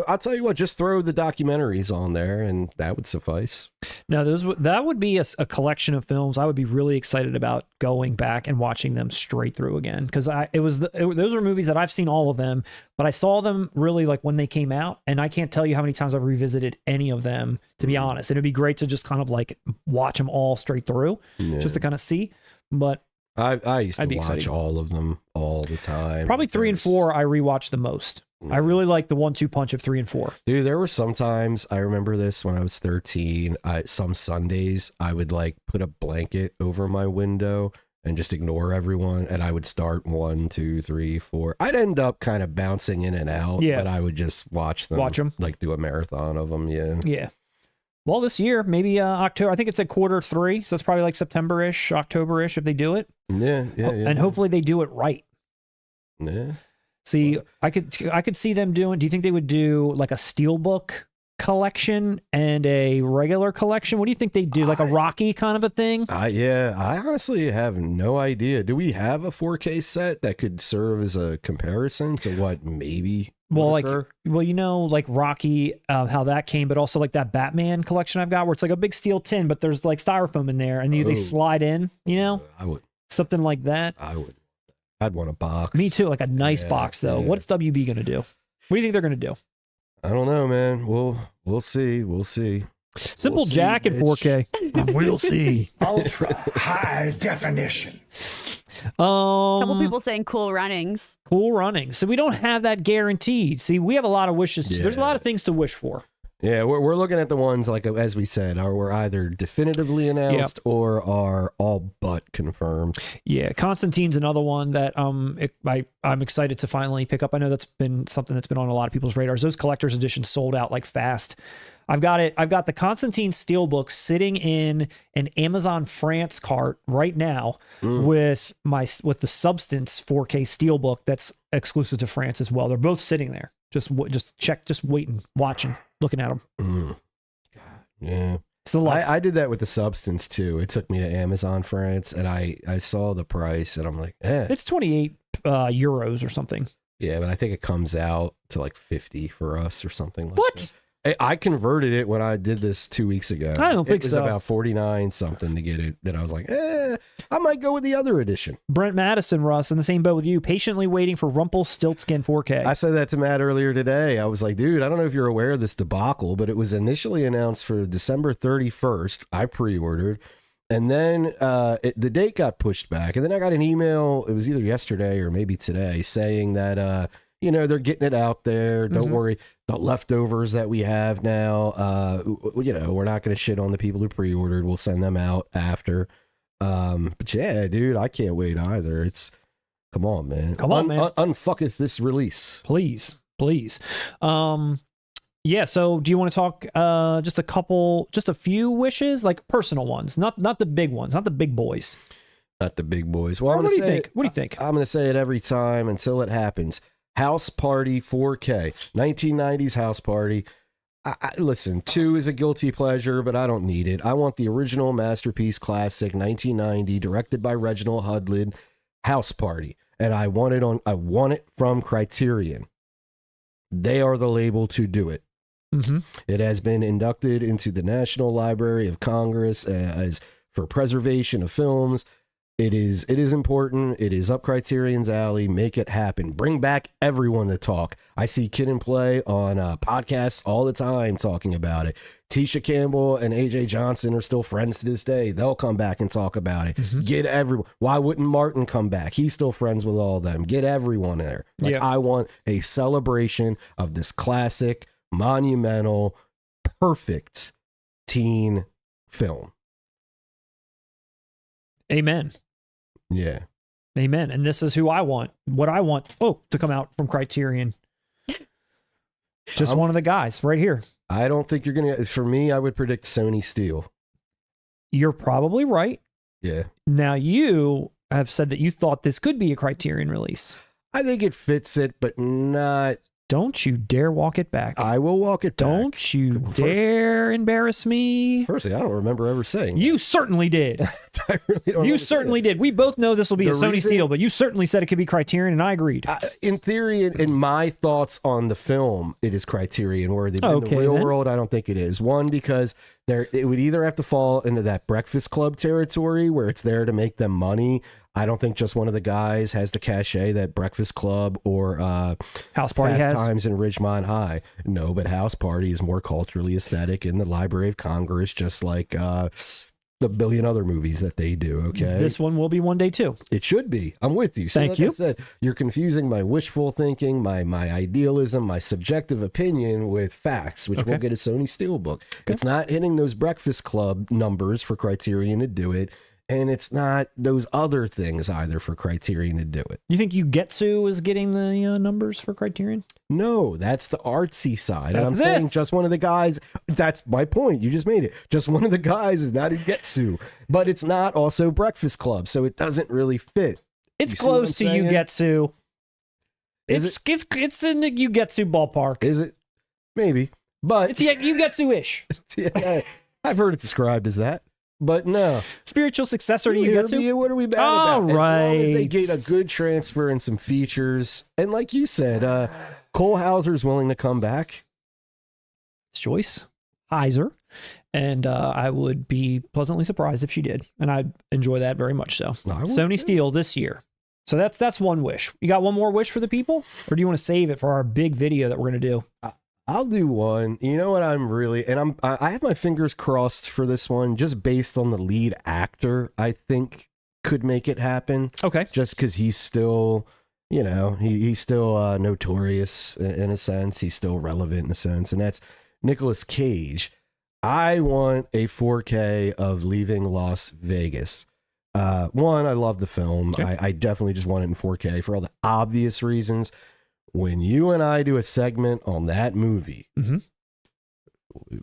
I'll tell you what, just throw the documentaries on there, and that would suffice. Now, that would be a collection of films I would be really excited about going back and watching them straight through again, because those were movies that I've seen all of them, but I saw them really like when they came out, and I can't tell you how many times I've revisited any of them, to be honest. It'd be great to just kind of like watch them all straight through, just to kind of see. But I used to watch all of them all the time. Probably 3 and 4 I rewatched the most. I really like the 1-2 punch of 3 and 4. Dude, there were some times, I remember this when I was 13, some Sundays I would like put a blanket over my window and just ignore everyone, and I would start 1, 2, 3, 4. I'd end up kind of bouncing in and out, but I would just watch them. Like do a marathon of them, Yeah. Well, this year, maybe October. I think it's at Q3, so it's probably like September-ish, October-ish if they do it. Yeah. And hopefully they do it right. Yeah. See, I could see them doing. Do you think they would do like a Steelbook collection and a regular collection? What do you think they do? Like a Rocky kind of a thing? I honestly have no idea. Do we have a 4K set that could serve as a comparison to what maybe? Well, like Rocky, how that came, but also like that Batman collection I've got where it's like a big steel tin, but there's like styrofoam in there and they slide in, I would. Something like that. I would. I'd want a box. Me too, like a nice box though. Yeah. What's WB going to do? What do you think they're going to do? I don't know, man. We'll see. Simple Jack in 4K. We'll see. Ultra high definition. A couple people saying Cool Runnings. Cool Runnings. So we don't have that guaranteed. See, we have a lot of wishes. Yeah. There's a lot of things to wish for. Yeah, we're looking at the ones, like, as we said, were either definitively announced or are all but confirmed. Yeah, Constantine's another one that I'm excited to finally pick up. I know that's been something that's been on a lot of people's radars. Those collector's editions sold out like fast. I've got the Constantine Steelbook sitting in an Amazon France cart right now with the Substance 4K Steelbook that's exclusive to France as well. They're both sitting there. Just waiting, watching, looking at them. God, yeah. So I did that with the Substance too. It took me to Amazon France, and I saw the price, and I'm like, It's 28 euros or something. Yeah, but I think it comes out to like 50 for us or something like what? That. I converted it when I did this 2 weeks ago. I don't think so. It was about 49 something to get it. Then I was like, I might go with the other edition. Brent Madison, Russ, in the same boat with you, patiently waiting for Rumpelstiltskin 4K. I said that to Matt earlier today. I was like, dude, I don't know if you're aware of this debacle, but it was initially announced for December 31st. I pre-ordered. And then the date got pushed back. And then I got an email, it was either yesterday or maybe today, saying that, they're getting it out there. Don't worry. The leftovers that we have now, we're not going to shit on the people who pre-ordered. We'll send them out after. But yeah, dude, I can't wait either. Come on, man. Unfucketh this release. Please. Yeah, so do you want to talk just a few wishes, like personal ones, not the big ones, not the big boys. Not the big boys. Well, what do you think? What do you think? I'm going to say it every time until it happens. House Party 4K, 1990s House Party. Listen, 2 is a guilty pleasure, but I don't need it. I want the original masterpiece classic, 1990, directed by Reginald Hudlin, House Party, and I want it from Criterion. They are the label to do it. It has been inducted into the National Library of Congress as for preservation of films. It is important. It is up Criterion's alley. Make it happen. Bring back everyone to talk. I see Kid and Play on podcasts all the time talking about it. Tisha Campbell and AJ Johnson are still friends to this day. They'll come back and talk about it. Get everyone. Why wouldn't Martin come back? He's still friends with all of them. Get everyone there. I want a celebration of this classic, monumental, perfect teen film. Amen. Yeah. Amen. And this is who I want. What I want to come out from Criterion. Just one of the guys right here. I don't think you're going to, for me, I would predict Sony Steel. You're probably right. Yeah. Now you have said that you thought this could be a Criterion release. I think it fits it, but not Don't you dare walk it back. I will walk it back. Don't you dare embarrass me. Firstly, I don't remember ever saying You certainly did. I really don't You remember certainly saying did. We both know this will be The a Sony reason- Steel, but you certainly said it could be Criterion, and I agreed. that. In theory, in my thoughts on the film, it is Criterion worthy. But in Okay, the real then. world, I don't think it is. One, because it would either have to fall into that Breakfast Club territory where it's there to make them money. I don't think just one of the guys has the cachet that Breakfast Club or House Party Fast has. Times in Ridgemont High. No, but House Party is more culturally aesthetic in the Library of Congress, just like the billion other movies that they do. Okay, This one will be one day too. it should be. I'm with you. See, Thank like you. I said, you're confusing my wishful thinking, my idealism, my subjective opinion with facts, which Okay. will get a Sony Steelbook. It's not hitting those Breakfast Club numbers for Criterion to do it, and it's not those other things either for Criterion to do it. You think UGETSU is getting the numbers for Criterion? No, that's the artsy side. And I'm That's saying this. just one of the guys, that's my point. You just made it. Just one of the guys is not UGETSU, but it's not also Breakfast Club, so it doesn't really fit. It's You see what close I'm to saying? UGETSU. Is It's in the UGETSU ballpark. Is it? Maybe. But It's UGETSU-ish. yeah, I've heard it described as that. But no. Spiritual successor to You hear UGETSU? me? What are we bad All about? As long as they right. get a good transfer and some features. And like you said, Cole Hauser's willing to come back. Joyce Heiser. And I would be pleasantly surprised if she did. And I'd enjoy that very much so. I would Sony too. Steel this year. So that's one wish. You got one more wish for the people? Or do you want to save it for our big video that we're going to do? I'll do one. You know what I'm really, and I have my fingers crossed for this one, just based on the lead actor. I think could make it happen. Okay. Just because he's still, you know, he's still notorious in a sense. He's still relevant in a sense, and that's Nicolas Cage. I want a 4K of Leaving Las Vegas. One, I love the film. Okay. I definitely just want it in 4K for all the obvious reasons. When you and I do a segment on that movie, Mhm.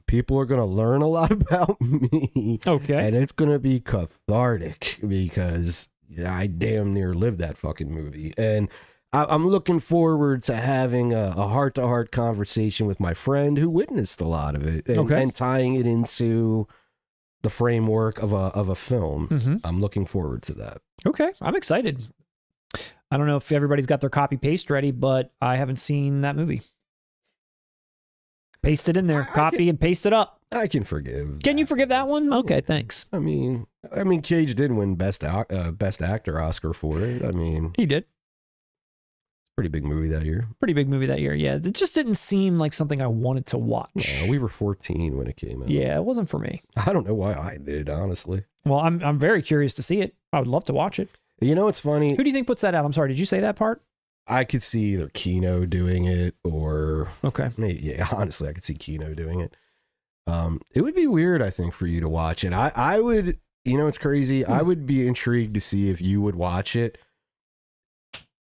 people are going to learn a lot about me. Okay. And it's going to be cathartic because I damn near lived that fucking movie. And I'm looking forward to having a heart-to-heart conversation with my friend who witnessed a lot of it and tying it into the framework of a film. Mhm. I'm looking forward to that. Okay. I'm excited. I don't know if everybody's got their copy paste ready, but I haven't seen that movie. Paste it in there, copy and paste it up. I can forgive. Can you forgive that one? Okay, thanks. I mean, Cage did win best actor Oscar for it. I mean, He did. pretty big movie that year. Pretty big movie that year. Yeah, it just didn't seem like something I wanted to watch. No, we were 14 when it came out. Yeah, it wasn't for me. I don't know why I did, honestly. Well, I'm very curious to see it. I would love to watch it. You know what's funny? Who do you think puts that out? I'm sorry, did you say that part? I could see either Kino doing it or Okay. yeah, honestly, I could see Kino doing it. It would be weird, I think, for you to watch it. I would, you know, it's crazy. I would be intrigued to see if you would watch it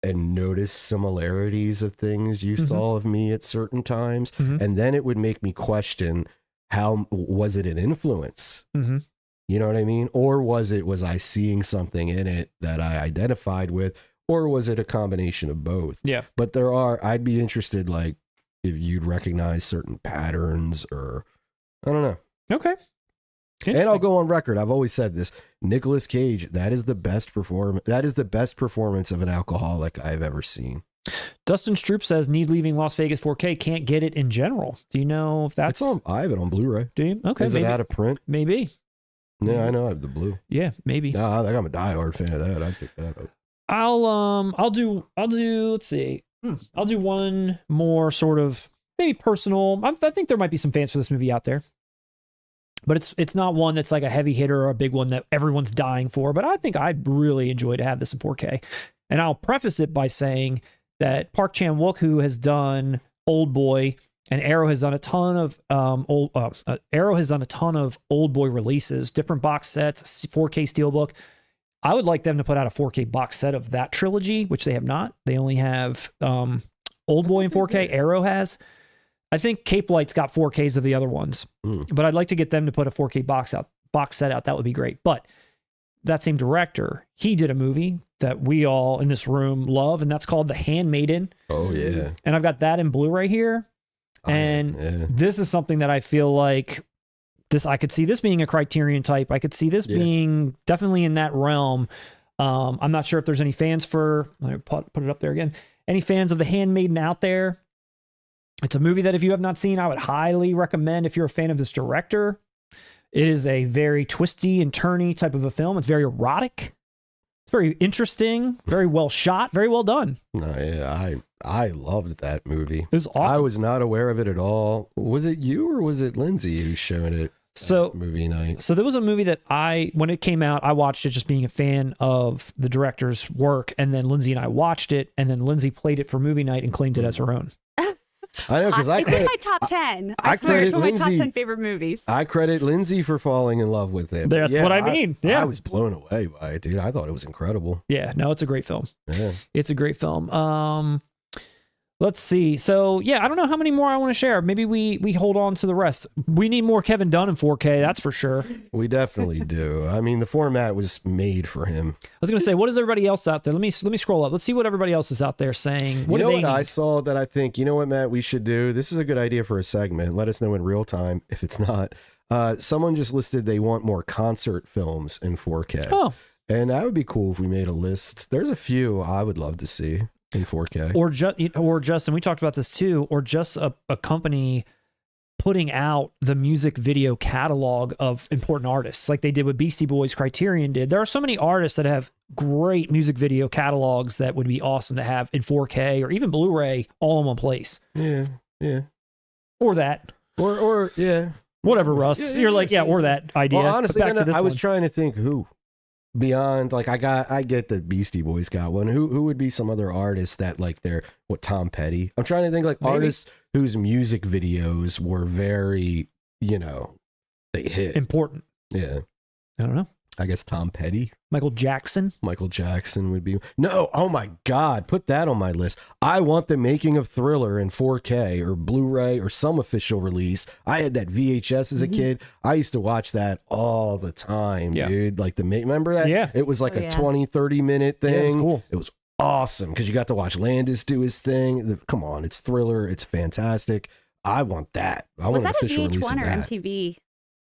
and notice similarities of things you saw of me at certain times. And then it would make me question, how was it an influence? Mm-hmm. You know what I mean? Or was I seeing something in it that I identified with? Or was it a combination of both? Yeah. But I'd be interested, like, if you'd recognize certain patterns or, I don't know. Okay. And I'll go on record. I've always said this. Nicolas Cage, that is the best performance of an alcoholic I've ever seen. Dustin Stroop says, need Leaving Las Vegas 4K, can't get it in general. Do you know if that's... I have it on Blu-ray. Do you? Okay, Is maybe. it out of print? Maybe. Yeah, I know I have the blue. Yeah, maybe. No, I'm a diehard fan of that. I'd pick that up. I'll do, let's see. I'll do one more sort of maybe personal. I think there might be some fans for this movie out there. But it's not one that's like a heavy hitter or a big one that everyone's dying for. But I think I'd really enjoy to have this in 4K. And I'll preface it by saying that Park Chan-wook, who has done Old Boy, and Arrow has done a ton of Old Boy releases, different box sets, 4K Steelbook. I would like them to put out a 4K box set of that trilogy, which they have not. They only have Old Boy in 4K. Arrow has. I think Cape Light's got 4Ks of the other ones, but I'd like to get them to put a 4K box set out. That would be great. But that same director, he did a movie that we all in this room love, and that's called The Handmaiden. Oh yeah. And I've got that in Blu-ray here. And this is something that I feel like I could see this being a Criterion type. I could see this being definitely in that realm. I'm not sure if there's any fans for, let me put it up there again. Any fans of The Handmaiden out there? It's a movie that if you have not seen, I would highly recommend if you're a fan of this director. It is a very twisty and turny type of a film. It's very erotic. It's very interesting, very well shot, very well done. No, yeah, I loved that movie. It was awesome. I was not aware of it at all. Was it you or was it Lindsay who showed it? So movie night. So there was a movie that when it came out, I watched it just being a fan of the director's work, and then Lindsay and I watched it, and then Lindsay played it for movie night and claimed it as her own. I know, because it's in my top 10. I swear it's one of my top 10 favorite movies. I credit Lindsay for falling in love with it. That's what I mean. Yeah. I was blown away by it, dude. I thought it was incredible. Yeah, no, it's a great film. Yeah. It's a great film. Let's see. So, yeah, I don't know how many more I want to share. Maybe we hold on to the rest. We need more Kevin Dunn in 4K, that's for sure. We definitely do. I mean, the format was made for him. I was going to say, what is everybody else out there? Let me scroll up. Let's see what everybody else is out there saying. What you know do they what need? I saw that I think, you know what, Matt, we should do? This is a good idea for a segment. Let us know in real time if it's not. Someone just listed they want more concert films in 4K. Oh. And that would be cool if we made a list. There's a few I would love to see in 4K. Or just, and we talked about this too, or just a company putting out the music video catalog of important artists like they did with Beastie Boys. Criterion did. There are so many artists that have great music video catalogs that would be awesome to have in 4K or even Blu-ray all in one place. Yeah. Or that. Or yeah. Whatever, Russ. Yeah, You're like, yeah, or that idea. Well, honestly, But back to this I was one. trying to think who. Beyond, like, I get the Beastie Boys got one. Who would be some other artists that, like, they're, Tom Petty? I'm trying to think, like, Maybe. artists whose music videos were very, they hit. Important. Yeah. I don't know. I guess Tom Petty. Michael Jackson. Michael Jackson would be. No, oh my God, put that on my list. I want the making of Thriller in 4K or Blu-ray or some official release. I had that VHS as a kid. I used to watch that all the time, dude. Like, remember that? Yeah. It was like a 20, 30-minute thing. Yeah, it was cool. It was awesome because you got to watch Landis do his thing. Come on, it's Thriller. It's fantastic. I want that. I Was want that an a official release VH1 of or that. MTV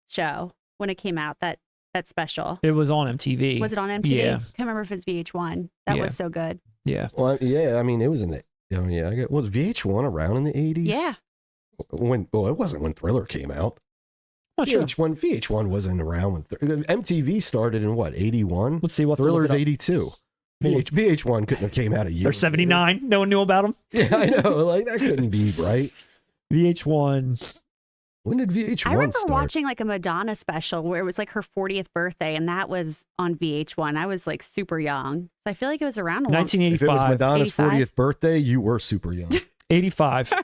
show when it came out? That special. It was on MTV. Was it on MTV? Yeah. Can't remember if it's VH1. That was so good. Yeah. Well, yeah, I mean, it was in the. Oh yeah, was VH1 around in the 80s? Yeah. It wasn't when Thriller came out. Not sure. VH1 wasn't around when MTV started in what, 81? Let's see what Thriller's 82. VH1 couldn't have came out a year. They're 79. No one knew about them. Yeah, I know. Like, that couldn't be right. VH1. When did VH1 I remember start? watching like a Madonna special where it was like her 40th birthday, and that was on VH1. I was like super young. So I feel like it was around a long 1985. If it was Madonna's 85? 40th birthday, you were super young. 85.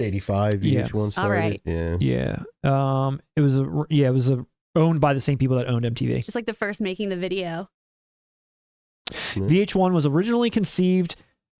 85 VH1 started. All right. Yeah. Yeah. It was owned by the same people that owned MTV. Just like the first making the video. VH1 was originally conceived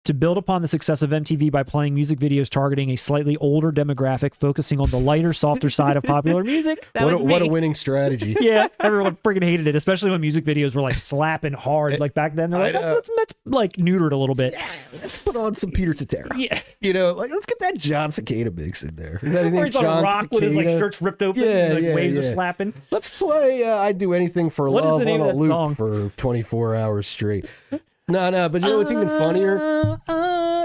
to build upon the success of MTV by playing music videos targeting a slightly older demographic, focusing on the lighter, softer side of popular music. What a winning strategy. Yeah, everyone freaking hated it, especially when music videos were like slapping hard. Like back then, they're like, let's like neuter it a little bit. Yeah, let's put on some Peter Cetera. Yeah. Like, let's get that John Cicada mix in there. Or he's on a rock with his like shirts ripped open and like waves are slapping. Let's play I'd Do Anything for What is Love the name on a of that loop song? for 24 hours straight. No, but you know what's even funnier?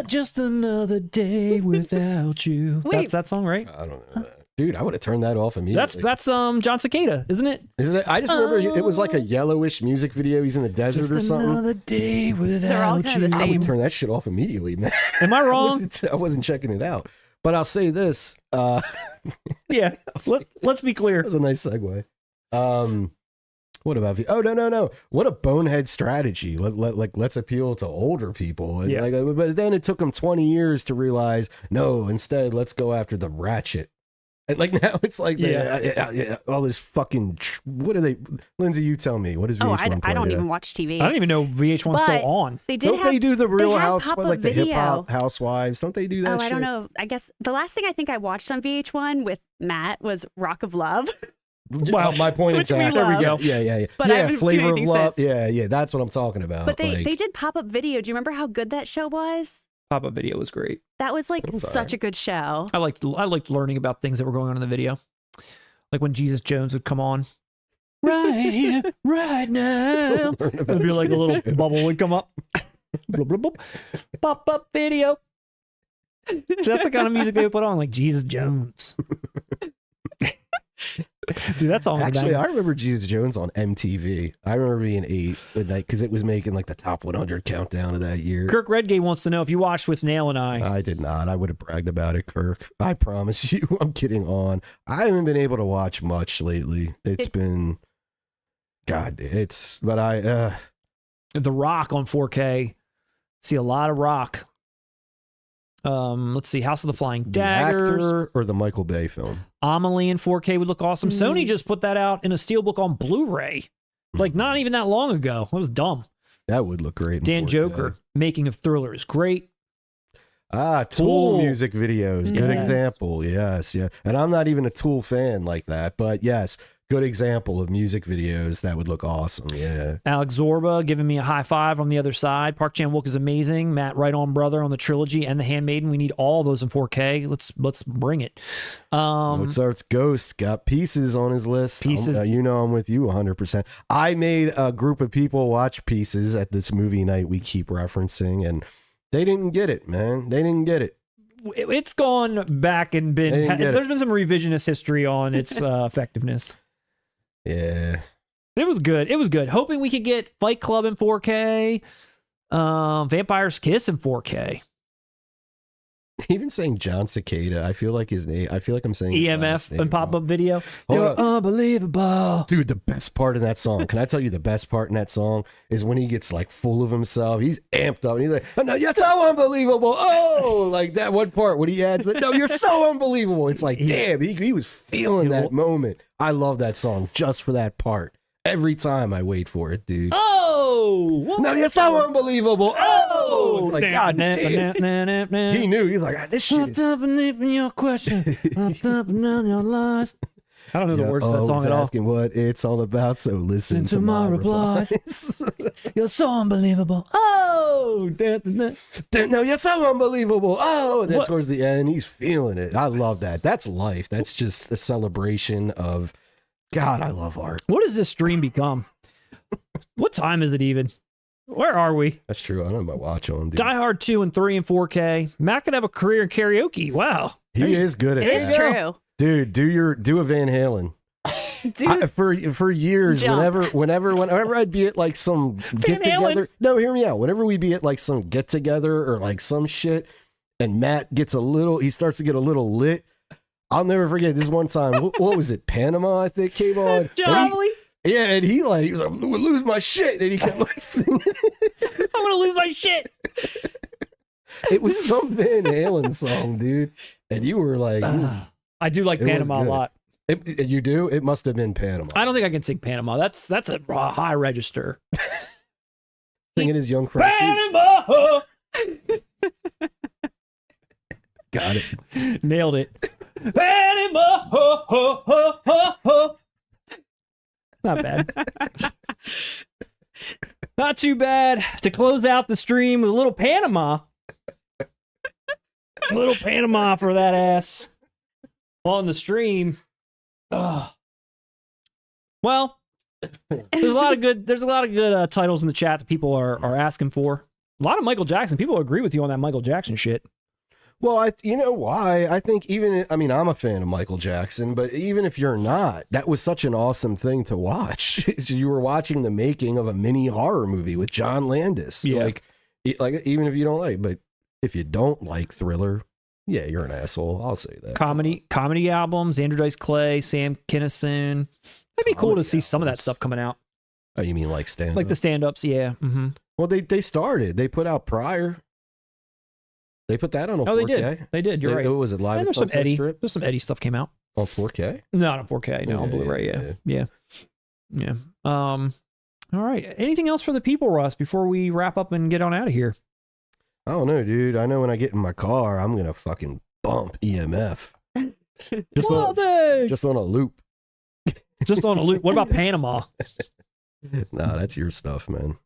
Just another day without you. Wait. That's that song, right? I don't know that. Dude, I would have turned that off immediately. That's John Cicada, isn't it? Isn't it? I just remember it was like a yellowish music video. He's in the desert Just or something. another day without They're all kind of the I same. would turn that shit off immediately, man. Am I wrong? I wasn't checking it out. But I'll say this. Yeah. Let's be clear. That was a nice segue. What about you? Oh, no. What a bonehead strategy. Let's appeal to older people. Yeah. But then it took them 20 years to realize, no, instead, let's go after the ratchet. And like now it's like all this fucking, what are they? Lindsay, you tell me. What is VH1 I don't even watch TV. I don't even know VH1's still on. They did Don't they do the Real Housewives, pop-up like the video. hip hop housewives? Don't they do that? I don't know. I guess the last thing I think I watched on VH1 with Matt was Rock of Love. Wow, my point which we exactly. love. There we go. Yeah. But I yeah, haven't seen flavor of anything love. since. Yeah. That's what I'm talking about. But they like, did pop-up video. Do you remember how good that show was? Pop-up video was great. That was like It was such alright. a good show. I liked learning about things that were going on in the video. Like when Jesus Jones would come on. Right here, right now. learn about It'd be like a little bubble would come up. Blub, blub, blub. Pop-up video. So that's the kind of music they would put on, like Jesus Jones. Dude, that song was Actually, banging. I remember Jesus Jones on MTV. I remember being 8 at night because it was making like the top 100 countdown of that year. Kirk Redgate wants to know if you watched with Nail and I. I did not. I would have bragged about it, Kirk. I promise you. I'm kidding on. I haven't been able to watch much lately. It's been, God, but The Rock on 4K. See a lot of Rock. Let's see, House of the Flying the Daggers. actor or the Michael Bay film. Amelie in 4K would look awesome. Sony just put that out in a steelbook on Blu-ray. Like not even that long ago. That was dumb. That would look great. in Dan 4K. Joker, Making of Thriller is great. Tool Tool. music videos. Good Yes. example. Yes, yeah. And I'm not even a Tool fan like that, but yes, good example of music videos that would look awesome. Yeah. Alex Zorba giving me a high five on the other side. Park Chan-wook is amazing. Matt Right On Brother on the trilogy and The Handmaiden. We need all those in 4K. Let's bring it. Mozart's Ghost got Pieces on his list. Pieces. You know I'm with you 100%. I made a group of people watch Pieces at this movie night we keep referencing, and they didn't get it, man. They didn't get it. It's gone back and They didn't get there's been some revisionist history on its effectiveness. Yeah. It was good. It was good. Hoping we could get Fight Club in 4K, Vampire's Kiss in 4K, Even saying John Cicada, I feel like his name. I feel like I'm saying his last EMF name and pop-up wrong. video. Hold You're on. unbelievable. Dude, the best part in that song, can I tell you the best part in that song is when he gets like full of himself. He's amped up and he's like, oh, no, you're so unbelievable. Oh, like that one part when he adds that, no, you're so unbelievable. It's like, damn, he was feeling that moment. I love that song just for that part. Every time I wait for it, dude. Oh, No, you're so unbelievable. Oh, it's like, God damn. He knew. He's like, ah, this shit is. your question. I don't know the words to that song at all. Asking what it's all about, so listen to my replies. You're so unbelievable. Oh, No, you're so unbelievable. Oh, and then What? towards the end, he's feeling it. I love that. That's life. That's just a celebration of, God, I love art. what does this stream become? What time is it even? Where are we? That's true. I don't have my watch on, dude. Die Hard 2 and 3 in 4K. Matt could have a career in karaoke. Wow. He is good at It is that. true. Dude, do a Van Halen. Dude, For years, Jump. whenever I'd be at like some get together. No, hear me out. Whenever we be at like some get together or like some shit, and Matt gets he starts to get a little lit. I'll never forget this one time. What was it? Panama, I think, came on. Probably. Yeah, and he was like, I'm gonna lose my shit, and he kept like singing. I'm gonna lose my shit. It was some Van Halen song, dude, and you were like, I do like It was Panama a good. lot. you do? It must have been Panama. I don't think I can sing Panama. That's a high register. Singing his Young Frank. Panama. Got it. Nailed it. Panama. Ho, ho, ho, ho, ho. Not bad. Not too bad to close out the stream with a little Panama. A little Panama for that ass on the stream. Ugh. Well, there's a lot of good titles in the chat that people are asking for. A lot of Michael Jackson. People agree with you on that Michael Jackson shit. Well, you know why? I think I'm a fan of Michael Jackson, but even if you're not, that was such an awesome thing to watch. You were watching the making of a mini horror movie with John Landis. Yeah. Like even if you don't like, but if you don't like Thriller, yeah, you're an asshole. I'll say that. Comedy albums, Andrew Dice Clay, Sam Kinison. It'd be cool to Comedy see some of that albums. stuff coming out. Oh, you mean like stand? Like the stand-ups, yeah. Mm-hmm. Well, they started. They put out Prior. They put that on a 4K. Oh, they did. They did. You're right. What was it, Live And at there's some Sunset Eddie. Strip? There's some Eddie stuff came out. On 4K? Not on 4K. No, on Yeah, Blu-ray. Yeah. All right. Anything else for the people, Russ, before we wrap up and get on out of here? I don't know, dude. I know when I get in my car, I'm going to fucking bump EMF. Just on a loop. Just on a loop. What about Panama? Nah, that's your stuff, man.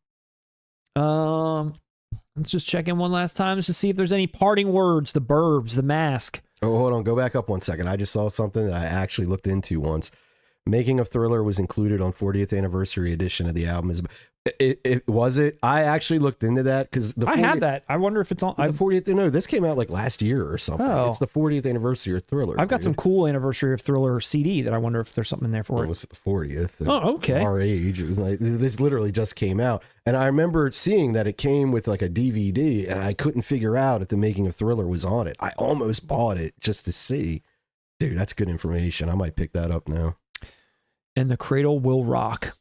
Let's just check in one last time just to see if there's any parting words. The Burbs, The Mask. Oh, hold on. Go back up 1 second. I just saw something that I actually looked into once. Making of Thriller was included on 40th anniversary edition of the album. It was it? I actually looked into that because I have that. I wonder if it's on. The 40th. No, this came out like last year or something. Oh. It's the 40th anniversary of Thriller. I've got some cool anniversary of Thriller CD that I wonder if there's something in there for Well, it. it was the 40th. Oh, okay. Our age, it was like this literally just came out, and I remember seeing that it came with like a DVD, and I couldn't figure out if the Making of Thriller was on it. I almost bought it just to see. Dude, that's good information. I might pick that up now. And The Cradle Will Rock.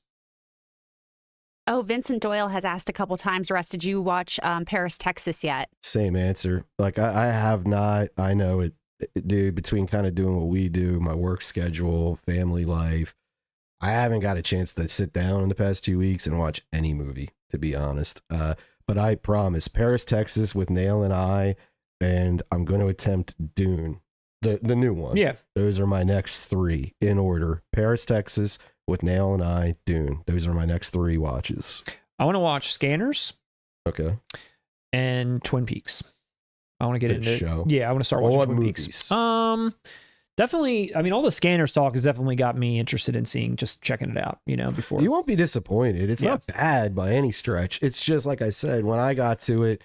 Oh, Vincent Doyle has asked a couple times, Russ, did you watch Paris, Texas yet? Same answer. Like I have not. I know it, dude. Between kind of doing what we do, my work schedule, family life, I haven't got a chance to sit down in the past 2 weeks and watch any movie, to be honest. But I promise, Paris, Texas with Nail and I, and I'm going to attempt Dune, the new one. Yeah. Those are my next three in order. Paris, Texas with Nail and I, Dune. Those are my next three watches. I want to watch Scanners Okay. and Twin Peaks. I want to get The into show. Yeah, I want to start Well, watching what Twin movies? Peaks. Definitely. I mean, all the Scanners talk has definitely got me interested in checking it out. Before You won't be disappointed. It's Yeah. not bad by any stretch. It's just like I said, when I got to it,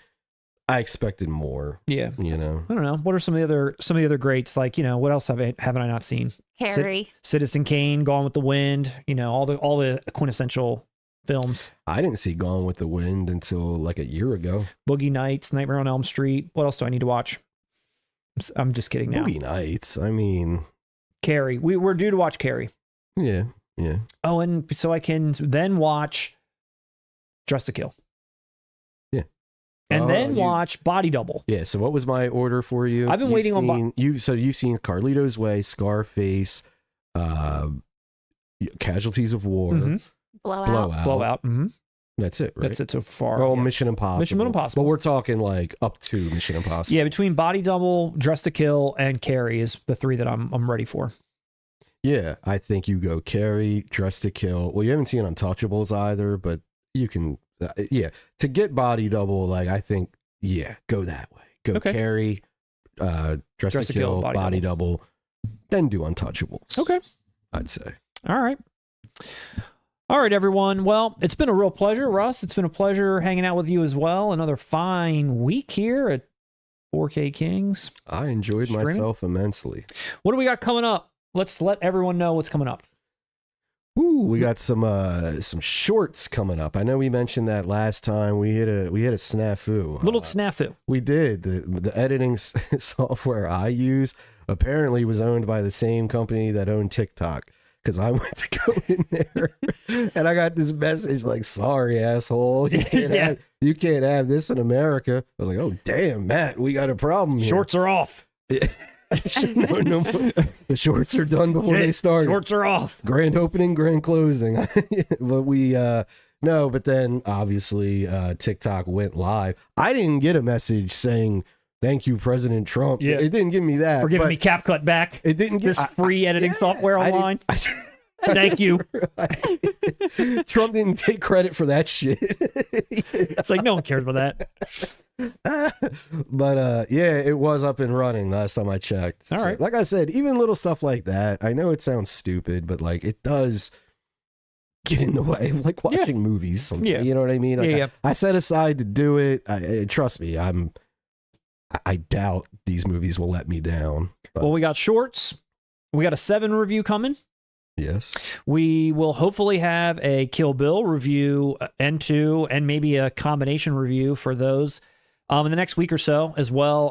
I expected more. Yeah. You know, I don't know. What are some of the other greats? Like, what else haven't I not seen? Carrie. Citizen Kane, Gone with the Wind. All the quintessential films. I didn't see Gone with the Wind until like a year ago. Boogie Nights, Nightmare on Elm Street. What else do I need to watch? I'm just kidding now. Boogie Nights. I mean, Carrie. We're due to watch Carrie. yeah. Oh, and so I can then watch Dress to Kill. Yeah. And Oh, then watch Body Double. Yeah. So what was my order for you? I've been waiting on you've seen Carlito's Way, Scarface, Casualties of War, Mhm. Blowout. Mm-hmm. That's it, right? That's it so far. Well, yeah. Mission Impossible. Mission Impossible. But we're talking like up to Mission Impossible. Yeah, between Body Double, Dress to Kill, and Carrie is the three that I'm ready for. Yeah, I think you go Carrie, Dress to Kill. Well, you haven't seen Untouchables either, but you can, to get Body Double, like I think, go that way. Go Okay. Carrie, Dress to Kill, Body Double, then do Untouchables. Okay. I'd say. All right. All right, everyone. Well, it's been a real pleasure, Russ. It's been a pleasure hanging out with you as well. Another fine week here at 4K Kings. I enjoyed Streaming? myself immensely. What do we got coming up? Let's let everyone know what's coming up. Ooh, we got some shorts coming up. I know we mentioned that last time. We had a snafu. Little snafu. We did. The editing software I use apparently was owned by the same company that owned TikTok. Because I went to go in there and I got this message like, sorry, asshole. You can't have this in America. I was like, oh, damn, Matt, we got a problem here. Shorts are off. No, the shorts are done before they start. Shorts are off. Grand opening, grand closing. But but then obviously TikTok went live. I didn't get a message saying, thank you, President Trump. Yeah. It didn't give me that. For giving but me CapCut back. It didn't get This free editing software online. Thank you. Trump didn't take credit for that shit. It's like no one cares about that. But it was up and running last time I checked. All right. Like I said, even little stuff like that, I know it sounds stupid, but like it does get in the way of like watching movies sometimes. Yeah. You know what I mean? Like, Yeah. I set aside to do it. Trust me, I doubt these movies will let me down. But Well, we got shorts. We got a 7 review coming. yes. We will hopefully have a Kill Bill review, N2, and maybe a combination review for those in the next week or so as well.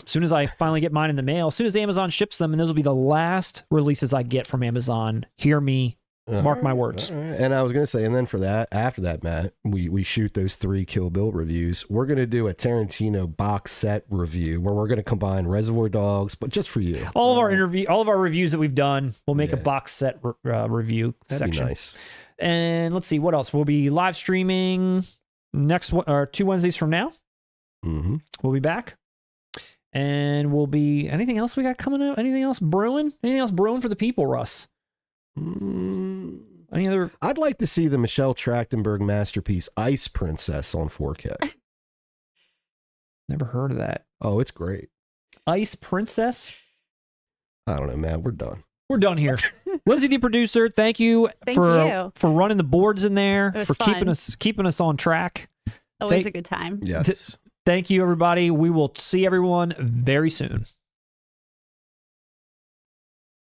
As soon as I finally get mine in the mail, as soon as Amazon ships them, and those will be the last releases I get from Amazon. Hear me. Mark my words. All right. And I was going to say, and then after that, Matt, we shoot those 3 Kill Bill reviews. We're going to do a Tarantino box set review where we're going to combine Reservoir Dogs, but just for you. All of our reviews that we've done, we'll make a Yeah. box set review That'd section. be nice. And let's see what else. We'll be live streaming next 2 Wednesdays from now. Mm-hmm. We'll be back. And we'll be anything else we got coming up? Anything else brewing? Anything else brewing for the people, Russ? Any other? I'd like to see the Michelle Trachtenberg masterpiece Ice Princess on 4K. Never heard of that. Oh, it's great. Ice Princess? I don't know, man. We're done. We're done here. Lindsay, the producer, thank you for running the boards in there, It was for fun. keeping us on track. Always a good time. Yes. Thank you, everybody. We will see everyone very soon.